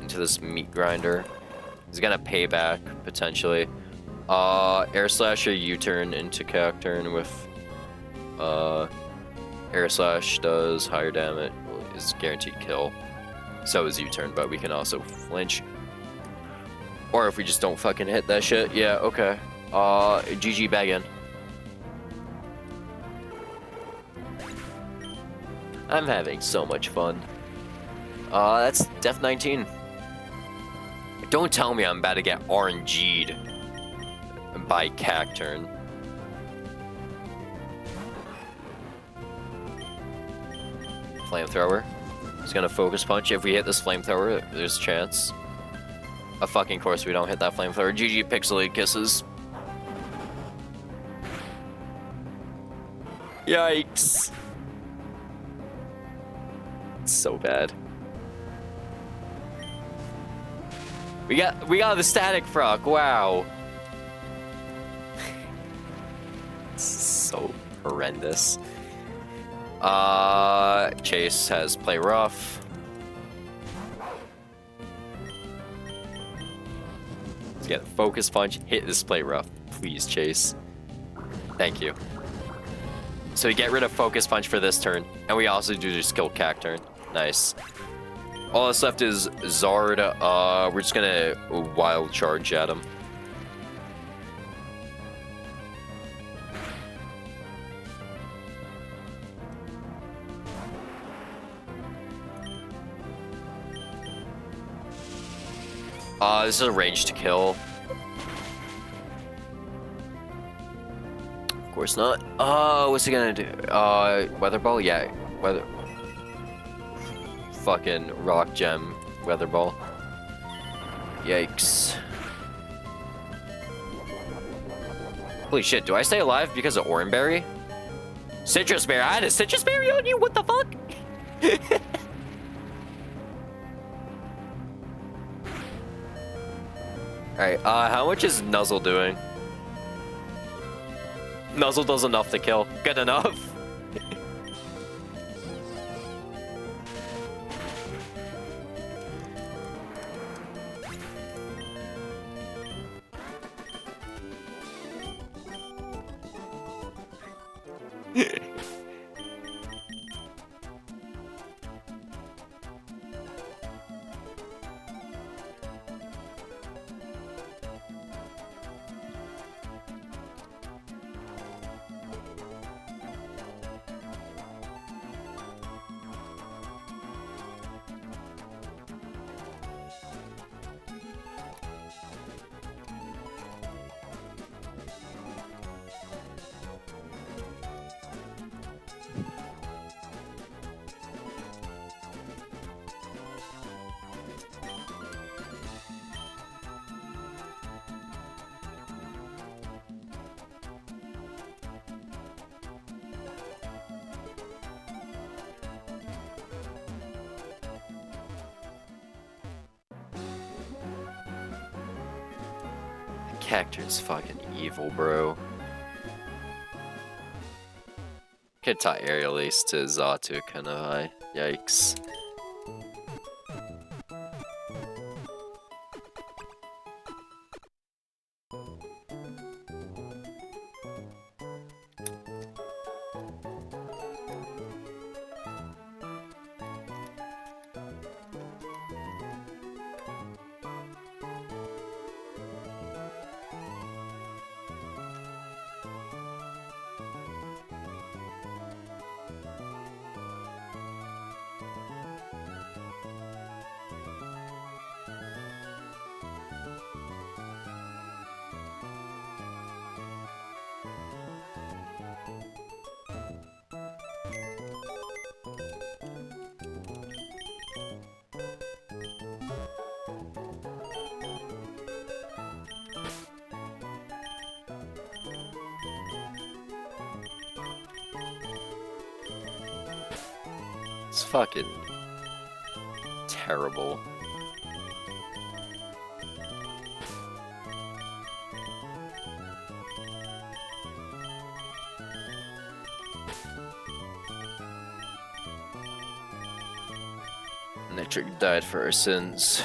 Into this meat grinder. He's gonna pay back, potentially. Air Slasher U-turn into Cacturn with Air Slash does higher damage, is guaranteed kill. So is U-turn, but we can also flinch. Or if we just don't fucking hit that shit. Yeah, okay. GG Baggin. I'm having so much fun. That's Def 19. Don't tell me I'm about to get RNG'd by Cacturn. Flamethrower. He's gonna focus punch. If we hit this flamethrower, there's a chance. Of fucking course we don't hit that flamethrower. GG Pixelated Kisses. Yikes. It's so bad. We got the static frog. Wow. It's so horrendous. Chase has play rough. Let's get a focus punch. Hit this play rough, please, Chase. Thank you. So we get rid of focus punch for this turn, and we also do just kill Cacturn. Nice. All that's left is Zard. We're just gonna wild charge at him. This is a range to kill. Of course not. What's he gonna do? Weather Ball? Yeah, weather. Fucking rock gem weather ball. Yikes. Holy shit, do I stay alive because of Oranberry? Citrus Berry. I had a Citrus Berry on you? What the fuck? Alright, how much is Nuzzle doing? Nuzzle does enough to kill. Good enough. Cactur's fucking evil, bro. Could tie Aerial Ace to Zatu, kind of high. Yikes. It's fucking terrible. Nitric died for our sins.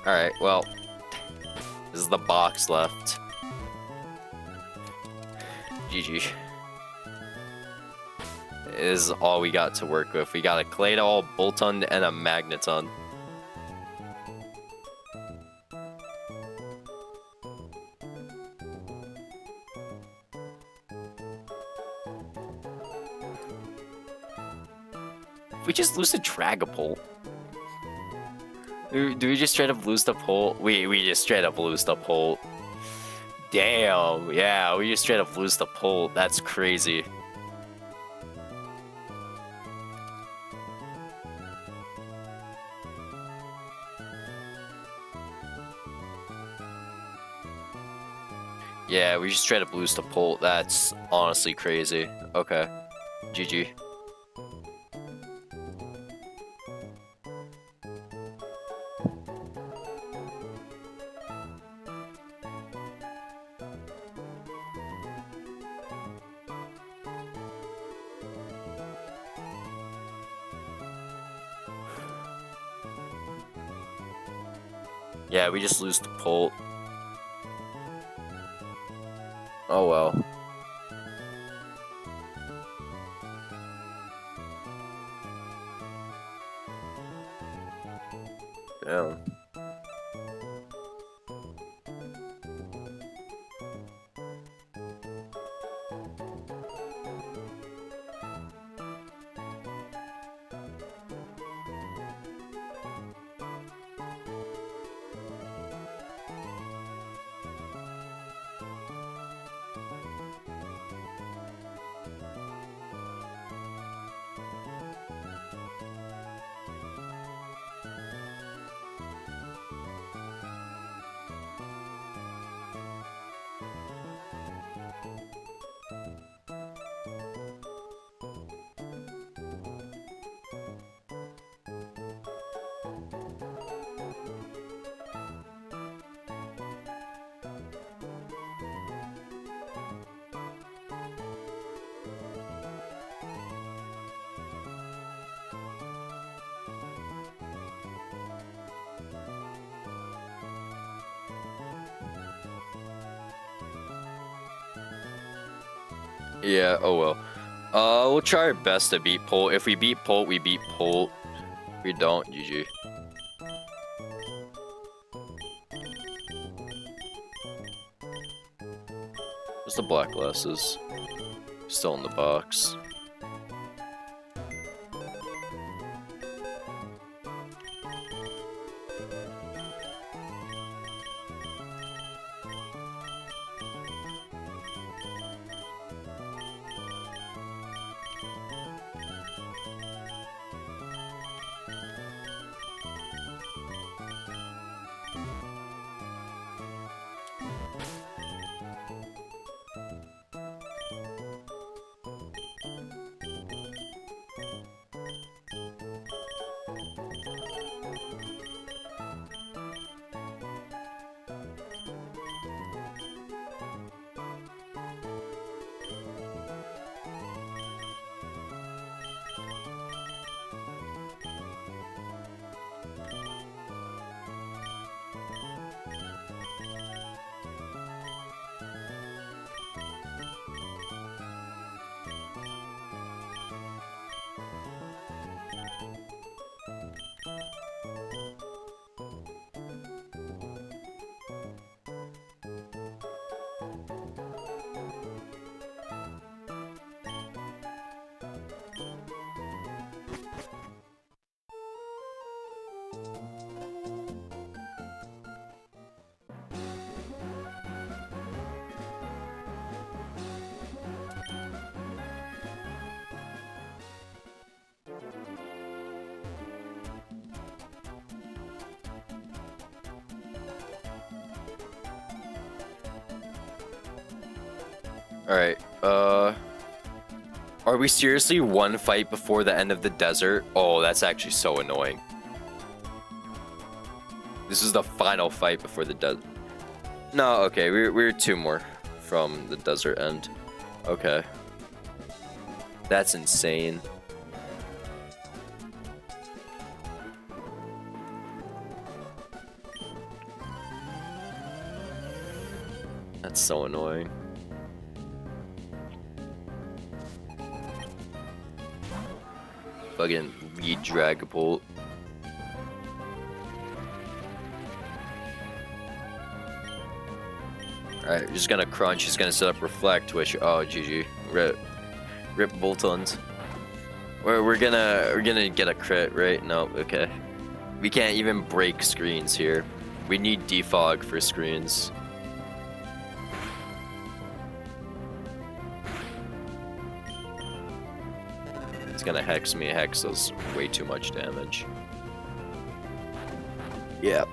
Alright, well, this is the box left. GG. This is all we got to work with. We got a Claydol, Boltund, and a Magneton. We just lose to Dragapult. Do we just straight up lose the Pult? We just straight up lose the Pult. Damn, yeah, we just straight up lose the Pult. That's crazy. Yeah, we just straight up lose the Pult. That's honestly crazy. Okay, GG. Yeah, we just lose the Pult. Oh well. Damn. Yeah, oh well. We'll try our best to beat Pult. If we beat Pult, we beat Pult. If we don't, GG. There's the black glasses. Still in the box. Alright, are we seriously one fight before the end of the desert? Oh, that's actually so annoying. This is the final fight before the desert. No, okay, we're 2 more from the desert end. Okay. That's insane. That's so annoying. Fucking lead Dragapult. Alright, just gonna crunch, he's gonna set up reflect, which oh GG. Rip Boltons. We're gonna get a crit, right? No, okay. We can't even break screens here. We need defog for screens. It's gonna hex me. Hex does way too much damage. Yep.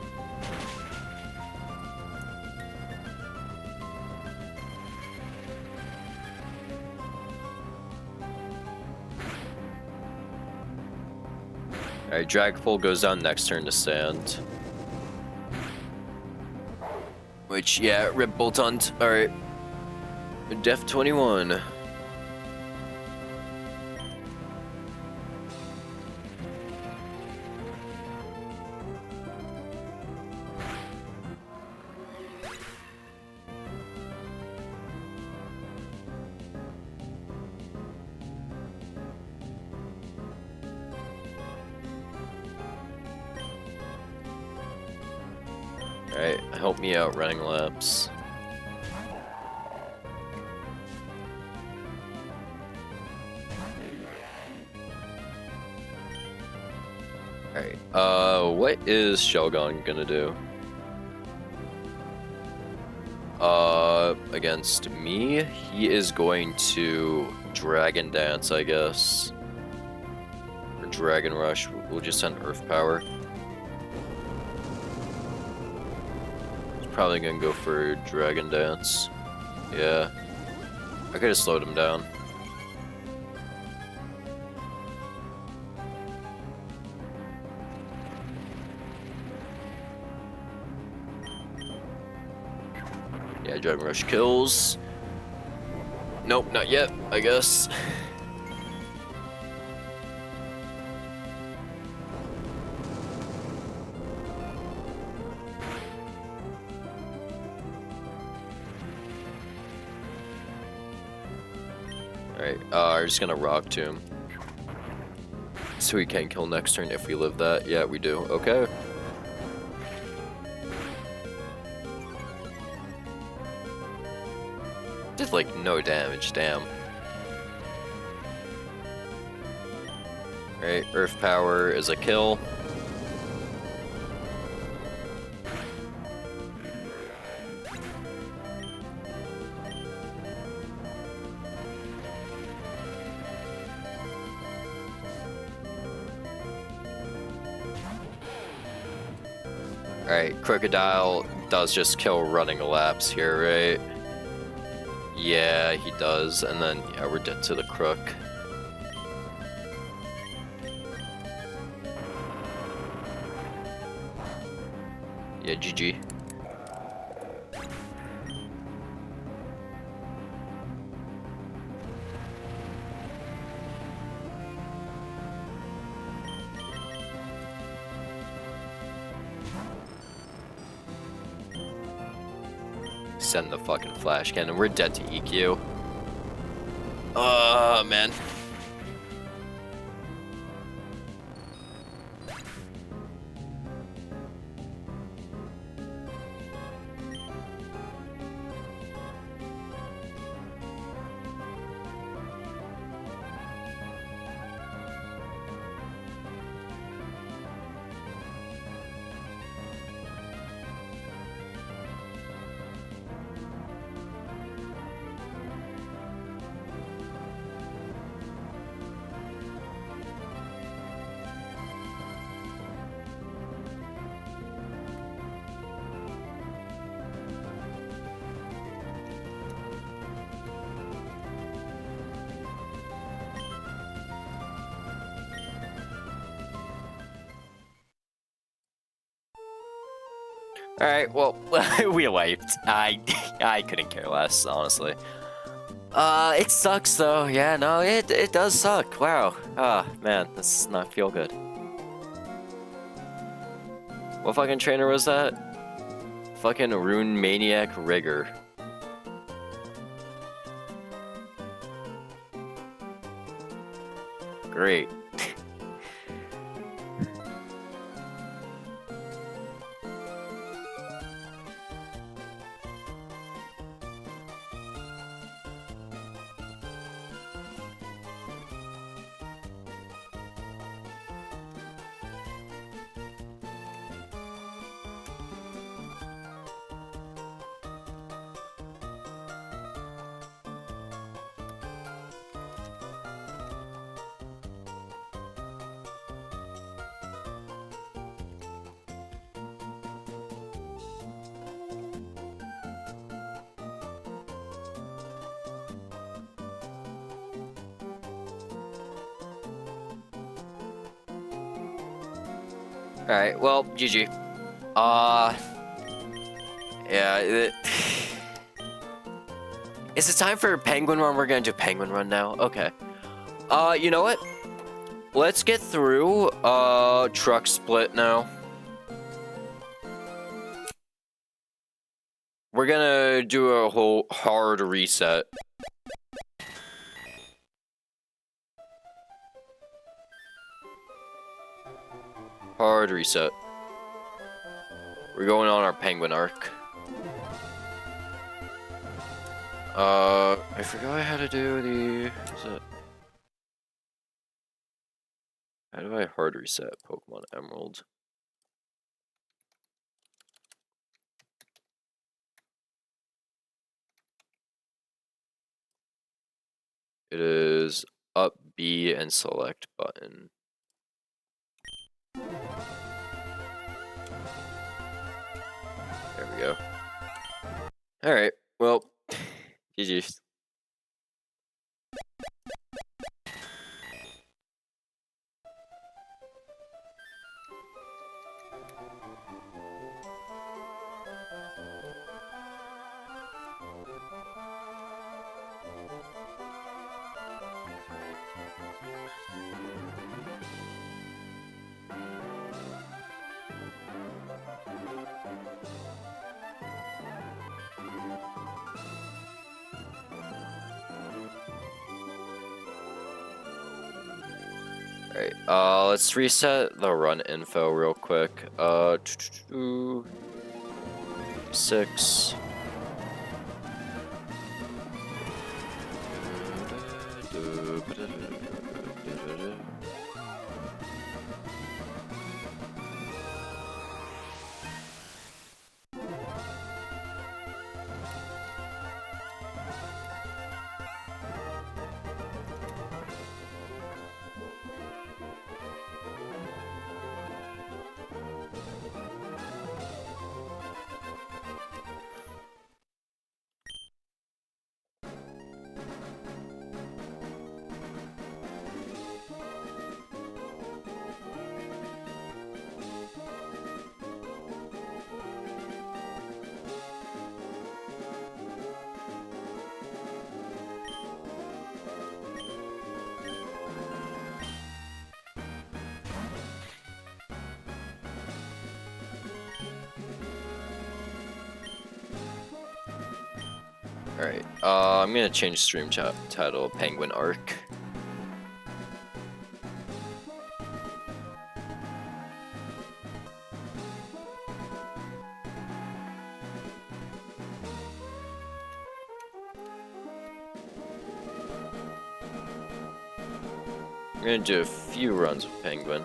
Alright, Dragapult goes down next turn to Sand. Which, yeah, Rip Boltont. Alright. Def 21. Alright, help me out running laps. Alright, what is Shelgon gonna do? Against me, he is going to Dragon Dance, I guess. Or Dragon Rush, we'll just send Earth Power. Probably gonna go for Dragon Dance. Yeah. I could have slowed him down. Yeah, Dragon Rush kills. Nope, not yet, I guess. Alright, we're just gonna Rock Tomb. So we can kill next turn if we live that. Yeah, we do. Okay. Did like no damage, damn. Alright, Earth Power is a kill. Alright, Crocodile does just kill running laps here, right? Yeah, he does, and then, yeah, we're dead to the Crook. Yeah, GG. Send the fucking flash cannon. We're dead to EQ. Oh, man. Alright, well, we wiped. I couldn't care less, honestly. It sucks though. Yeah, no, it does suck. Wow. Ah, man, this does not feel good. What fucking trainer was that? Fucking Rune Maniac Rigger. Great. Alright, well, GG. Yeah, is it time for Penguin Run? We're gonna do Penguin Run now? Okay. You know what? Let's get through, Truck Split now. We're gonna do a whole hard reset. Hard reset. We're going on our Penguin arc. I forgot how to do the... Is it... How do I hard reset Pokemon Emerald? It is up B and select button. There we go. Alright, well, GG's. Alright, let's reset the run info real quick. 6. Alright, I'm gonna change stream chat title Penguin Arc. I'm gonna do a few runs with Penguin.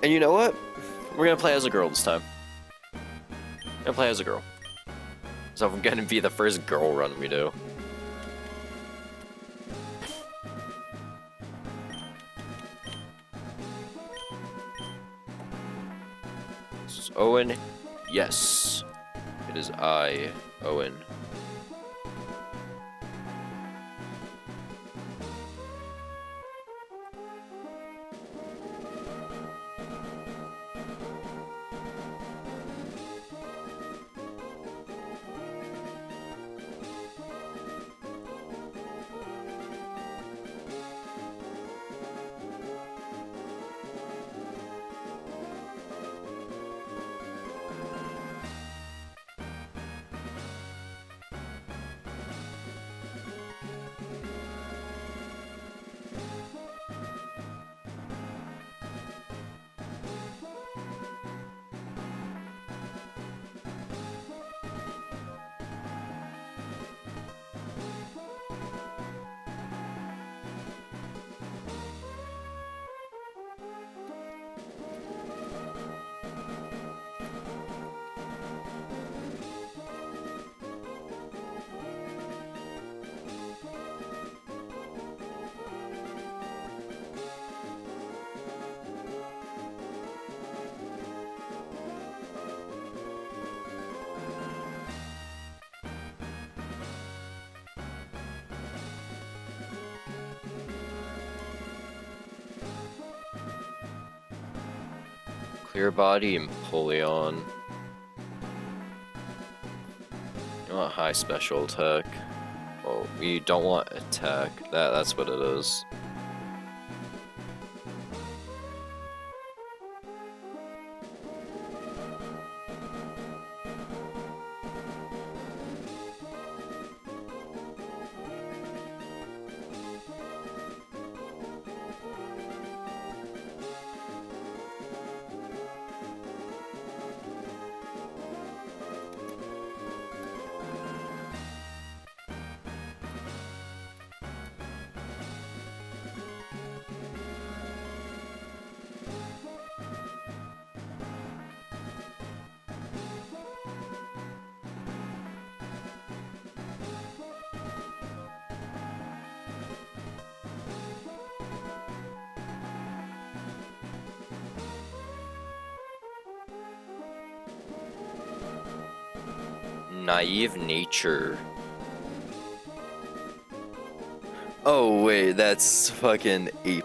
And you know what? We're gonna play as a girl this time. We're gonna play as a girl. So I'm gonna be the first girl run we do. This is Owen. Yes. It is I, Owen. Clear body and Empoleon. You want high special attack. Well, we don't want attack. That's what it is. Naive nature. Oh wait, that's fucking ape.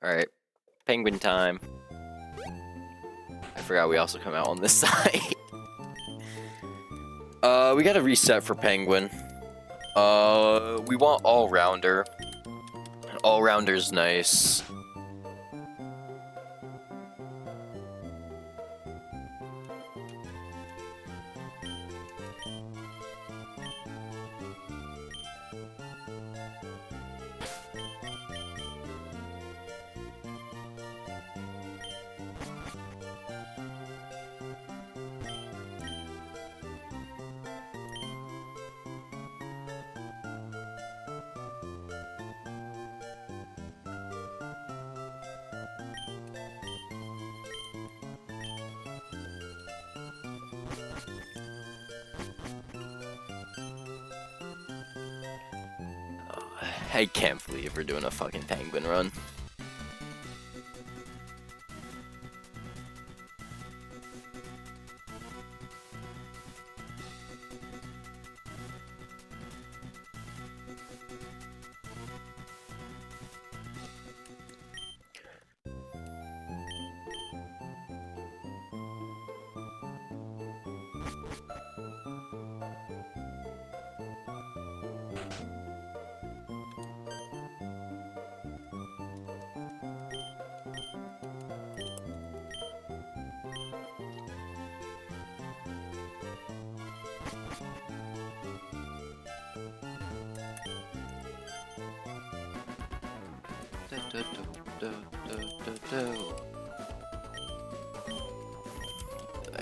Alright, penguin time. I forgot we also come out on this side. We gotta reset for penguin. We want all-rounder. All-rounder's nice. I can't believe we're doing a fucking penguin run.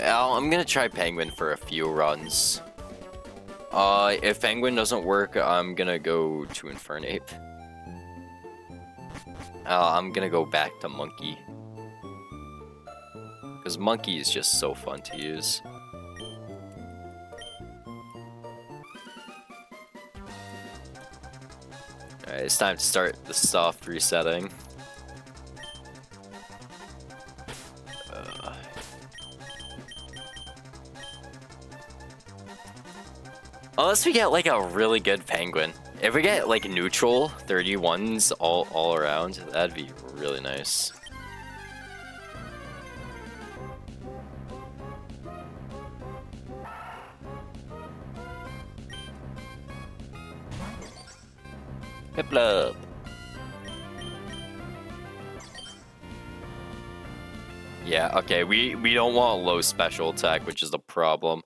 I'm gonna try penguin for a few runs. If penguin doesn't work, I'm gonna go to Infernape. I'm gonna go back to monkey. Because monkey is just so fun to use. Alright, it's time to start the soft resetting. Unless we get like a really good penguin. If we get like neutral 31s all around, that'd be really nice. Piplup. Yeah, okay, we don't want low special attack, which is the problem.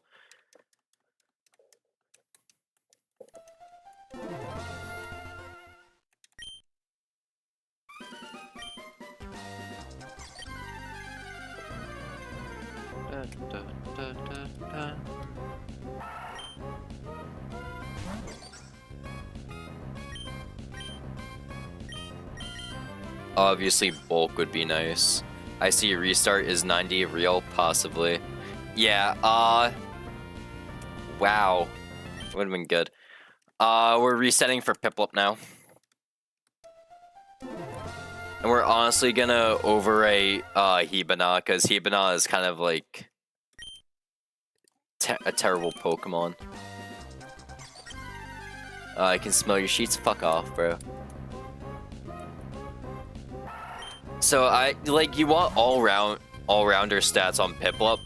Obviously, bulk would be nice. I see restart is 90 real, possibly. Yeah, wow. Would have been good. We're resetting for Piplup now. And we're honestly gonna overrate Hibana, because Hibana is kind of like a terrible Pokemon. I can smell your sheets. Fuck off, bro. So you want all-rounder stats on Piplup,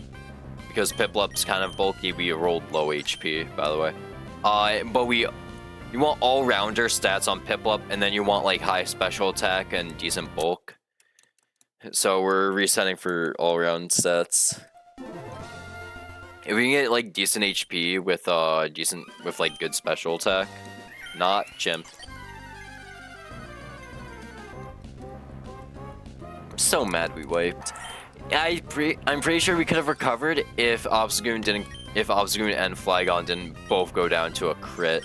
because Piplup's kind of bulky. We rolled low HP, by the way. But you want all-rounder stats on Piplup, and then you want like high special attack and decent bulk. So we're resetting for all-round stats. If we can get like decent HP with like good special attack, not Chimp. I'm so mad we wiped. I'm pretty sure we could have recovered if Obstagoon and Flygon didn't both go down to a crit.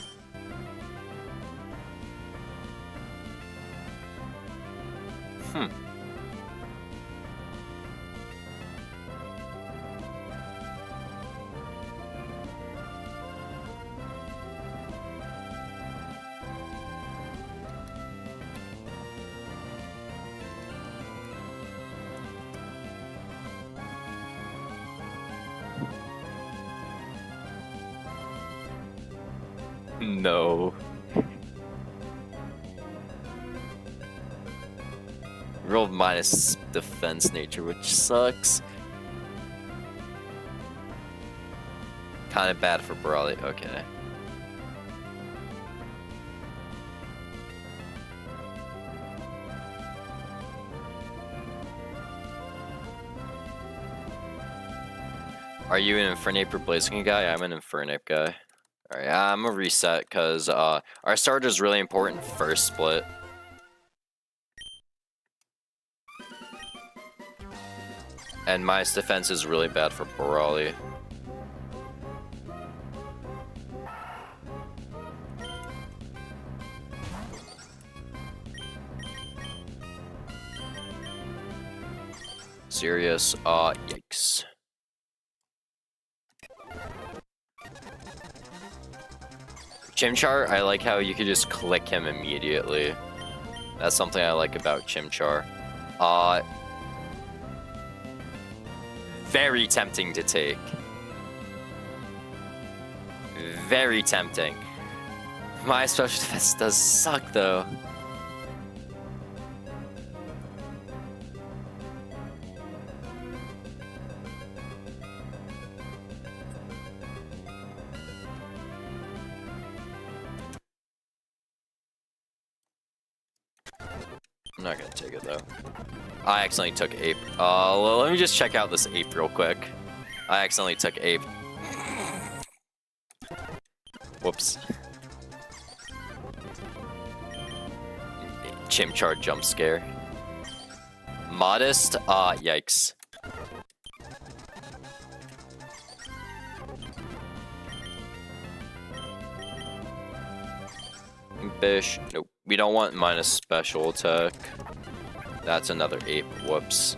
No. Rolled minus defense nature, which sucks. Kind of bad for Brawly. Okay. Are you an Infernape or Blaziken guy? I'm an Infernape guy. Alright, I'm gonna reset because our starter is really important first split. And my defense is really bad for Brawly. Serious, yikes. Chimchar, I like how you could just click him immediately. That's something I like about Chimchar. Very tempting to take. Very tempting. My special defense does suck though. I'm not gonna take it though. I accidentally took Ape. Well, let me just check out this Ape real quick. I accidentally took Ape. Whoops. Chimchar jump scare. Modest? Yikes. Impish. Nope. We don't want minus special attack. That's another Ape. Whoops.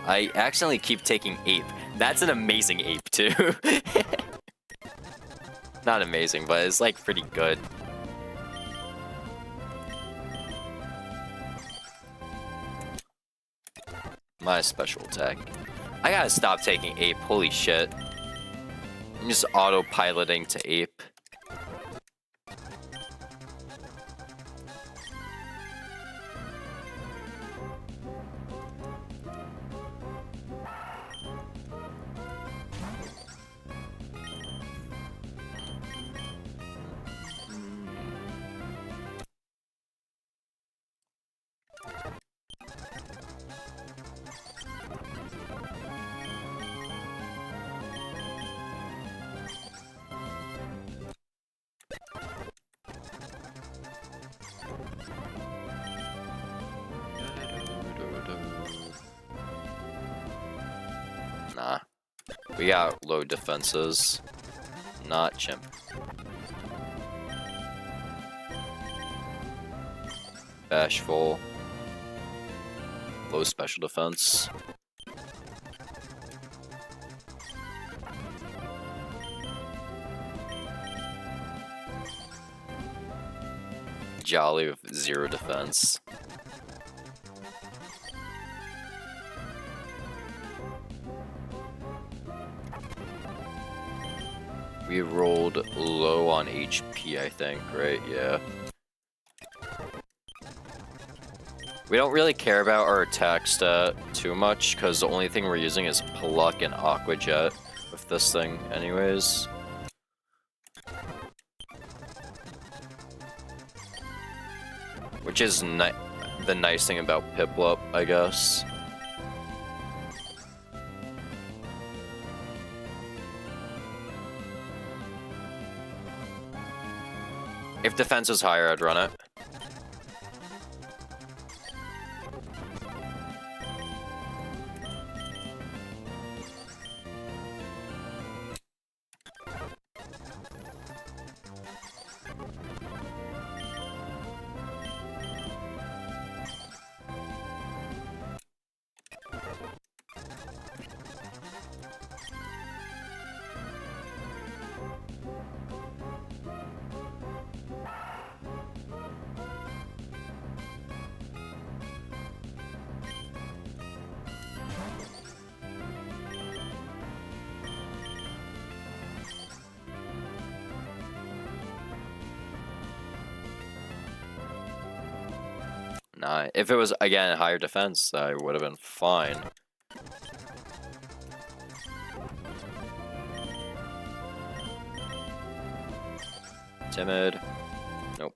I accidentally keep taking Ape. That's an amazing Ape, too. Not amazing, but it's like pretty good. My special attack. I gotta stop taking Ape. Holy shit. I'm just autopiloting to Ape. Nah. We got low defenses. Not chimp. Bashful. Low special defense. Jolly with 0 defense. We rolled low on HP, I think, right? Yeah. We don't really care about our attack stat too much, because the only thing we're using is Pluck and Aqua Jet with this thing anyways. Which is the nice thing about Piplup, I guess. If defense was higher, I'd run it. Nah, if it was, again, higher defense, I would have been fine. Timid. Nope.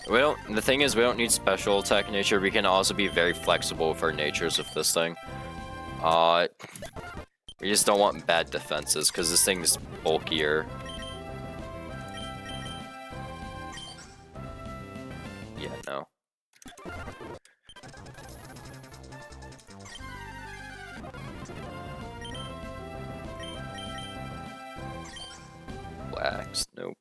We don't, the thing is, we don't need special attack nature. We can also be very flexible with our natures with this thing. We just don't want bad defenses, because this thing is bulkier. Yeah, no. Wax, nope.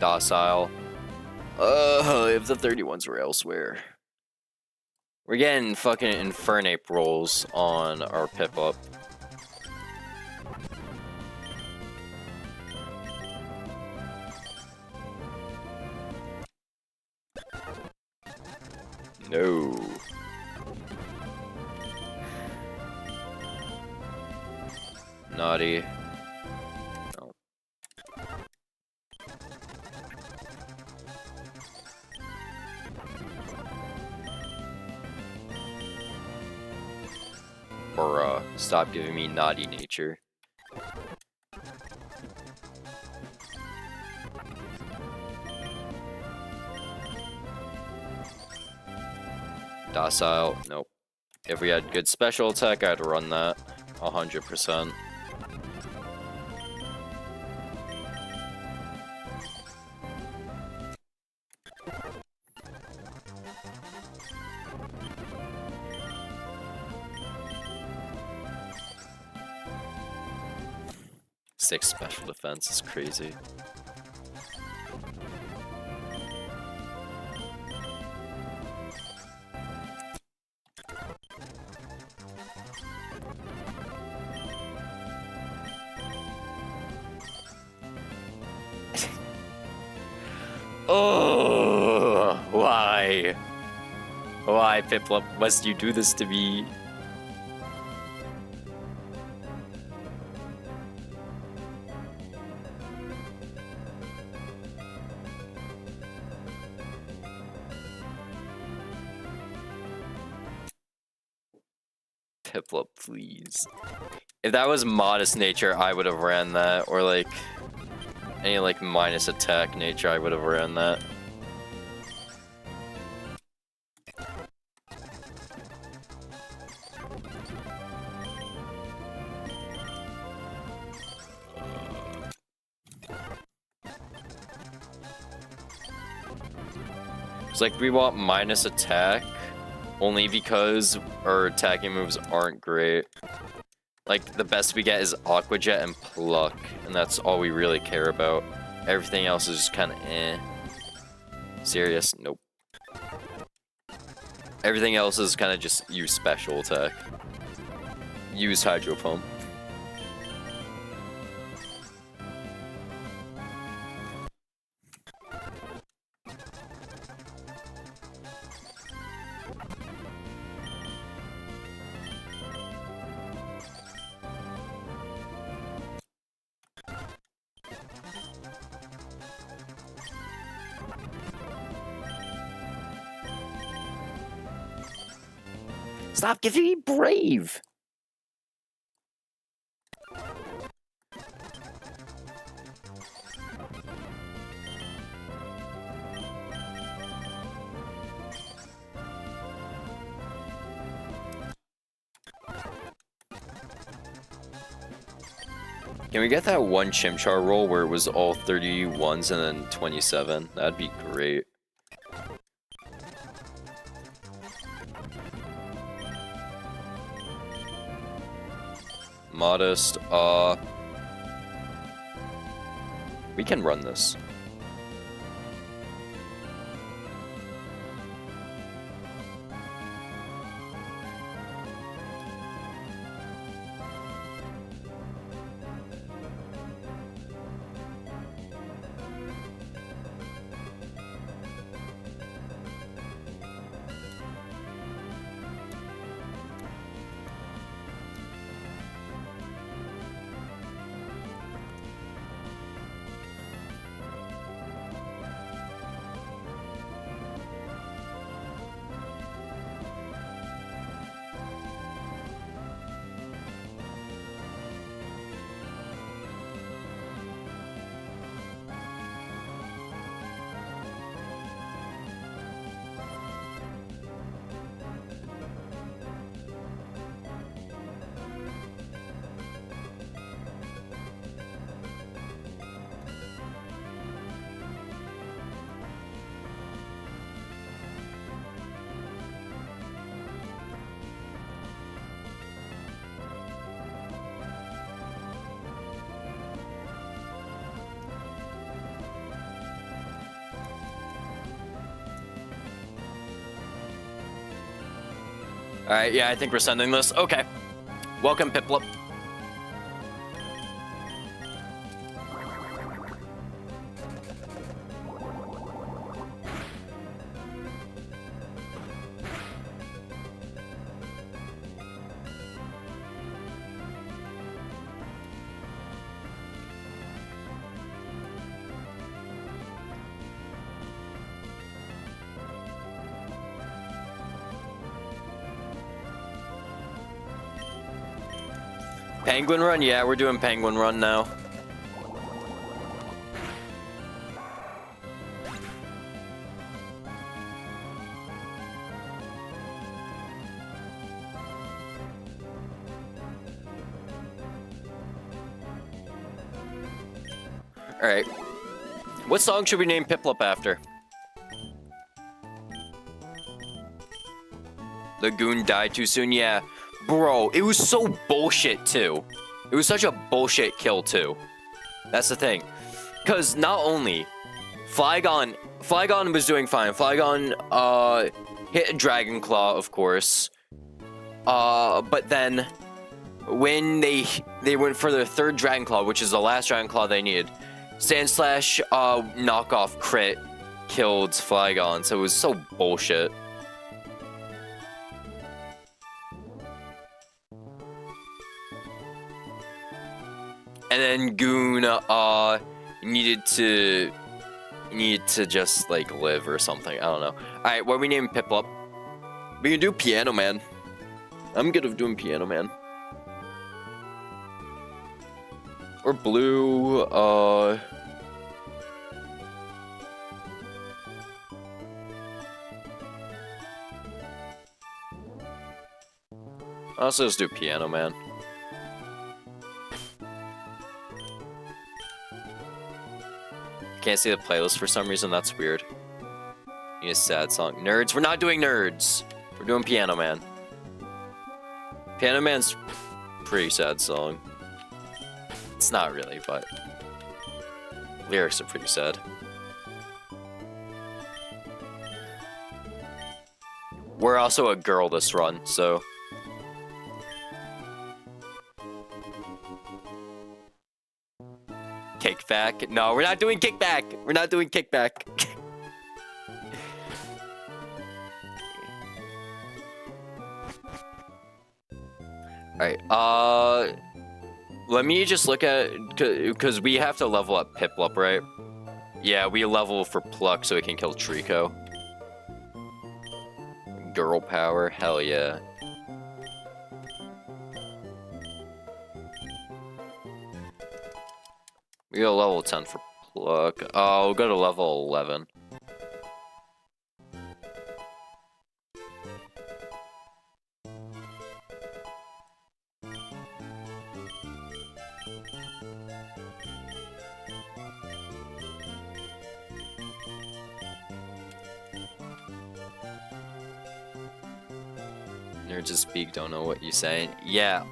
Docile. If the 31s were elsewhere. We're getting fucking Infernape rolls on our Piplup. No. Naughty. No. Or, stop giving me naughty nature. Docile, nope. If we had good special attack, I'd run that 100%. Six special defense is crazy. Oh, why? Why, Piplup, must you do this to me? Piplup, please. If that was modest nature, I would have ran that, or like any like minus attack nature, I would have ran that. It's like we want minus attack only because our attacking moves aren't great. Like, the best we get is Aqua Jet and Pluck, and that's all we really care about. Everything else is just kind of eh. Serious? Nope. Everything else is kind of just use special attack. Use Hydro Pump. Stop giving me Brave! Can we get that one Chimchar roll where it was all 31s and then 27? That'd be great. Modest, we can run this. Alright, yeah, I think we're sending this. Okay. Welcome, Piplup. Penguin Run? Yeah, we're doing Penguin Run now. Alright. What song should we name Piplup after? The goon died too soon? Yeah. Bro, it was so bullshit, too. It was such a bullshit kill, too. That's the thing. Because not only... Flygon was doing fine. Flygon, hit Dragon Claw, of course. But then... When they went for their third Dragon Claw, which is the last Dragon Claw they needed, Sandslash, knockoff crit killed Flygon, so it was so bullshit. And then Goon, needed to just, like, live or something. I don't know. Alright, what are we naming Piplup? We can do Piano Man. I'm good at doing Piano Man. Or Blue, also just do Piano Man. Can't see the playlist for some reason, that's weird. Need a sad song. Nerds? We're not doing Nerds. We're doing Piano Man. Piano Man's pretty sad song. It's not really, but lyrics are pretty sad. We're also a girl this run, so... Kickback? No, we're not doing kickback! We're not doing kickback! Alright, let me just look at... Because we have to level up Piplup, right? Yeah, we level for Pluck so we can kill Trico. Girl power, hell yeah. We go level 10 for Pluck. Oh, we'll go to level 11. Nerds just speak, don't know what you're saying. Yeah,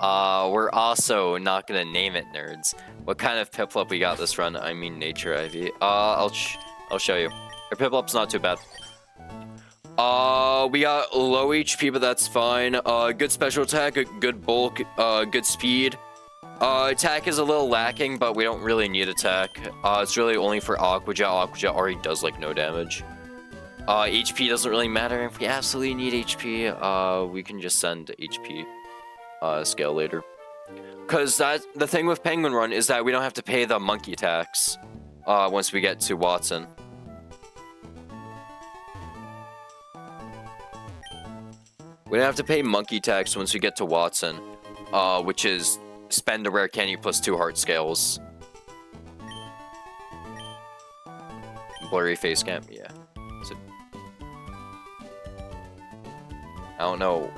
we're also not gonna name it Nerds. What kind of Piplup we got this run? I mean Nature Ivy. I'll show you. Our Piplup's not too bad. We got low HP, but that's fine. Good special attack, good bulk, good speed. Attack is a little lacking, but we don't really need attack. It's really only for Aqua Jet. Aqua Jet already does like no damage. HP doesn't really matter. If we absolutely need HP, we can just send HP scale later. Because the thing with Penguin Run is that we don't have to pay the monkey tax once we get to Watson. We don't have to pay monkey tax once we get to Watson, which is spend a rare candy plus 2 heart scales. Blurry face cam, yeah. I don't know.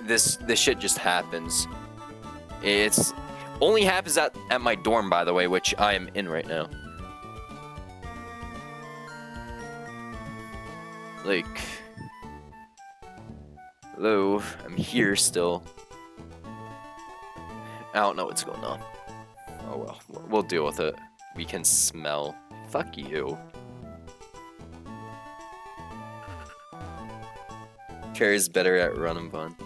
This shit just happens. It's only happens at my dorm, by the way, which I am in right now. Like, hello, I'm here still. I don't know what's going on. Oh well, we'll deal with it. We can smell. Fuck you. Carrie's better at Run Bun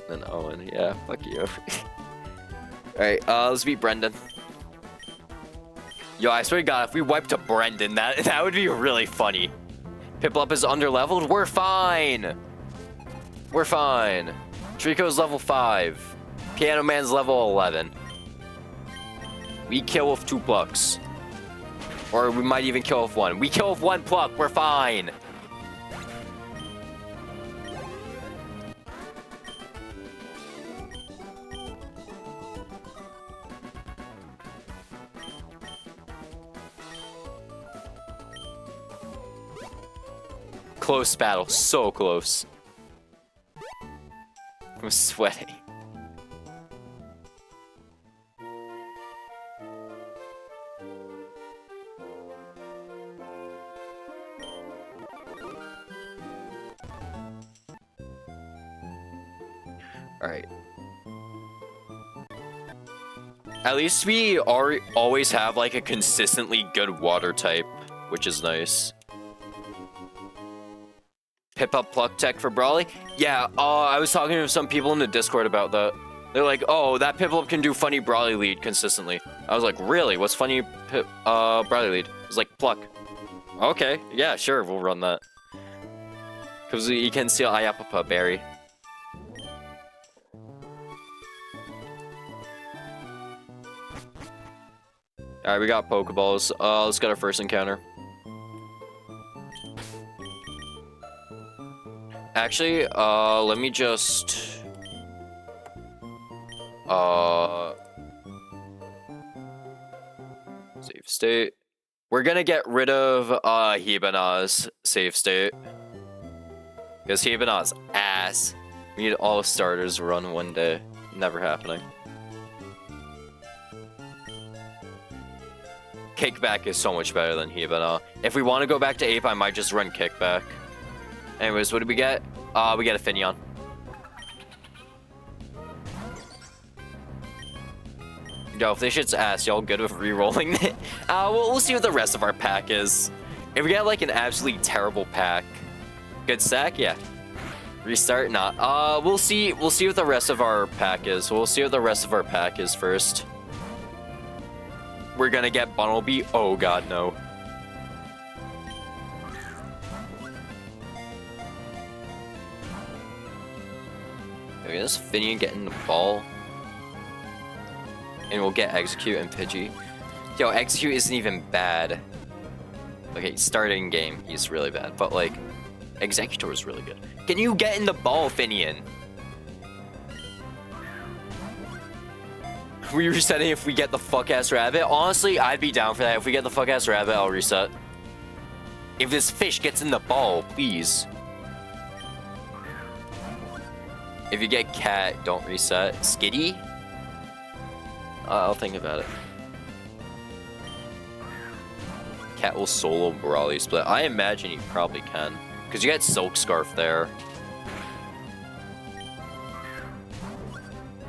than Owen. Yeah, fuck you. Alright, let's beat Brendan. Yo, I swear to God, if we wiped a Brendan, that would be really funny. Piplup is underleveled? We're fine! We're fine. Trico's level 5. Piano Man's level 11. We kill with 2 plucks. Or we might even kill with 1. We kill with 1 pluck, we're fine! Close battle, so close. I'm sweating. Alright. At least we always have like a consistently good water type, which is nice. Pip-up pluck tech for Brawly? Yeah, I was talking to some people in the Discord about that. They're like, oh, that Pip-up can do funny Brawly lead consistently. I was like, really? What's funny Brawly lead? It's like, pluck. Okay, yeah, sure, we'll run that. Because you can steal Ayapapa Berry. Alright, we got Pokeballs. Let's get our first encounter. Actually, let me just... save state. We're gonna get rid of, Hibana's save state. Because Hibana's ass. We need all starters run one day. Never happening. kickback is so much better than he, but if we want to go back to ape, I might just run kickback. Anyways, what did we get? We get a Finion. Yo, if this shit's ass, y'all good with re-rolling it? We'll see what the rest of our pack is. If we get like an absolutely terrible pack, good stack, yeah. Restart, not. We'll see what the rest of our pack is. We'll see what the rest of our pack is first. We're gonna get Bunnelby. Oh god, no. Okay, this Finion getting the ball. And we'll get Execute and Pidgey. Yo, Execute isn't even bad. Okay, starting game, he's really bad. But, like, Executor is really good. Can you get in the ball, Finion? We resetting if we get the fuck-ass rabbit? Honestly, I'd be down for that. If we get the fuck-ass rabbit, I'll reset. If this fish gets in the ball, please. If you get cat, don't reset. Skitty? I'll think about it. Cat will solo Brawly split. I imagine he probably can. Because you got Silk Scarf there.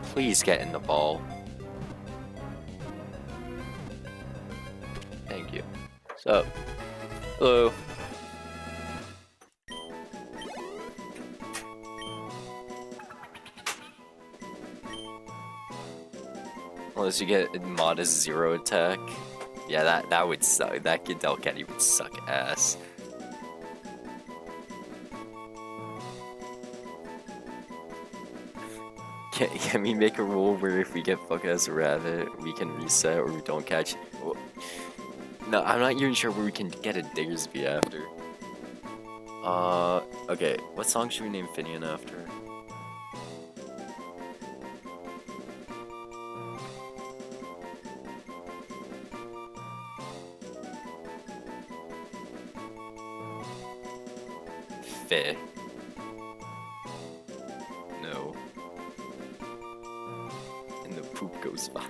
Please get in the ball. Thank you. So, hello. Unless you get modest 0 attack. Yeah, that would suck. That Goodell Caddy would suck ass. Can we make a rule where if we get fuck ass rabbit, we can reset or we don't catch? Well, no, I'm not even sure where we can get a Diggersby after. Okay, what song should we name Finion after? Feh. No. And the poop goes by.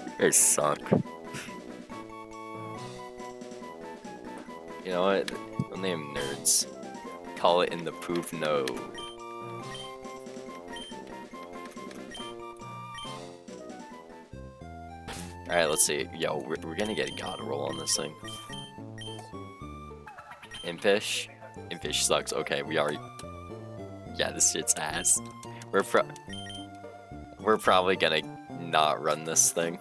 You guys suck. You know what? We'll name Nerds. Call it in the poop, no. Alright, let's see. Yo, we're gonna get a god roll on this thing. Impish? Impish sucks. Okay, we already... Yeah, this shit's ass. We're probably gonna not run this thing.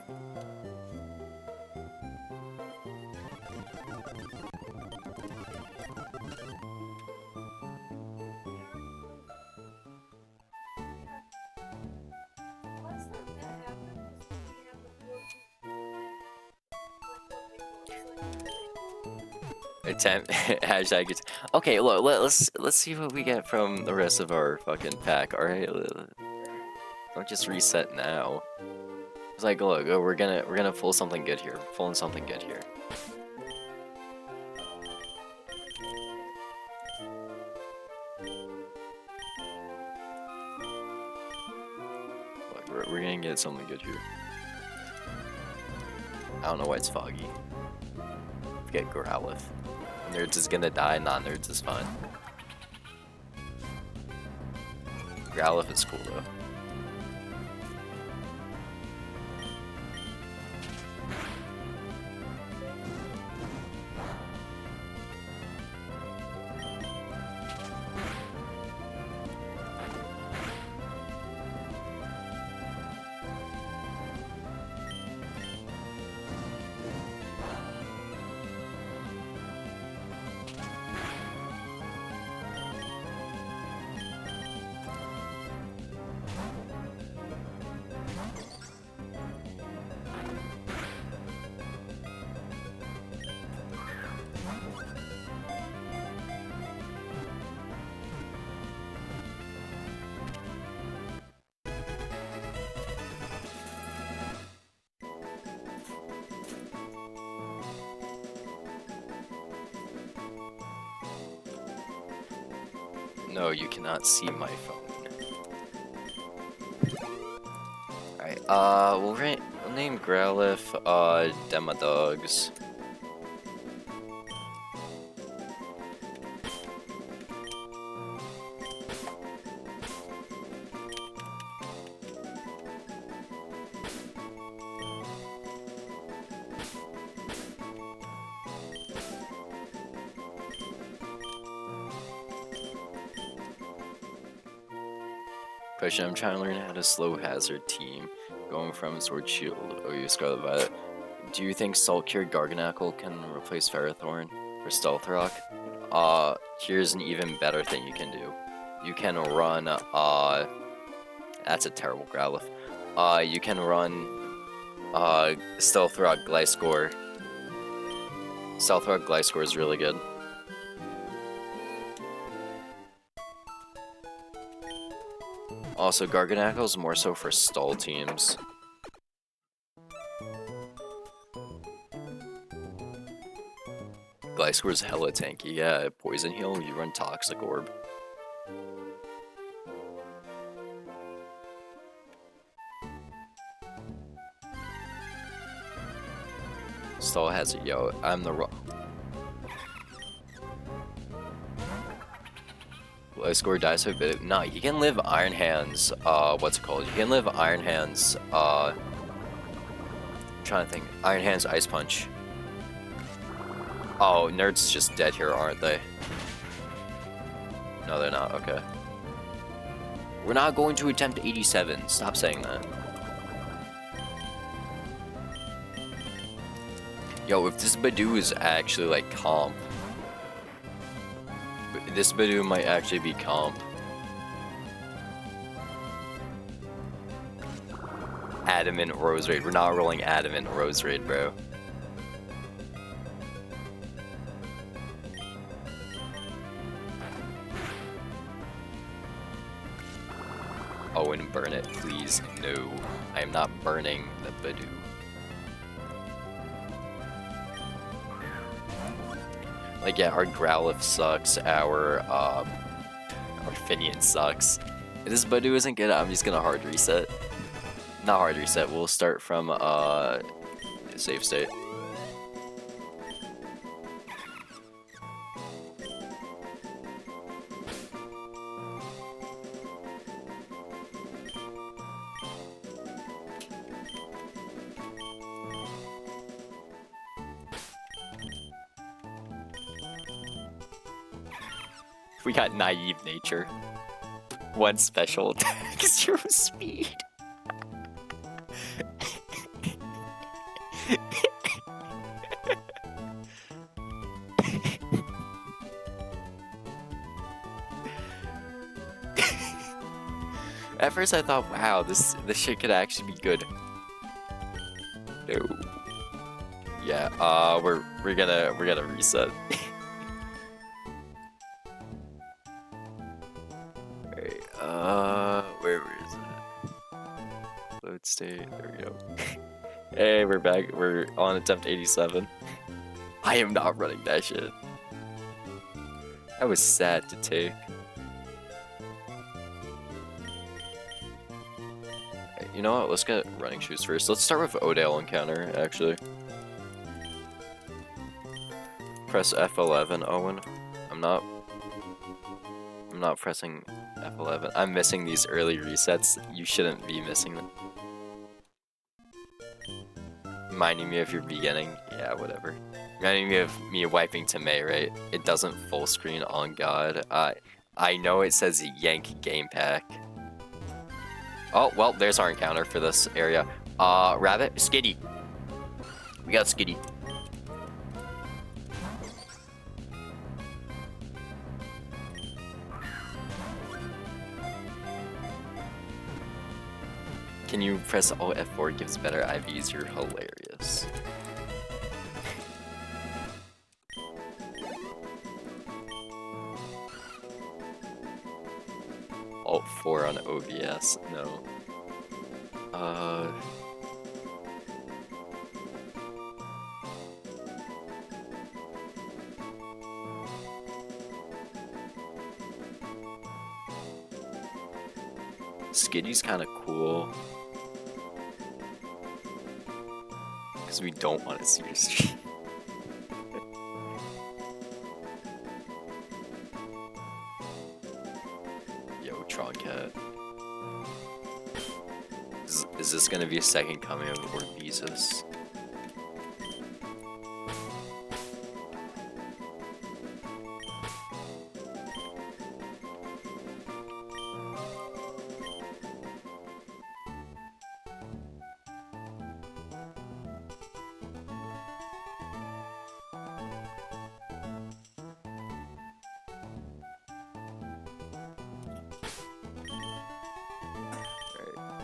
Attempt hashtag it's okay. Look, let's see what we get from the rest of our fucking pack. All right, don't just reset now. It's like, look, we're gonna pull something good here. Pulling something good here. Look, we're gonna get something good here. I don't know why it's foggy. Get Growlithe. Nerds is gonna die, non-Nerds is fine. Growlithe is cool though. No, you cannot see my phone. Alright, we'll Name Growlithe, Demodogs. Question, I'm trying to learn how to slow hazard team, going from Sword Shield, OU Scarlet Violet. Do you think Salt Cured Garganacl can replace Ferrothorn for Stealth Rock? Here's an even better thing you can do. You can run, that's a terrible Growlithe. You can run, Stealth Rock Gliscor. Stealth Rock Gliscor is really good. Also, Garganacl is more so for stall teams. Gliscor's hella tanky, yeah. Poison Heal, you run Toxic Orb. Stall has it, yo. I'm the Gliscor dies so bit. Nah, you can live Iron Hands. What's it called? You can live Iron Hands. I'm trying to think. Iron Hands Ice Punch. Oh, Nerds is just dead here, aren't they? No, they're not. Okay. We're not going to attempt 87. Stop saying that. Yo, if this Badoo is actually like comp. This Badoo might actually be comp. Adamant Rose Raid. We're not rolling Adamant Rose Raid, bro. Owen, burn it, please. No. I am not burning the Badoo. Like, yeah, our Growlithe sucks, our Finian sucks. If this Badoo isn't good, I'm just gonna hard reset. Not hard reset, we'll start from, safe state. We got Naive Nature. One special attack, 0 speed. At first I thought, wow, this shit could actually be good. No. Yeah, we're gonna reset. Where is it? Load state, there we go. Hey, we're back, we're on attempt 87. I am not running that shit. That was sad to take. You know what, let's get running shoes first. Let's start with Odale encounter, actually. Press F11, Owen. I'm not pressing F11. I'm missing these early resets. You shouldn't be missing them. Reminding me of your beginning. Yeah, whatever. Reminding me of me wiping to May, right? It doesn't full screen on God. I know it says Yank Game Pack. Oh, well, there's our encounter for this area. Rabbit, Skitty. We got Skitty. Can you press Alt F4 gives better IVs? You're hilarious. Alt 4 on OVS, no. Skitty's kind of cool. Because we don't want to see your stream. Yo, Tron Cat. Is this gonna be a second coming of Lord Jesus?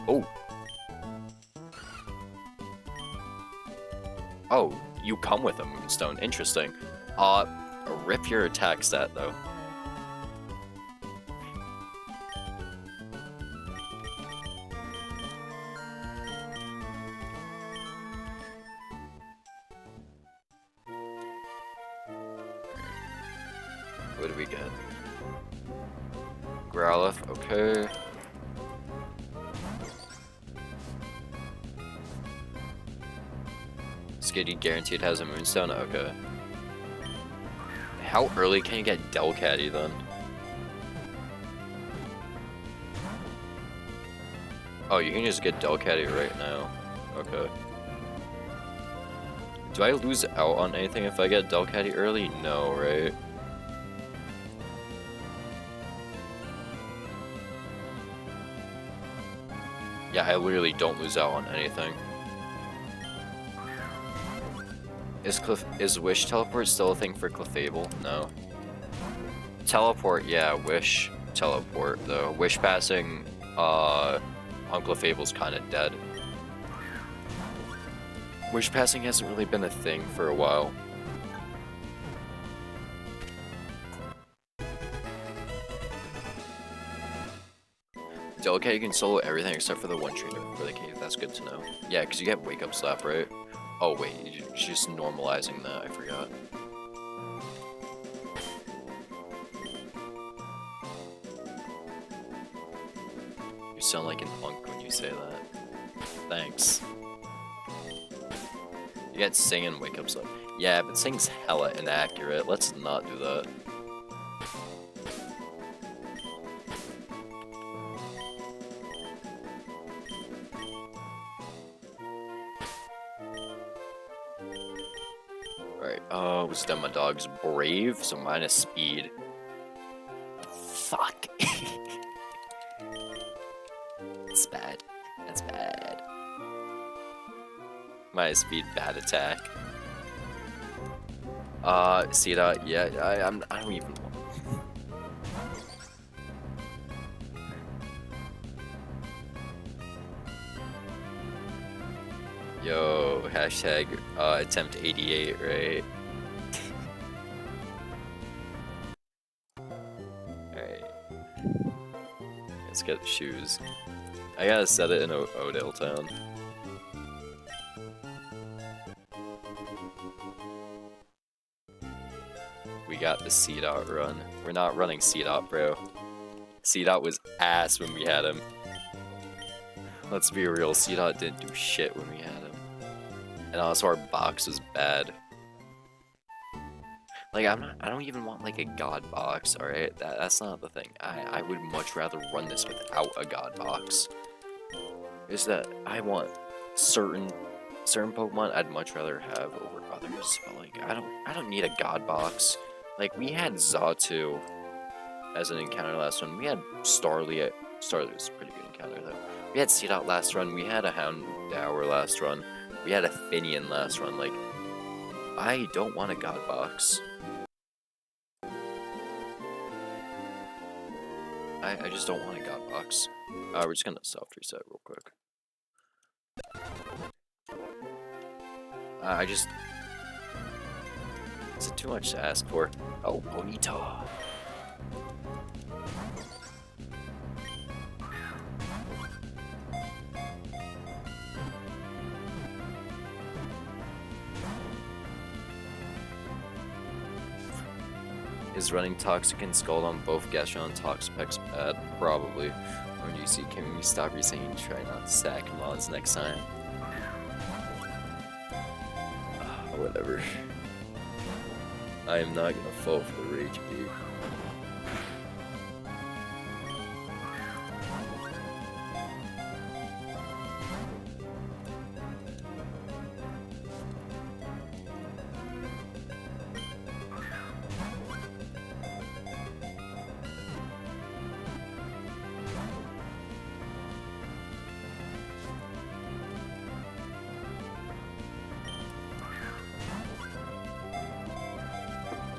Oh. Oh, you come with a Moonstone. Interesting. Rip your attack stat, though. What do we get? Growlithe, okay. Skitty guaranteed has a Moonstone? Okay. How early can you get Delcatty then? Oh, you can just get Delcatty right now. Okay. Do I lose out on anything if I get Delcatty early? No, right? Yeah, I literally don't lose out on anything. Is Wish Teleport still a thing for Clefable? No. Teleport, yeah, Wish Teleport, though. Wish Passing, on Clefable's kinda dead. Wish Passing hasn't really been a thing for a while. Delcatty can solo everything except for the one trainer for the cave, that's good to know. Yeah, because you get Wake Up Slap, right? Oh wait, you're just normalizing that, I forgot. You sound like an punk when you say that. Thanks. You get Sing and Wake Up Slap. Yeah, but Sing's hella inaccurate, let's not do that. Was done my dog's brave, so minus speed. Fuck. That's bad. That's bad. Minus speed, bad attack. See that? Yeah, I don't even want. Yo, hashtag attempt 88, right? Let's get shoes. I gotta set it in Odell Town. We got the C-Dot run. We're not running C-Dot, bro. C-Dot was ass when we had him. Let's be real, C-Dot didn't do shit when we had him. And also our box was bad. Like, I don't even want, like, a god box, alright? That's not the thing. I would much rather run this without a god box. Is that I want certain Pokemon I'd much rather have over others, but, like, I don't need a god box. Like, we had Xatu as an encounter last run. We had Starly. Starly was a pretty good encounter, though. We had C-Dot last run. We had a Houndour last run. We had a Finian last run. Like, I don't want a god box. I just don't want a god box. We're just gonna soft reset real quick. Is it too much to ask for? Oh, Bonita. Is running Toxic and Scald on both Gastron and Toxapex bad? Probably. OwenGC, can we stop resetting and try not to sack mods next time? Whatever. I am not gonna fall for the rage bait.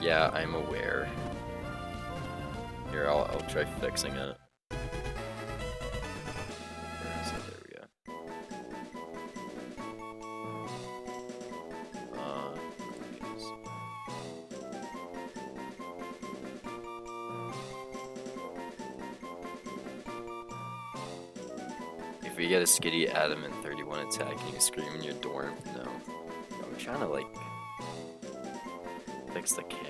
Yeah, I'm aware. Here, I'll try fixing it. Where is it? There we go. Yes. If we get a skitty Adam and 31 attack and you scream in your dorm, no. I'm trying to like fix the camera.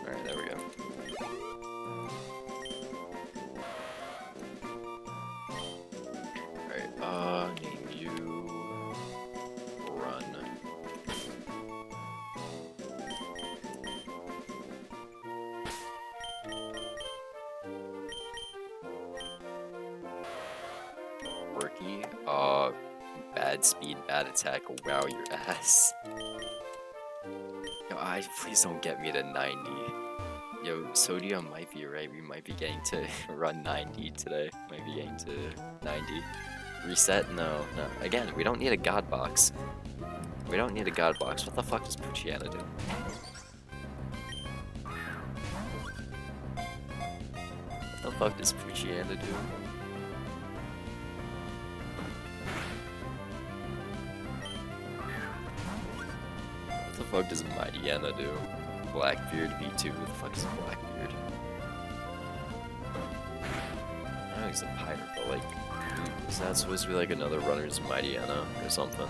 Alright, there we go. Alright, name you Run. Rookie, bad speed, bad attack, wow your ass. Yo, please don't get me to 90. Yo, Sodium might be right, we might be getting to run 90 today. Might be getting to 90. Reset? No. Again, we don't need a god box. We don't need a god box. What the fuck does Pucciana do? What the fuck does Pucciana do? What the fuck does Mightyana do? Blackbeard V2? Who the fuck is Blackbeard? I know he's a pirate, but like, is that supposed to be like another runner's Mightyana or something?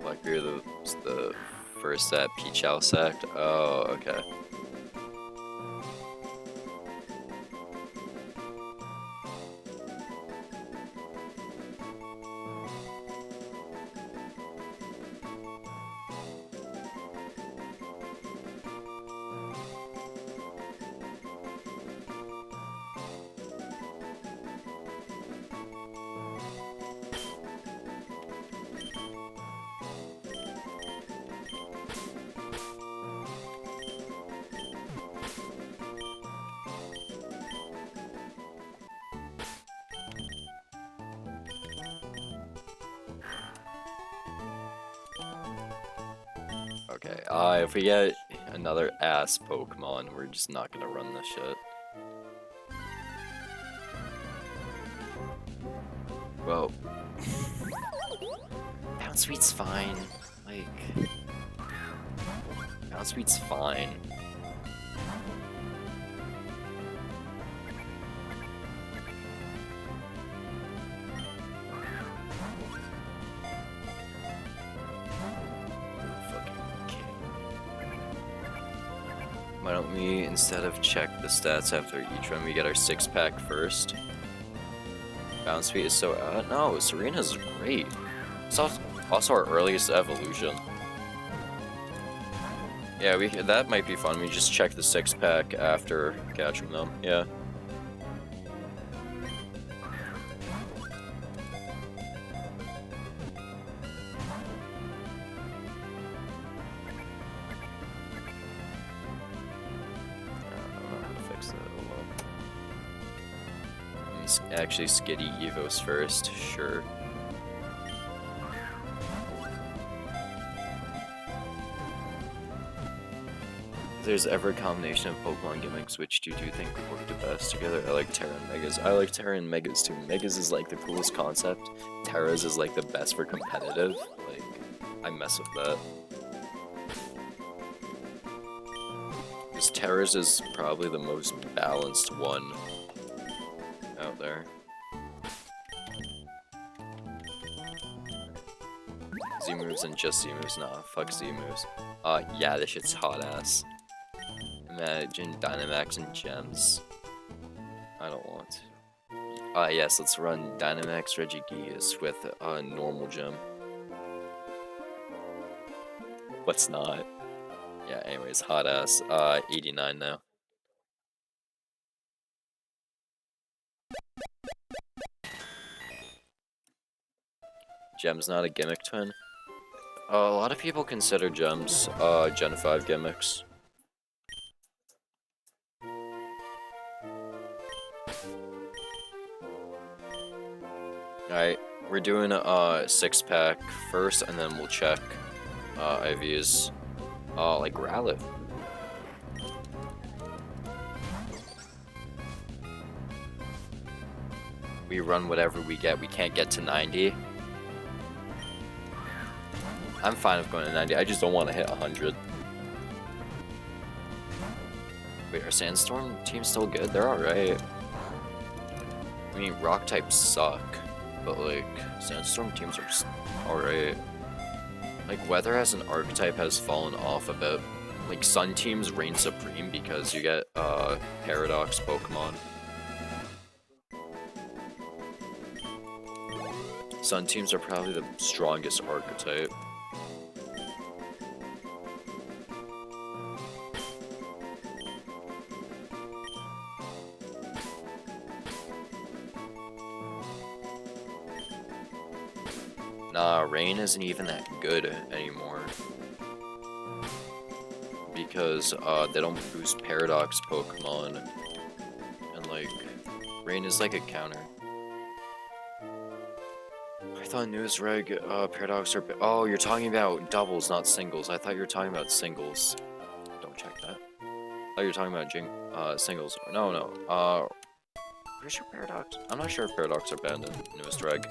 Blackbeard was the first that Peach Owl sacked? Oh, okay. Okay, if we get another ass Pokemon, we're just not gonna run this shit. Well, Bounsweet's fine. Like, Bounsweet's fine. Why don't we, instead of check the stats after each run, we get our 6-pack first? Bounsweet is so no, Serena's great. It's also our earliest evolution. Yeah, that might be fun. We just check the 6-pack after catching them. Yeah. Actually, Skitty Evos first, sure. If there's ever a combination of Pokemon gimmicks, which do you think would work the best together? I like Terra and Megas. I like Terra and Megas too. Megas is like the coolest concept. Terra's is like the best for competitive. Like, I mess with that. Because Terra's is probably the most balanced one. out there. Z moves and just Z moves, nah, fuck Z moves. Yeah, this shit's hot ass. Imagine Dynamax and Gems. I don't want to. Yes, let's run Dynamax Regigigas with a normal gem. What's not? Yeah, anyways, hot ass. 89 now. Gem's not a gimmick twin? A lot of people consider Gems, Gen 5 gimmicks. Alright, we're doing a 6-pack first, and then we'll check IVs. Like Rowlet. We run whatever we get. We can't get to 90. I'm fine with going to 90. I just don't want to hit 100. Wait, are Sandstorm teams still good? They're alright. I mean, rock types suck, but like, Sandstorm teams are alright. Like, Weather as an archetype has fallen off a bit. Like, Sun teams reign supreme because you get Paradox Pokemon. Sun teams are probably the strongest archetype. Nah, Rain isn't even that good anymore. Because they don't boost Paradox Pokemon. And like, Rain is like a counter. I thought News Reg, Paradox are... Oh, you're talking about doubles, not singles. I thought you were talking about singles. Don't check that. I thought you were talking about singles. No. Pretty sure Paradox... I'm not sure if Paradox are banned in Newest Reg.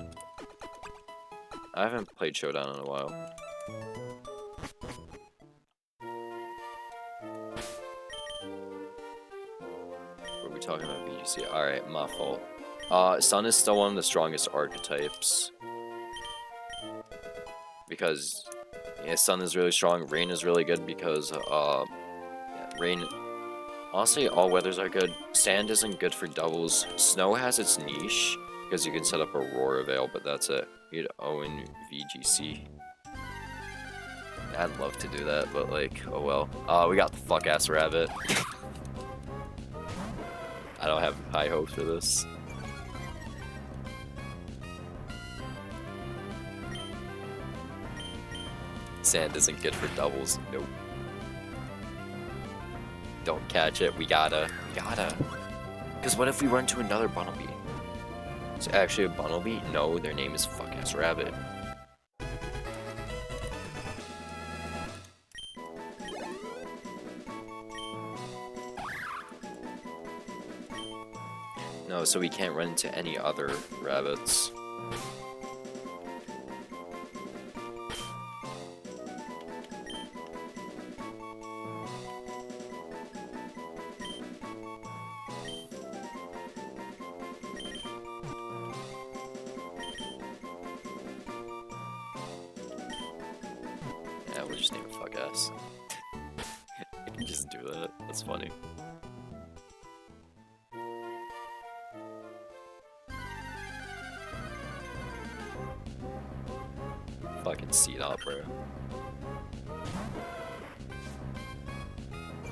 I haven't played Showdown in a while. What are we talking about VGC? Alright, my fault. Sun is still one of the strongest archetypes. Because yeah, Sun is really strong, Rain is really good because yeah, Rain... Honestly, all weathers are good. Sand isn't good for doubles. Snow has its niche, because you can set up Aurora Veil, but that's it. You need OwenVGC. I'd love to do that, but like, oh well. We got the fuck-ass rabbit. I don't have high hopes for this. Sand isn't good for doubles. Nope. Don't catch it. We gotta. Because what if we run to another Bunnelby? It's actually a Bunnelby? No, their name is fuck-ass rabbit. No, so we can't run into any other rabbits. Yeah, we'll just name it fuck-ass. I can just do that. That's funny. Fucking seed up, bro.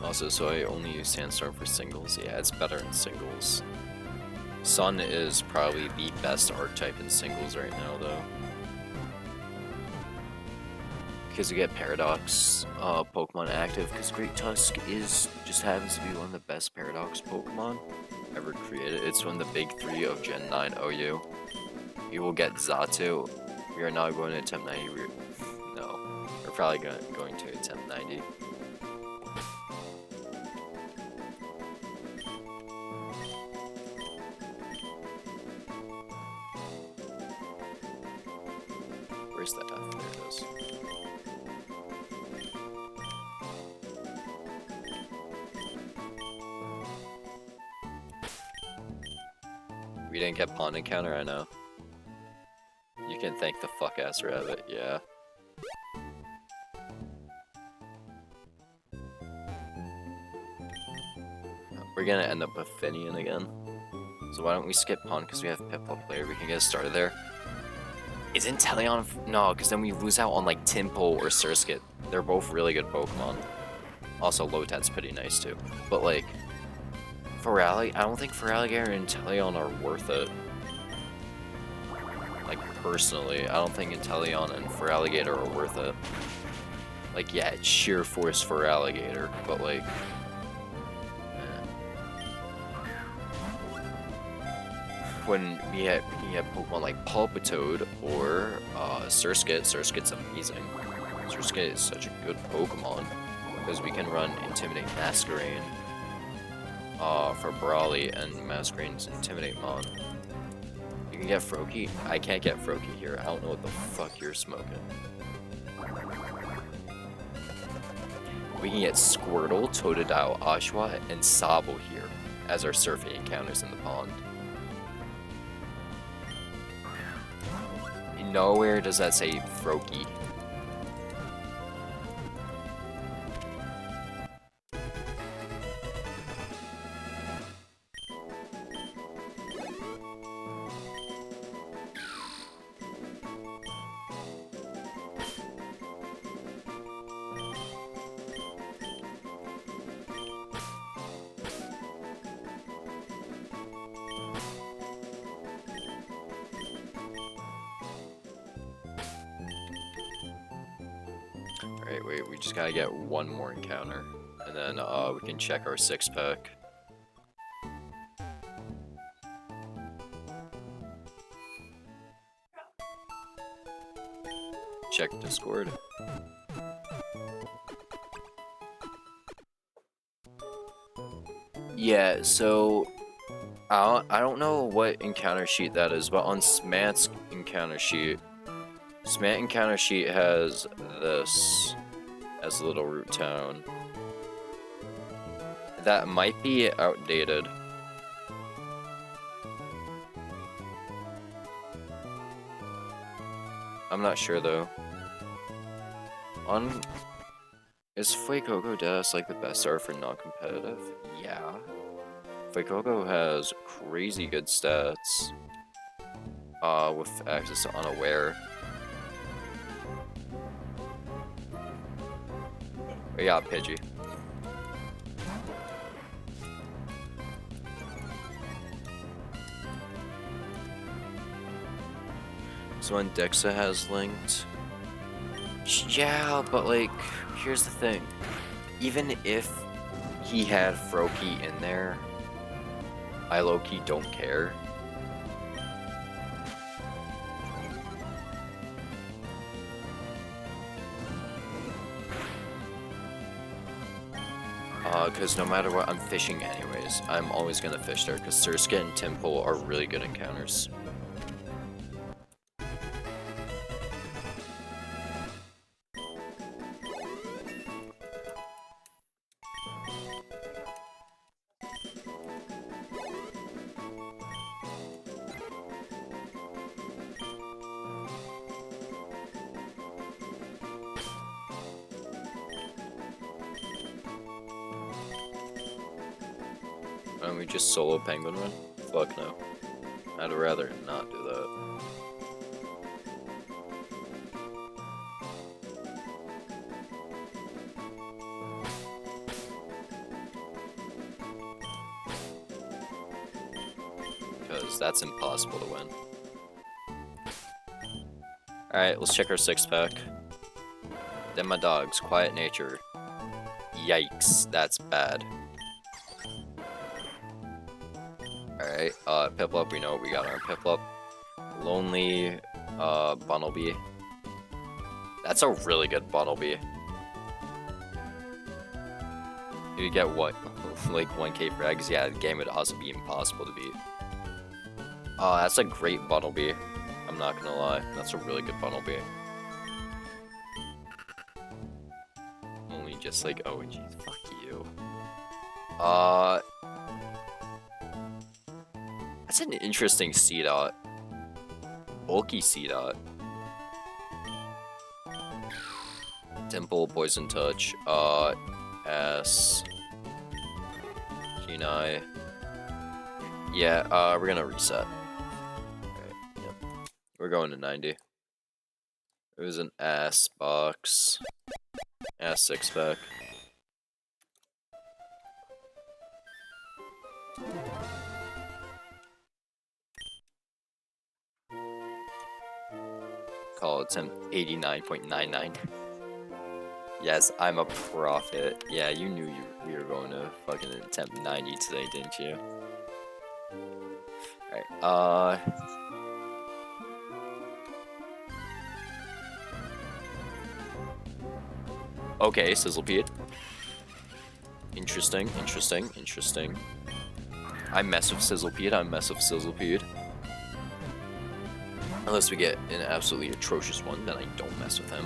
Also, so I only use Sandstorm for singles. Yeah, it's better in singles. Sun is probably the best archetype in singles right now, though. Because you get Paradox Pokemon active, because Great Tusk just happens to be one of the best Paradox Pokemon ever created. It's one of the big 3 of Gen 9 OU. You will get Xatu. We are not going to attempt 90. No. We're probably going to attempt 90. Where's that F? There it is. We didn't get Pond encounter, I know. You can thank the fuck ass rabbit, yeah. We're gonna end up with Finian again. So why don't we skip Pond because we have Piplup player, we can get started there. Is Inteleon? No, because then we lose out on like Timpo or Surskit. They're both really good Pokemon. Also, Lotan's pretty nice too. But like, I don't think Feraligatr and Inteleon are worth it. Like, personally, I don't think Inteleon and Feraligatr are worth it. Like, yeah, it's sheer force Feraligatr, but like... When we have Pokemon like Palpitoad or Surskit's amazing. Surskit is such a good Pokemon because we can run Intimidate Masquerain for Brawly and Masquerain's Intimidate Mon. You can get Froakie. I can't get Froakie here. I don't know what the fuck you're smoking. We can get Squirtle, Totodile, Oshawott, and Sobble here as our surfing encounters in the pond. Nowhere does that say Froakie. Alright, wait, we just gotta get one more encounter, and then we can check our 6-pack. Check Discord. Yeah, so I don't know what encounter sheet that is, but on Smat's encounter sheet, Smat encounter sheet has this as Little Root Town. That might be outdated. I'm not sure though. Is Fuecoco Deaths like the best art for non-competitive? Yeah. Fuecoco has crazy good stats. With access to Unaware. We got Pidgey. So when Dexa has linked, yeah, but like, here's the thing. Even if he had Froakie in there, I low-key don't care. Because no matter what, I'm fishing anyways. I'm always gonna fish there, because Surskit and Timpo are really good encounters. We just solo Penguin Run? Fuck no. I'd rather not do that. Because that's impossible to win. Alright, let's check our 6-pack. Then my dogs, Quiet Nature. Yikes, that's bad. Alright, Piplup, we know what we got on our Piplup. Lonely, Bunnelby. That's a really good Bunnelby. You get what? Like 1k frags? Yeah, the game would also be impossible to beat. That's a great Bunnelby. I'm not gonna lie. That's a really good Bunnelby. Only just like OwenGC. Fuck you. That's an interesting C dot. Bulky C dot. Temple, Poison Touch, S, Kenai. Yeah, we're gonna reset. Alright, yep. We're going to 90. It was an ass box. Ass 6-pack. Call attempt 89.99. Yes, I'm a prophet. Yeah, you knew we were going to fucking attempt 90 today, didn't you? Alright, okay, Sizzlepede. Interesting, interesting, interesting. I mess with Sizzlepede. Unless we get an absolutely atrocious one, then I don't mess with him.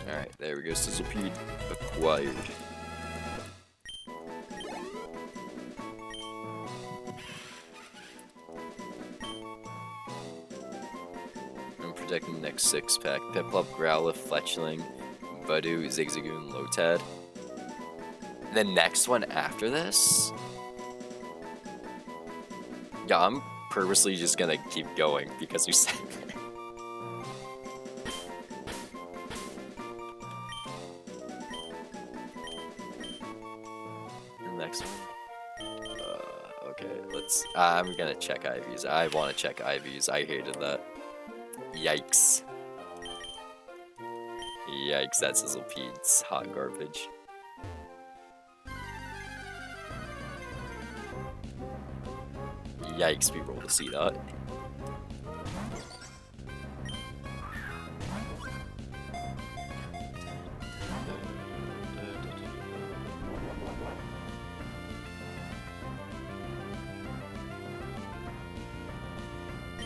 Alright, there we go, Sizzlepede acquired. I'm predicting the next 6-pack. Piplup, Growlithe, Fletchling, Voodoo, Zigzagoon, Lotad. The next one after this? Yeah, I'm purposely just gonna keep going because you said next one. Okay, let's. I'm gonna check IVs. I want to check IVs. I hated that. Yikes. Yikes, that's Sizzlepede's hot garbage. Yikes, we rolled a C dot.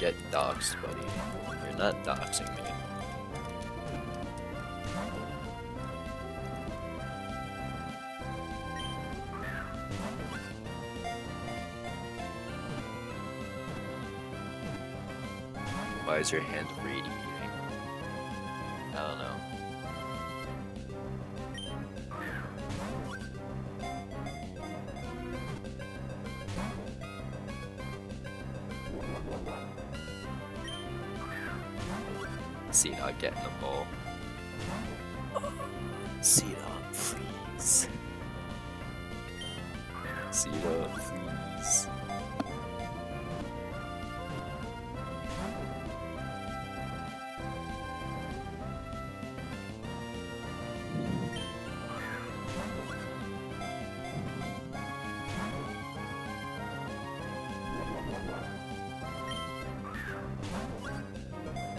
Get doxed, buddy. You're not doxing me. Why is your hand radiating? I don't know. C-Dog getting the ball. C-Dog, please. C-Dog, please.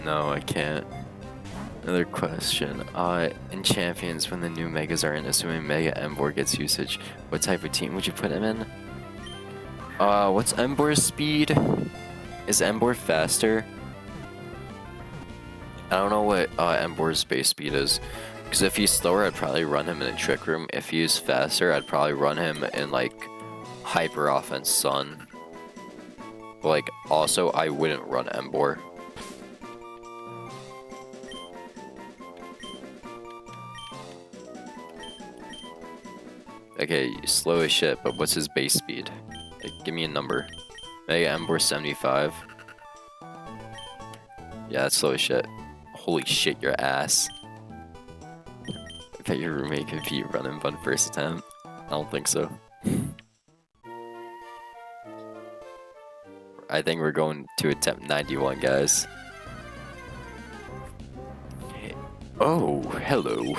No, I can't. Another question. In Champions, when the new Megas are in, assuming Mega Emboar gets usage, what type of team would you put him in? What's Emboar's speed? Is Emboar faster? I don't know what Emboar's base speed is. Because if he's slower, I'd probably run him in a Trick Room. If he's faster, I'd probably run him in, like, Hyper Offense Sun. But, like, also, I wouldn't run Emboar. Okay, slow as shit, but what's his base speed? Like, give me a number. Mega Emboar 75. Yeah, that's slow as shit. Holy shit, your ass. I bet your roommate could beat Run Bun first attempt. I don't think so. I think we're going to attempt 91, guys. Oh, hello.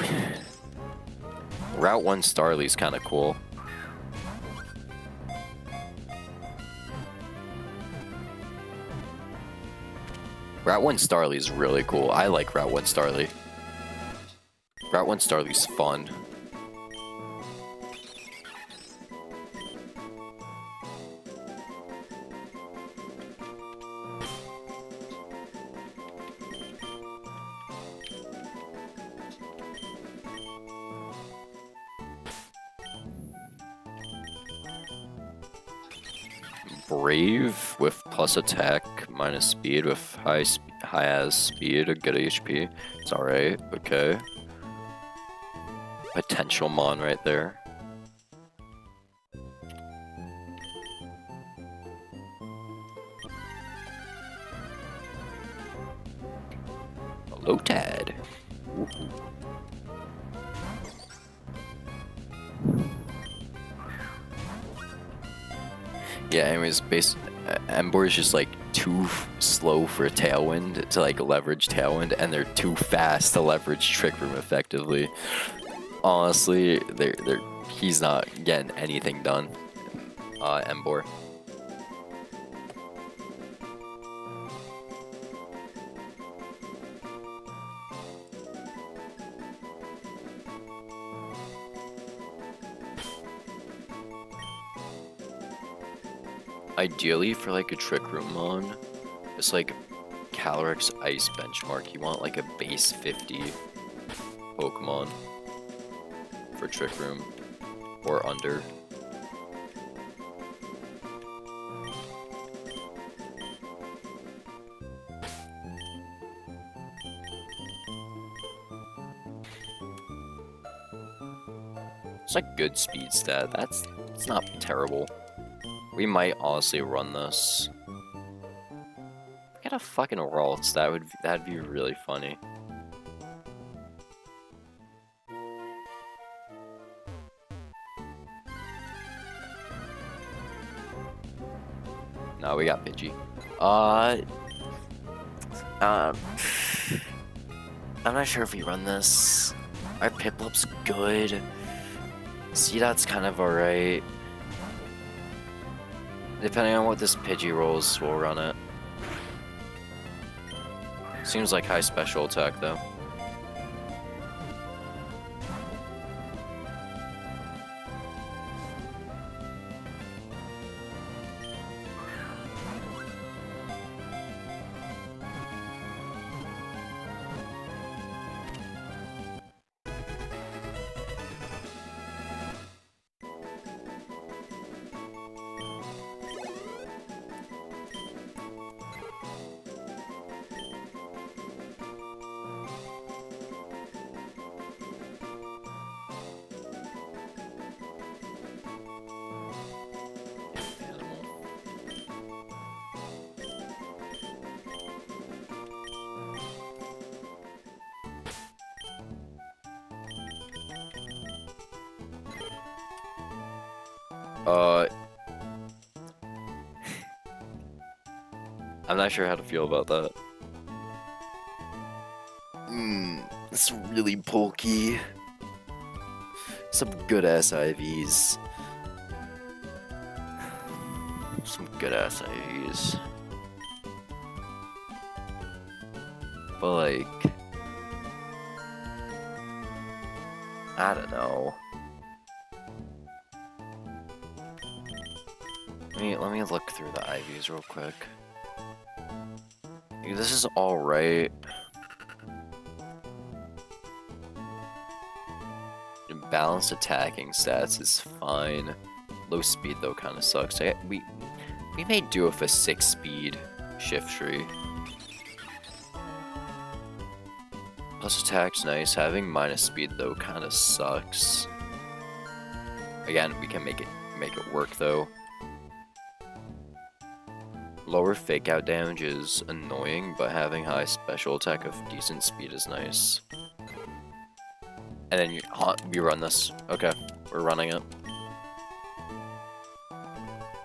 Route 1 Starly's kind of cool. Route 1 Starly is really cool. I like Route 1 Starly. Route 1 Starly's fun. Brave with plus attack, minus speed with high as speed, a good HP. It's alright, okay. Potential Mon right there. Lotad. Yeah, anyways, Ember is just like too slow for Tailwind to like leverage Tailwind, and they're too fast to leverage Trick Room effectively. Honestly, he's not getting anything done. Ember. Ideally, for like a Trick Room Mon, it's like Calyrex Ice benchmark. You want like a base 50 Pokemon for Trick Room or under. It's like good speed stat. It's not terrible. We might honestly run this. Get a fucking Ralts. That'd be really funny. No, we got Pidgey. I'm not sure if we run this. Our Piplup's good. C-Dot's kind of alright. Depending on what this Pidgey rolls, we'll run it. Seems like high special attack, though. I'm not sure how to feel about that. It's really bulky. Some good ass IVs. Some good ass IVs. But like, I don't know. Let me look through the IVs real quick. This is alright. Balanced attacking stats is fine. Low speed though kind of sucks. We may do with a 6-speed shift tree. Plus attack's nice. Having minus speed though kind of sucks. Again, we can make it work though. Lower fake out damage is annoying, but having high special attack of decent speed is nice. And then we run this. Okay, we're running it.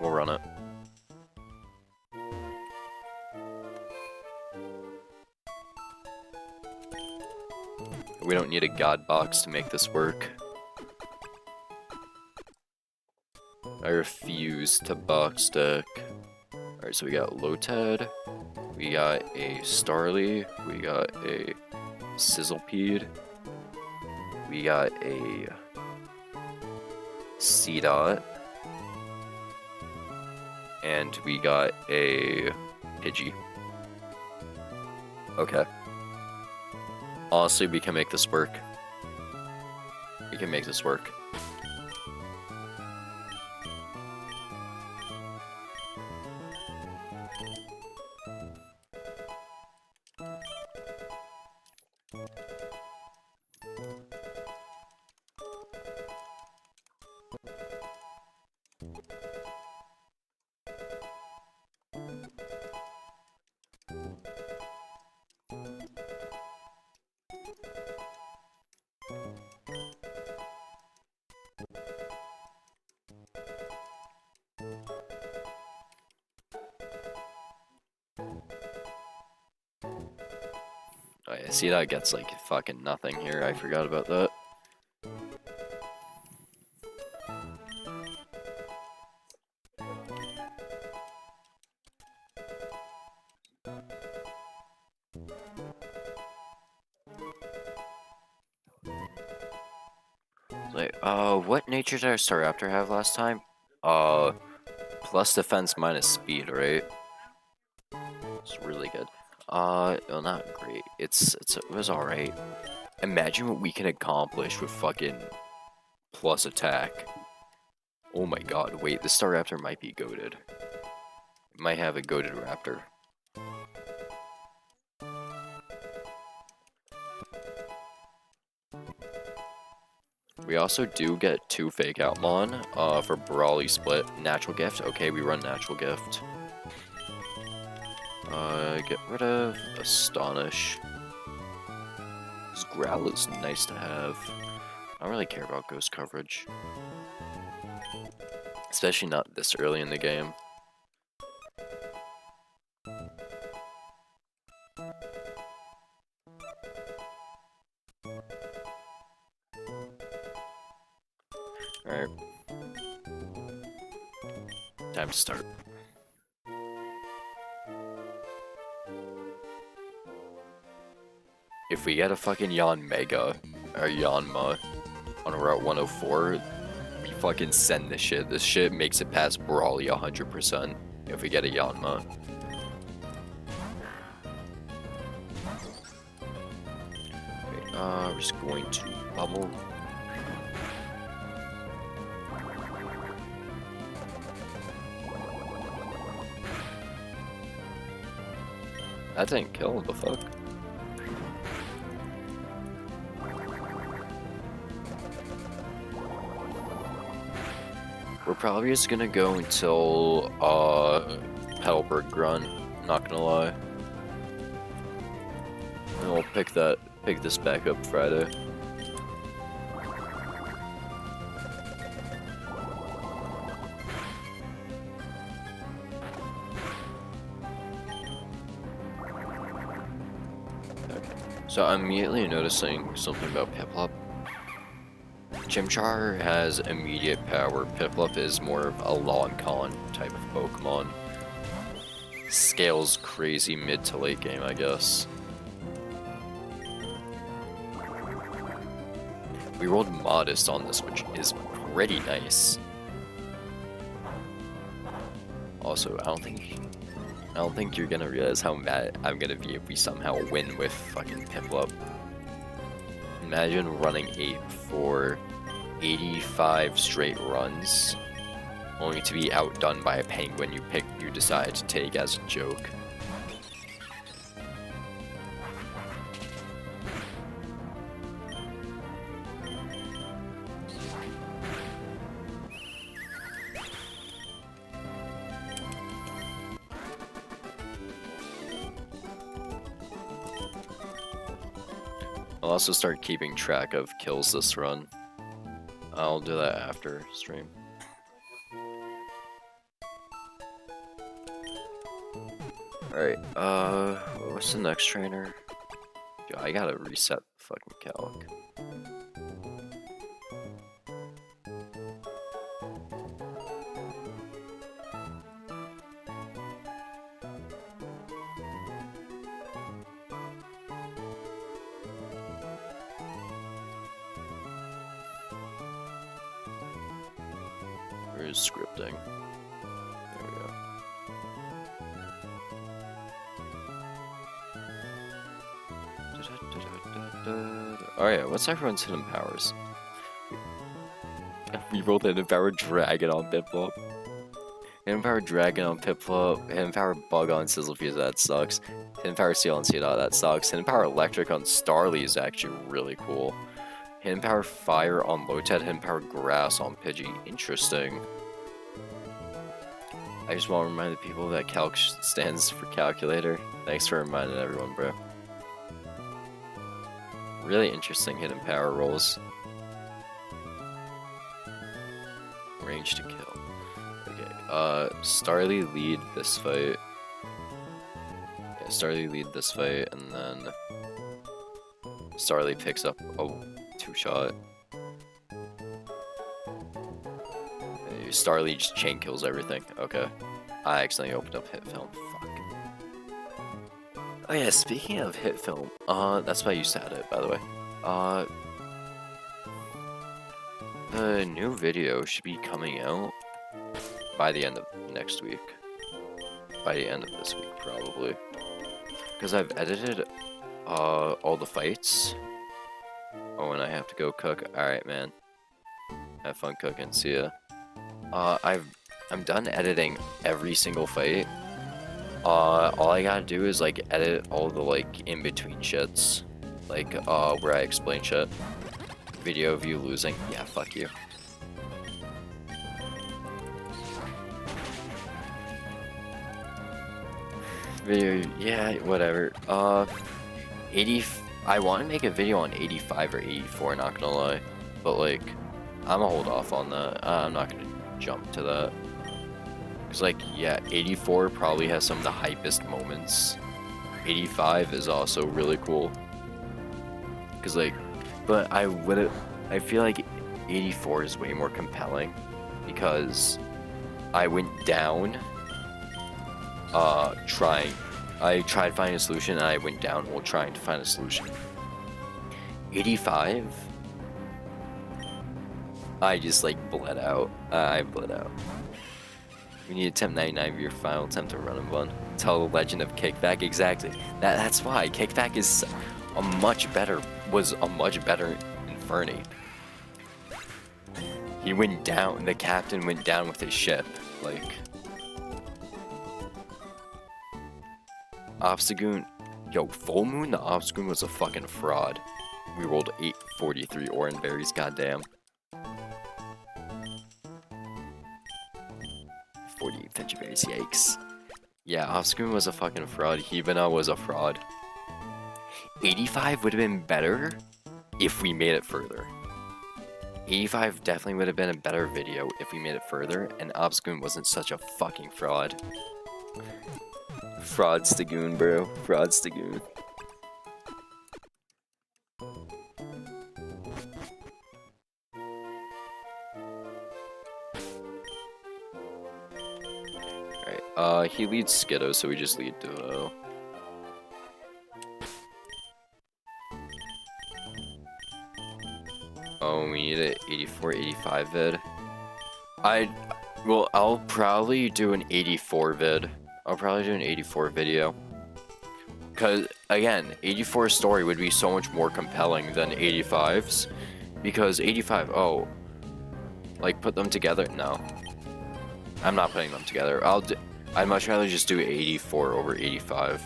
We'll run it. We don't need a god box to make this work. I refuse to box deck. Alright, so we got Lotad, we We got a Starly. We got a Sizzlepede. We got a C-Dot. And we got a Pidgey. Okay. Honestly, we can make this work. We can make this work. Oh yeah, see that gets like fucking nothing here. I forgot about that. Like, what nature did our Staraptor have last time? Plus defense minus speed, right? It's really good. Well, not great. It was alright. Imagine what we can accomplish with fucking plus attack. Oh my god, wait, the Staraptor might be goated. It might have a goated raptor. We also do get 2 Fake Outmon for Brawly Split. Natural Gift. Okay, we run Natural Gift. Get rid of Astonish. This Growl is nice to have. I don't really care about Ghost coverage. Especially not this early in the game. Alright. Time to start. If we get a fucking Yanmega, or Yanma, on Route 104, we fucking send this shit. This shit makes it past Brawly 100% if we get a Yanma. Okay, we're just going to bubble. That didn't kill, what the fuck? We're probably just gonna go until, Petalburg Grunt, not gonna lie. And we'll pick this back up Friday. So I'm immediately noticing something about Piplup. Chimchar has immediate power. Piplup is more of a long con type of Pokemon. Scales crazy mid to late game, I guess. We rolled Modest on this, which is pretty nice. Also, I don't think you're gonna realize how mad I'm gonna be if we somehow win with fucking Piplup. Imagine running 8 for 85 straight runs, only to be outdone by a penguin you decide to take as a joke. I'll also start keeping track of kills this run. I'll do that after stream. Alright, what's the next trainer? Yo, I gotta reset the fucking calc. Where's scripting? There we go. Alright, what's everyone's hidden powers? We rolled Hidden Power Dragon on Piplup. Hidden Power Dragon on Piplup. Hidden Power Bug on Sizzlefuse, that sucks. Hidden Power Seal on Seedot, that sucks. Hidden Power Electric on Starly is actually really cool. Hidden Power Fire on Lotet. Hidden Power Grass on Pidgey. Interesting. I just want to remind the people that Calc stands for calculator. Thanks for reminding everyone, bro. Really interesting hidden power rolls. Range to kill. Okay, Starly lead this fight. Yeah, Starly lead this fight, and then Starly picks up a 2-shot. Starly just chain kills everything. Okay. I accidentally opened up Hit Film. Fuck. Oh yeah, speaking of Hit Film, that's why I used to have it, by the way. The new video should be coming out by the end of next week. By the end of this week, probably. Because I've edited, all the fights. Oh, and I have to go cook. Alright, man. Have fun cooking. See ya. I'm done editing every single fight. All I gotta do is like edit all the like in between shits, like where I explain shit. Video of you losing. Yeah, fuck you. Video. Yeah, whatever. 80. I want to make a video on 85 or 84. Not gonna lie, but like, I'm gonna hold off on that. I'm not gonna jump to that. Cause like, yeah, 84 probably has some of the hypest moments. 85 is also really cool. Cause like, but I feel like 84 is way more compelling because I went down, I tried finding a solution and I went down while trying to find a solution. 85, I just like bled out. I bled out. We need to attempt 99 of your final attempt to Run Bun. Tell the legend of Kickback. Exactly. That's why Kickback is was a much better Inferni. He went down. The captain went down with his ship. Like Obstagoon. Yo, Full Moon. The Obstagoon was a fucking fraud. We rolled 843 Oran Berries. Goddamn. 48 Vegeberries, yikes. Yeah, Obstagoon was a fucking fraud. Hibana was a fraud. 85 would have been better if we made it further. 85 definitely would have been a better video if we made it further, and Obstagoon wasn't such a fucking fraud. Fraudstagoon, bro. Fraudstagoon. He leads Skiddo, so we just lead Duo. Oh, we need an 84, 85 vid. I'll probably do an 84 vid. I'll probably do an 84 video. Cause, again, 84's story would be so much more compelling than 85's. Because 85, oh, like put them together? No. I'm not putting them together. I'd much rather just do 84 over 85.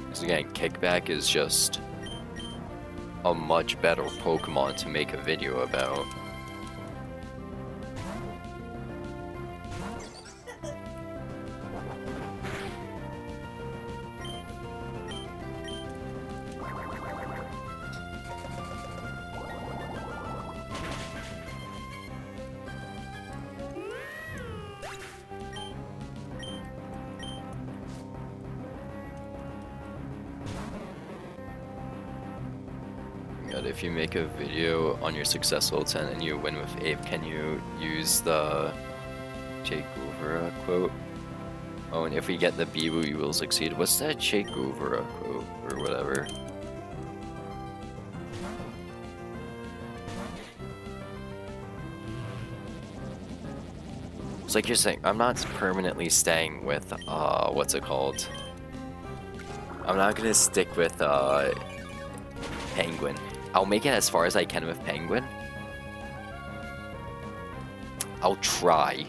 Because again, Kickback is just a much better Pokemon to make a video about. If you make a video on your successful 10 and you win with Ape, can you use the Che Guevara quote. Oh, and if we get the Bibu, you will succeed. What's that Che Guevara quote or whatever? It's like you're saying, I'm not permanently staying with, what's it called? I'm not gonna stick with, Penguin. I'll make it as far as I can with Penguin. I'll try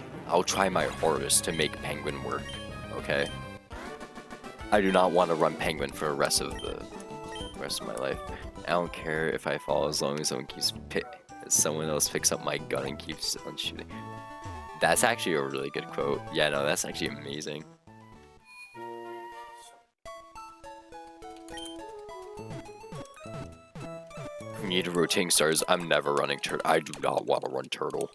my hardest to make Penguin work, okay? I do not want to run Penguin for the rest of my life. I don't care if I fall as long as someone else picks up my gun and keeps on shooting. That's actually a really good quote. Yeah, no, that's actually amazing. Need rotating stars. I'm never running turtle. I do not want to run turtle.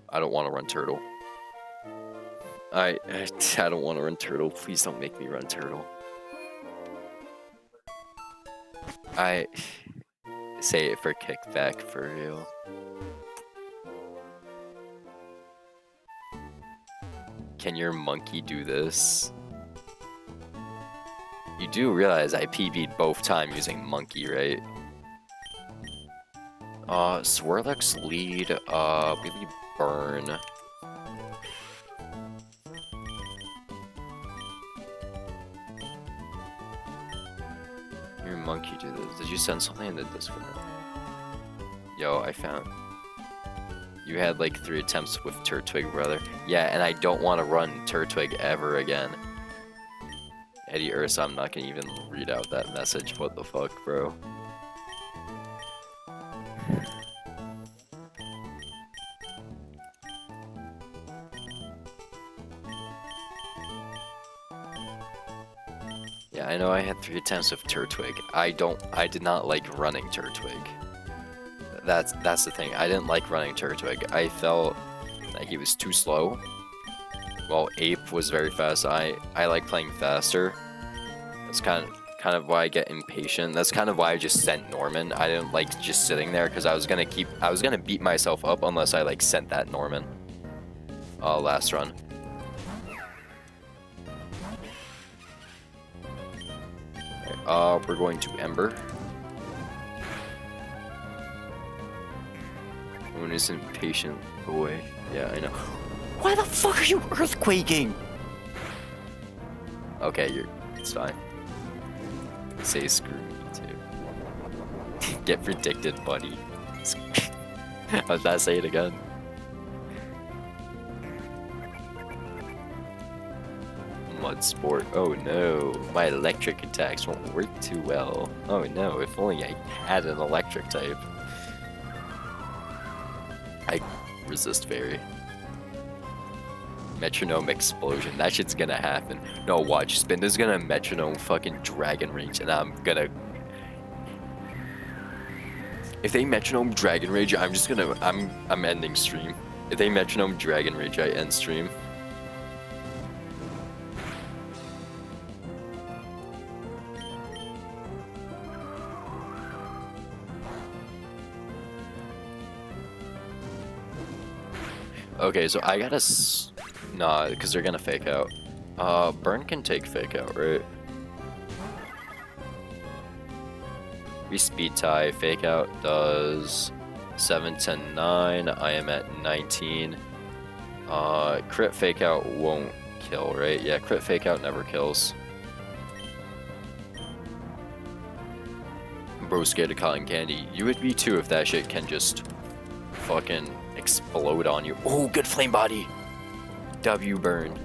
I don't want to run turtle. I don't want to run turtle. Please don't make me run turtle. I say it for kickback for real. Can your monkey do this? You do realize I PB'd both time using monkey, right? Swirlix lead, really burn. Your monkey do this. Did you send something in the Discord? Yo, I found. You had like 3 attempts with Turtwig, brother. Yeah, and I don't want to run Turtwig ever again. Eddie Ursa, I'm not gonna even read out that message. What the fuck, bro? Yeah, I know I had 3 attempts with Turtwig. I did not like running Turtwig. That's the thing. I didn't like running Turtwig. I felt that he was too slow. Well, Ape was very fast. I like playing faster. That's kind of why I get impatient. That's kind of why I just sent Norman. I didn't like just sitting there because I was gonna beat myself up unless I like sent that Norman. Last run. Right, we're going to Ember. One is impatient boy. Yeah, I know. Why the fuck are you earthquaking? Okay, it's fine. Say screw me too. Get predicted, buddy. How's that? Say it again. Mud sport. Oh no, my electric attacks won't work too well. Oh no, if only I had an electric type. I resist fairy. Metronome explosion. That shit's gonna happen. No, watch. Spinner's gonna metronome fucking Dragon Rage, and I'm gonna. If they metronome Dragon Rage, I'm just gonna. I'm ending stream. If they metronome Dragon Rage, I end stream. Okay, so I gotta. Nah, because they're gonna fake out. Burn can take fake out, right? We speed tie. Fake out does 7, 10, 9. I am at 19. Crit fake out won't kill, right? Yeah, crit fake out never kills. Bro, scared of cotton candy. You would be too if that shit can just fucking explode on you. Oh, good flame body. W burn.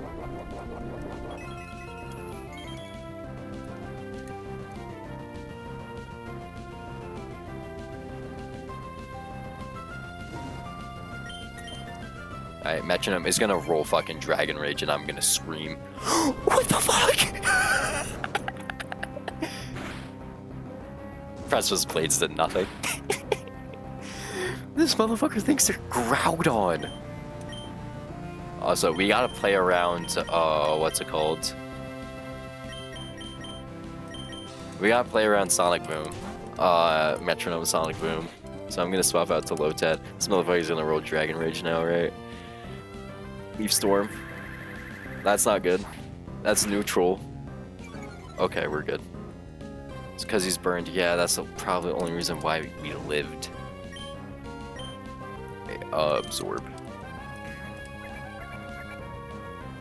Alright, Metronome is gonna roll fucking Dragon Rage and I'm gonna scream. What the fuck? Precious Blades did nothing. This motherfucker thinks they're Groudon. Also, we gotta play around, what's it called? We gotta play around Sonic Boom. Metronome Sonic Boom. So I'm gonna swap out to Lotad. This motherfucker's gonna roll Dragon Rage now, right? Leaf Storm. That's not good. That's neutral. Okay, we're good. It's because he's burned. Yeah, that's probably the only reason why we lived. Okay, absorb.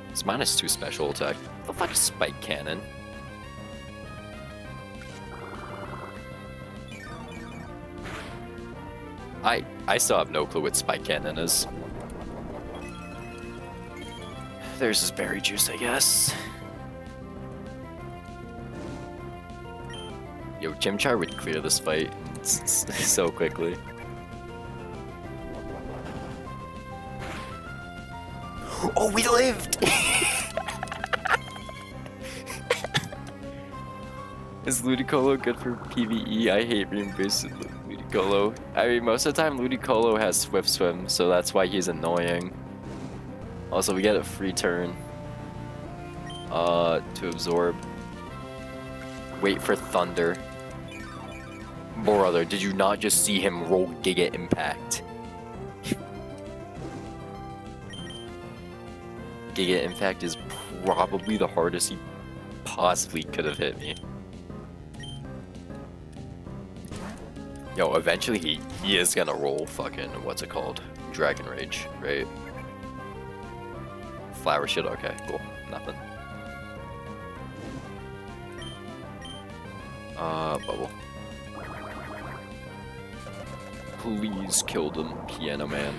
It's -2 special attack. What the fuck is Spike Cannon? I still have no clue what Spike Cannon is. There's his berry juice, I guess. Yo, Chimchar would clear this fight so quickly. Oh, we lived! Is Ludicolo good for PvE? I hate being boosted Ludicolo. I mean, most of the time Ludicolo has Swift Swim, so that's why he's annoying. Also, we get a free turn. To absorb. Wait for Thunder. Brother, did you not just see him roll Giga Impact? Giga Impact is probably the hardest he possibly could have hit me. Yo, eventually he is gonna roll fucking, what's it called? Dragon Rage, right? Flower shit, okay, cool. Nothing. Bubble. Please kill them, Piano Man.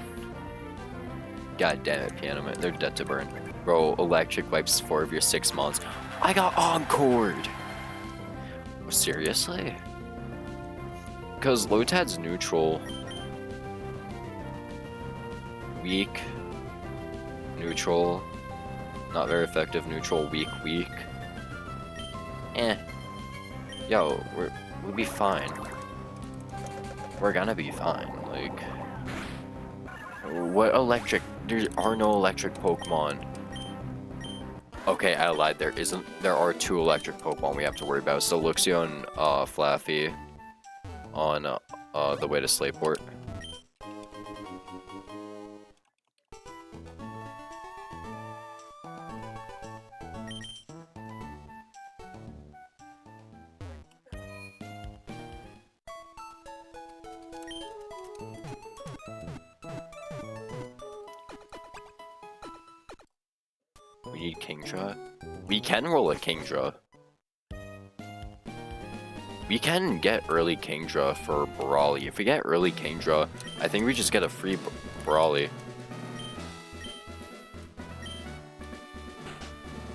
God damn it, Piano Man. They're dead to burn. Bro, Electric wipes 4 of your 6 mons. I got encored! Seriously? Because Lotad's neutral. Weak. Neutral. Not very effective. Neutral. Weak. Weak. Eh. Yo, we'll be fine. We're gonna be fine. Like, what electric? There are no electric Pokemon. Okay, I lied. There isn't. There are 2 electric Pokemon we have to worry about. So Luxio and Flaffy on the way to Slayport. We need Kingdra. We can roll a Kingdra. We can get early Kingdra for Brawly. If we get early Kingdra, I think we just get a free Brawly.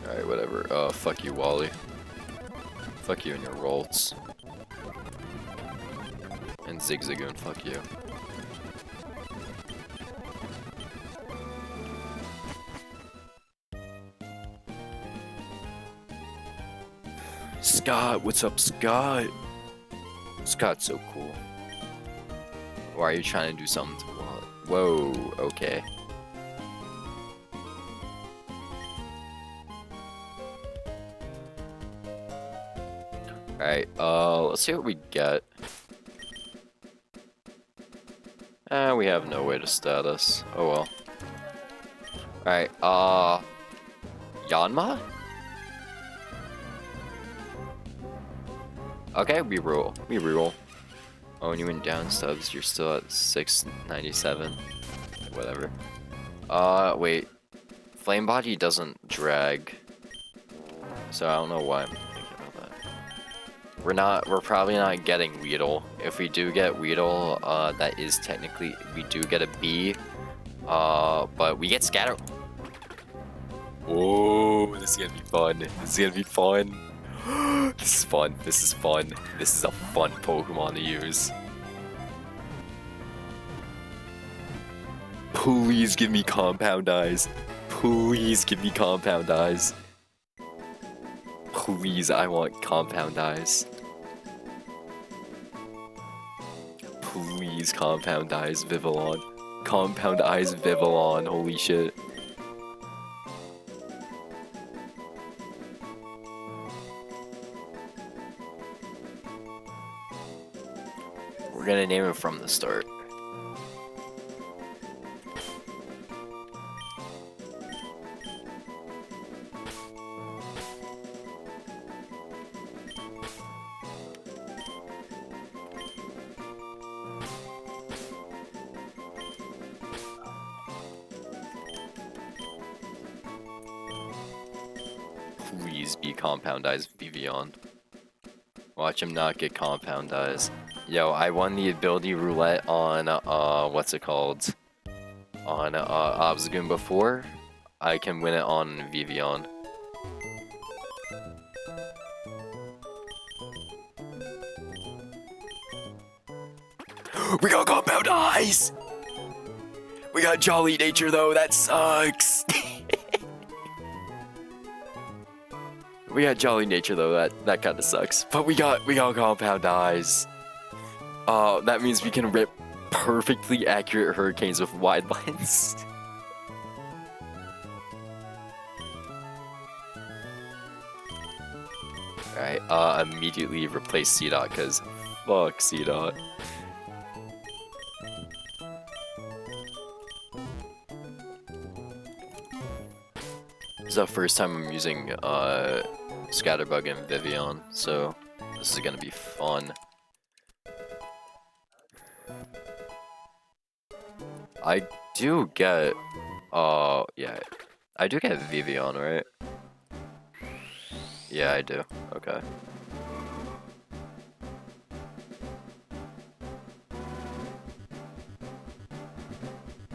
Alright, whatever. Fuck you, Wally. Fuck you and your Rolts. And Zigzagoon, fuck you. Scott, what's up, Scott? Scott's so cool. Why are you trying to do something to what? Whoa, okay. Alright, let's see what we get. We have no way to status. Oh well. Alright, Yanma? Okay, we roll. We reroll. Oh, when you went down subs, you're still at 697. Whatever. Wait. Flame Body doesn't drag. So I don't know why I'm thinking about that. We're probably not getting Weedle. If we do get Weedle, that is technically, we do get a B. But we get Scatter. Oh, this is gonna be fun. This is gonna be fun. This is fun. This is fun. This is a fun Pokemon to use. Please give me Compound Eyes. Please give me Compound Eyes. Please, I want Compound Eyes. Please, Compound Eyes Vivillon. Compound Eyes Vivillon. Holy shit. We're gonna name it from the start. Please be Compound Eyes Vivian. Watch him not get Compound Eyes. Yo, I won the ability roulette on, what's it called? On, Obstagoon before. I can win it on Vivian. We got Compound Eyes! We got Jolly Nature though, that sucks! We got Jolly Nature though, that kinda sucks. But we got Compound Eyes. That means we can rip perfectly accurate hurricanes with wide lens. Alright, immediately replace C-Dot, cause fuck C-Dot. This is the first time I'm using, Scatterbug and Vivian, so this is gonna be fun. I do get, yeah, I do get Vivian, right? Yeah, I do. Okay.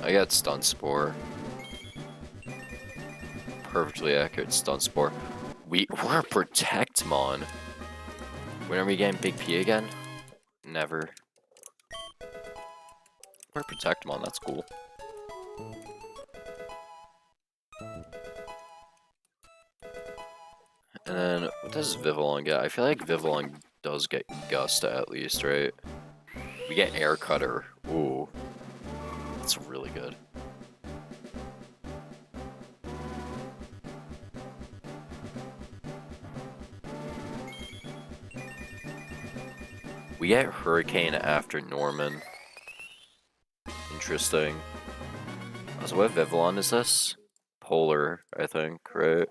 I got Stun Spore. Perfectly accurate Stun Spore. We're Protectmon. When are we getting Big P again? Never. We're Protectmon, that's cool. And then, what does Vivillon get? I feel like Vivillon does get Gusta at least, right? We get Air Cutter. Ooh. That's really good. We get Hurricane after Norman. Interesting. So what Vivillon is this? Polar, I think, right?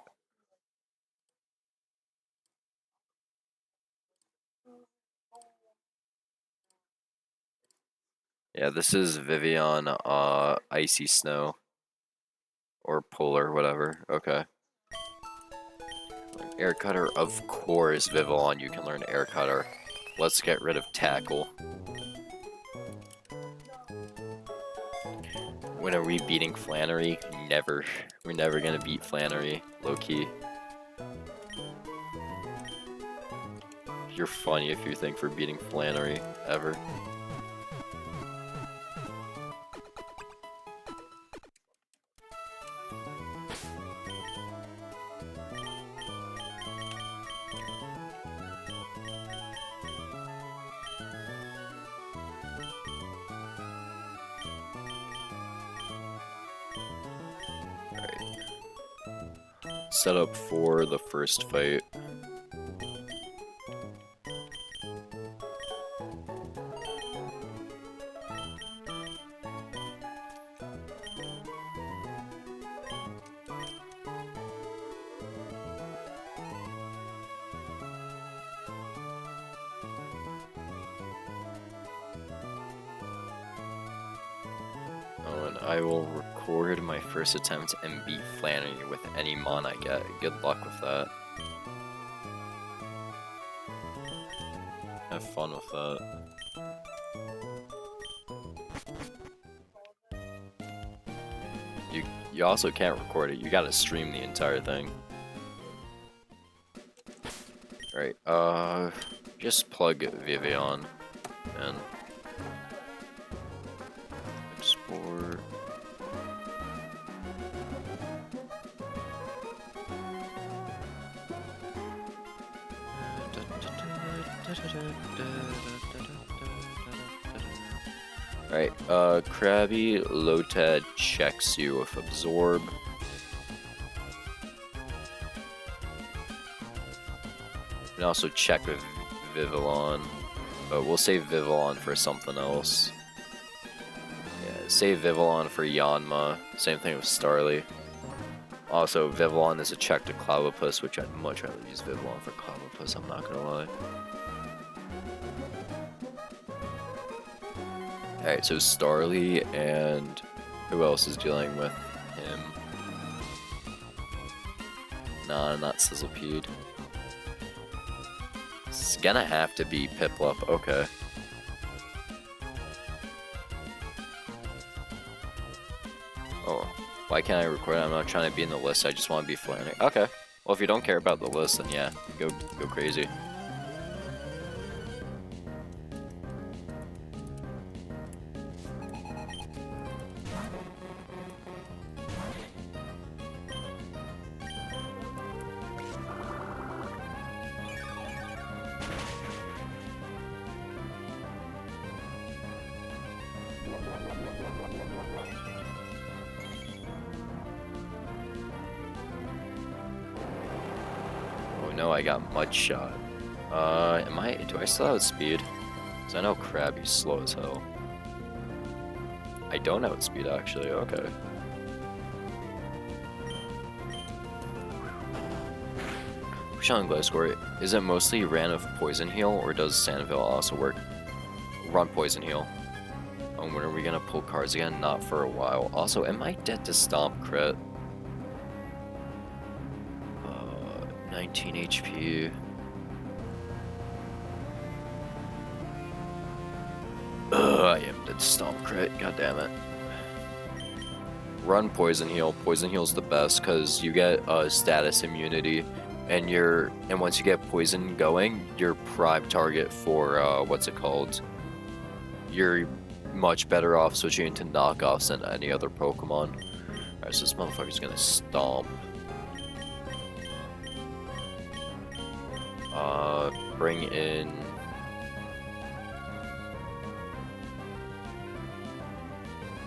Yeah, this is Vivian, Icy Snow. Or Polar, whatever. Okay. Air Cutter, of course, Vivillon, you can learn Air Cutter. Let's get rid of Tackle. When are we beating Flannery? Never. We're never gonna beat Flannery, low-key. You're funny if you think we're beating Flannery, ever. Set up for the first fight. Oh, and I will record my first attempt and beat Flannery with any mon I get. Good luck with that. Have fun with that. You also can't record it, you gotta stream the entire thing. Alright, just plug Vivian and export. Alright, Krabby Lotad checks you with Absorb. And also check with Vivillon. But we'll save Vivillon for something else. Yeah, save Vivillon for Yanma. Same thing with Starly. Also, Vivillon is a check to Clobbopus, which I'd much rather use Vivillon for Clobbopus, I'm not gonna lie. Alright, so Starly and who else is dealing with him? Nah, not Sizzlepede. It's gonna have to be Piplup, okay. Oh, why can't I record it? I'm not trying to be in the list, I just want to be flying. Okay, well if you don't care about the list, then yeah, go crazy. No, I got Mud Shot. Do I still have speed? Because I know Krabby's slow as hell. I don't have speed actually, okay. Sean Glasgow, is it mostly ran of Poison Heal, or does Sandville also work? Run Poison Heal. When are we gonna pull cards again? Not for a while. Also, am I dead to Stomp crit? 19 HP. I am dead to Stomp crit, god damn it. Run Poison Heal. Poison Heal's the best because you get status immunity, and once you get poison going, you're prime target for what's it called? You're much better off switching into knockoffs than any other Pokemon. Alright, so this motherfucker's gonna Stomp. Bring in...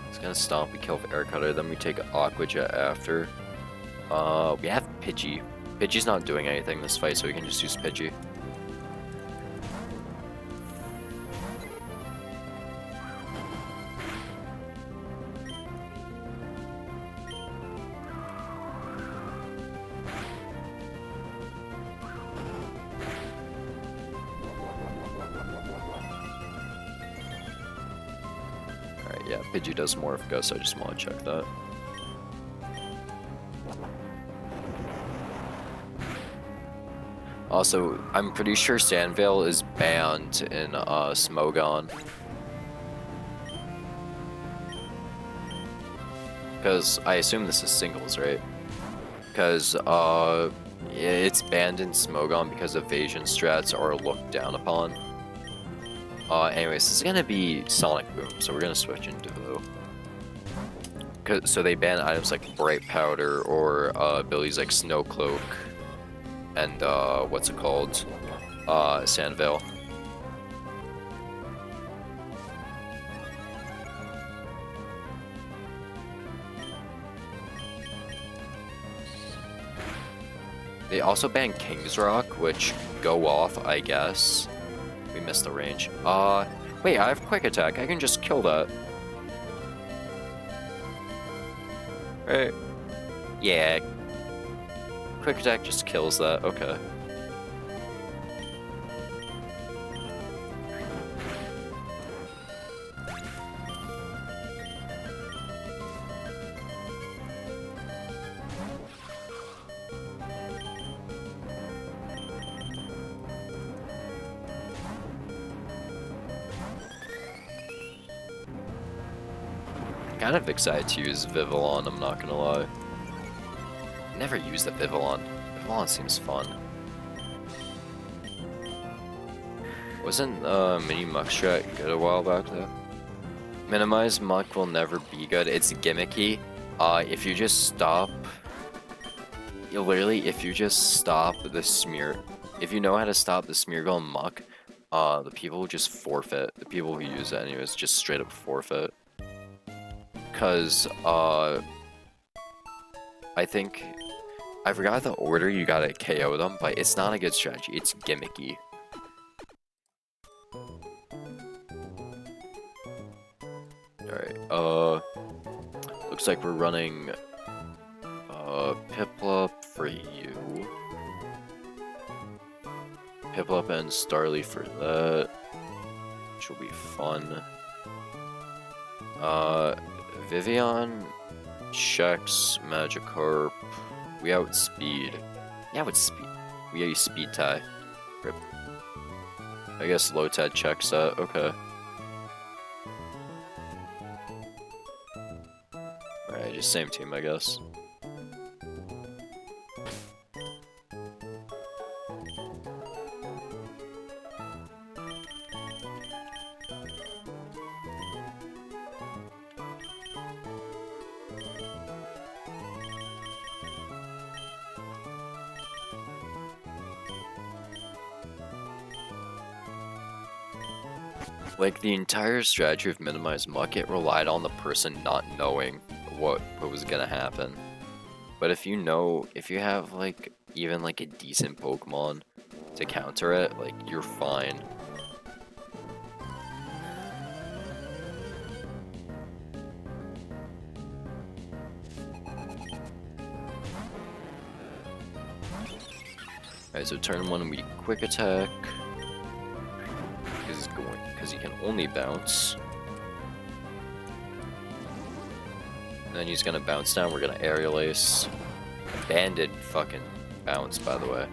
It's gonna Stomp, we kill with Air Cutter, then we take Aqua Jet after. We have Pidgey. Pidgey's not doing anything this fight, so we can just use Pidgey. Yeah, Pidgey does Morph Gust, so I just want to check that. Also, I'm pretty sure Sandvale is banned in Smogon. Because I assume this is singles, right? Because it's banned in Smogon because evasion strats are looked down upon. Anyways, this is gonna be Sonic Boom, so we're gonna switch into Blue. So they ban items like Bright Powder or abilities like Snow Cloak and what's it called? Sandvale. They also ban King's Rock, which go off, I guess. We missed the range. Wait, I have Quick Attack. I can just kill that. Right. Yeah. Quick Attack just kills that. Okay. Kind of excited to use Vivillon, I'm not gonna lie. Never used the Vivillon. Vivillon seems fun. Wasn't Mini Muck Strat good a while back though? Minimize Muck will never be good. It's gimmicky. If you just stop... if you just stop the smear... If you know how to stop the Smeargle and Muck, the people will just forfeit. The people who use it anyways just straight up forfeit. Because, I think, I forgot the order you gotta KO them, but it's not a good strategy, it's gimmicky. looks like we're running Piplup for you. Piplup and Starly for that, which will be fun. Vivian, Shex, Magikarp. We outspeed. Yeah, we speed tie. Rip. I guess Lotad checks that. Okay. Alright, just same team, I guess. Like, the entire strategy of Minimize Muck, it relied on the person not knowing what was gonna happen. But if you know, if you have, like, even, like, a decent Pokemon to counter it, like, you're fine. Alright, so turn 1 we Quick Attack. Because he can only bounce. And then he's gonna bounce down, we're gonna Aerial Ace. Banded fucking bounce, by the way.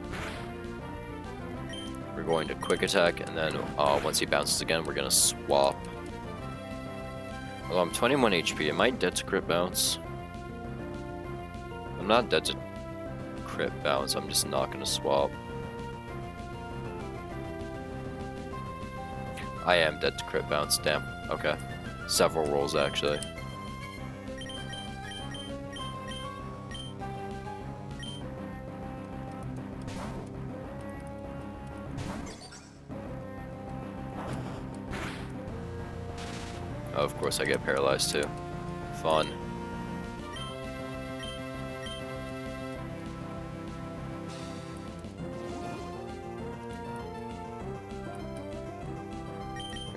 We're going to Quick Attack, and then once he bounces again, we're gonna swap. Well, I'm 21 HP, am I dead to crit bounce? I'm not dead to crit bounce, I'm just not gonna swap. I am dead to crit bounce, damn. Okay. Several rolls, actually. Oh, of course I get paralyzed too. Fun.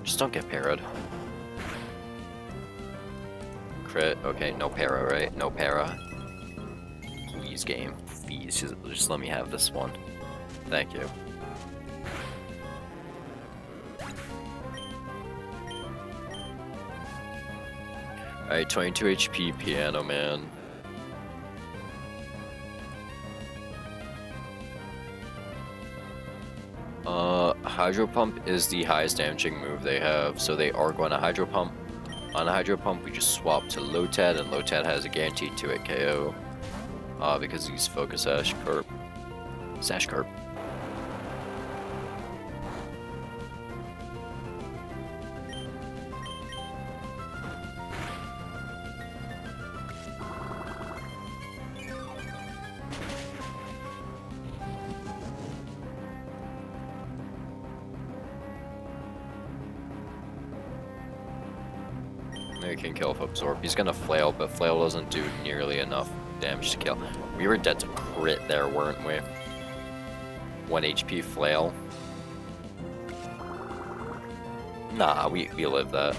Just don't get parried. Crit. Okay, no para, right? No para. Please, game. Please, just let me have this one. Thank you. Alright, 22 HP, Piano Man. Hydro Pump is the highest damaging move they have, so they are going to Hydro Pump. On a Hydro Pump, we just swap to Lotad, and Lotad has a guaranteed 2-hit KO. Because he's Focus Sash Carp. Sash Carp. Maybe he can kill if Absorb. He's gonna Flail, but Flail doesn't do nearly enough damage to kill. We were dead to crit there, weren't we? 1 HP Flail. Nah, we lived that.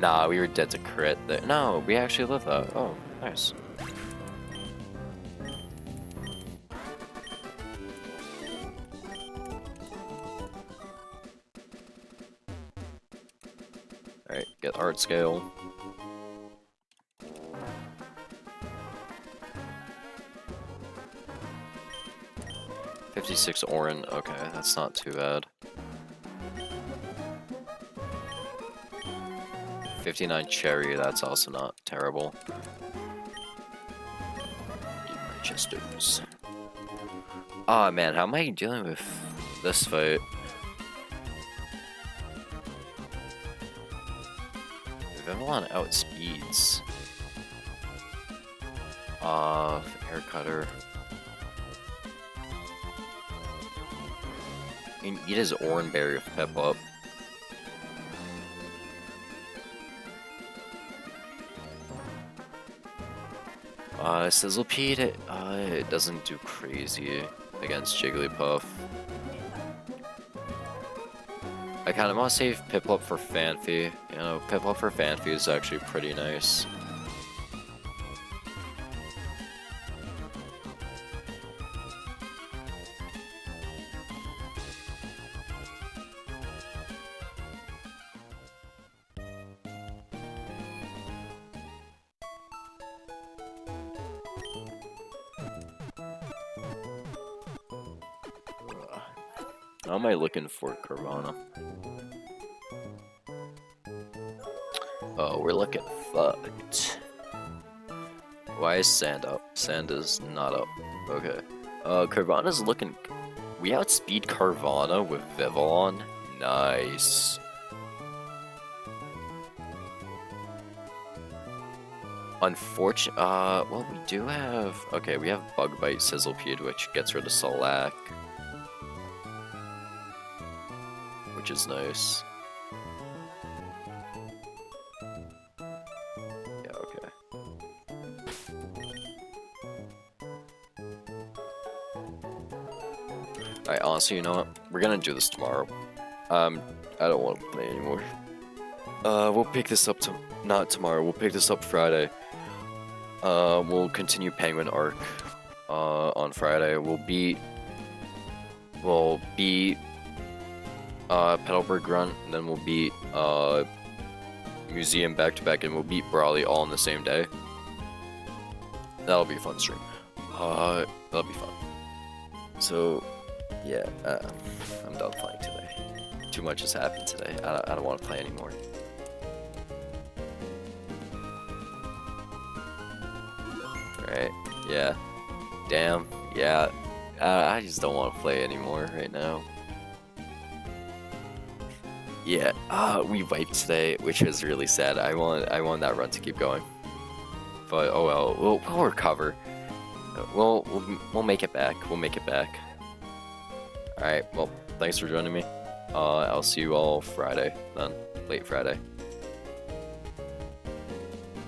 Nah, we were dead to crit there. No, we actually lived that. Oh, nice. Alright, get Art Scale. $56 Orin, okay, that's not too bad. 59 Cherry, that's also not terrible. Chesters. Ah, man, how am I dealing with this fight? Vivillon outspeeds. Air Cutter. I mean, eat his Oran Berry with Piplup. Sizzlepede, it doesn't do crazy against Jigglypuff. I kind of want to save Piplup for Fanfy. You know, Piplup for Fanfy is actually pretty nice. How am I looking for Carvana? Oh, we're looking fucked. Why is Sand up? Sand is not up. Okay. Carvana's looking... We outspeed Carvana with Vivillon? Nice. Unfortunate. Well, we do have. Okay, we have Bug Bite, Sizzlepede, which gets rid of Slack, which is nice. Yeah. Okay. Alright. Honestly, you know what? We're gonna do this tomorrow. I don't want to play anymore. We'll pick this up not tomorrow. We'll pick this up Friday. We'll continue Penguin Arc on Friday. We'll beat Petalburg Run, and then we'll beat Museum back to back, and we'll beat Brawley all in the same day. That'll be a fun stream. That'll be fun. So, yeah, I'm done playing today. Too much has happened today. I don't want to play anymore. Alright, yeah. Damn, yeah. I just don't want to play anymore right now. Yeah, we wiped today, which was really sad. I want that run to keep going. But oh well, we'll recover. We'll make it back. We'll make it back. Alright, well, thanks for joining me. I'll see you all Friday then. Late Friday.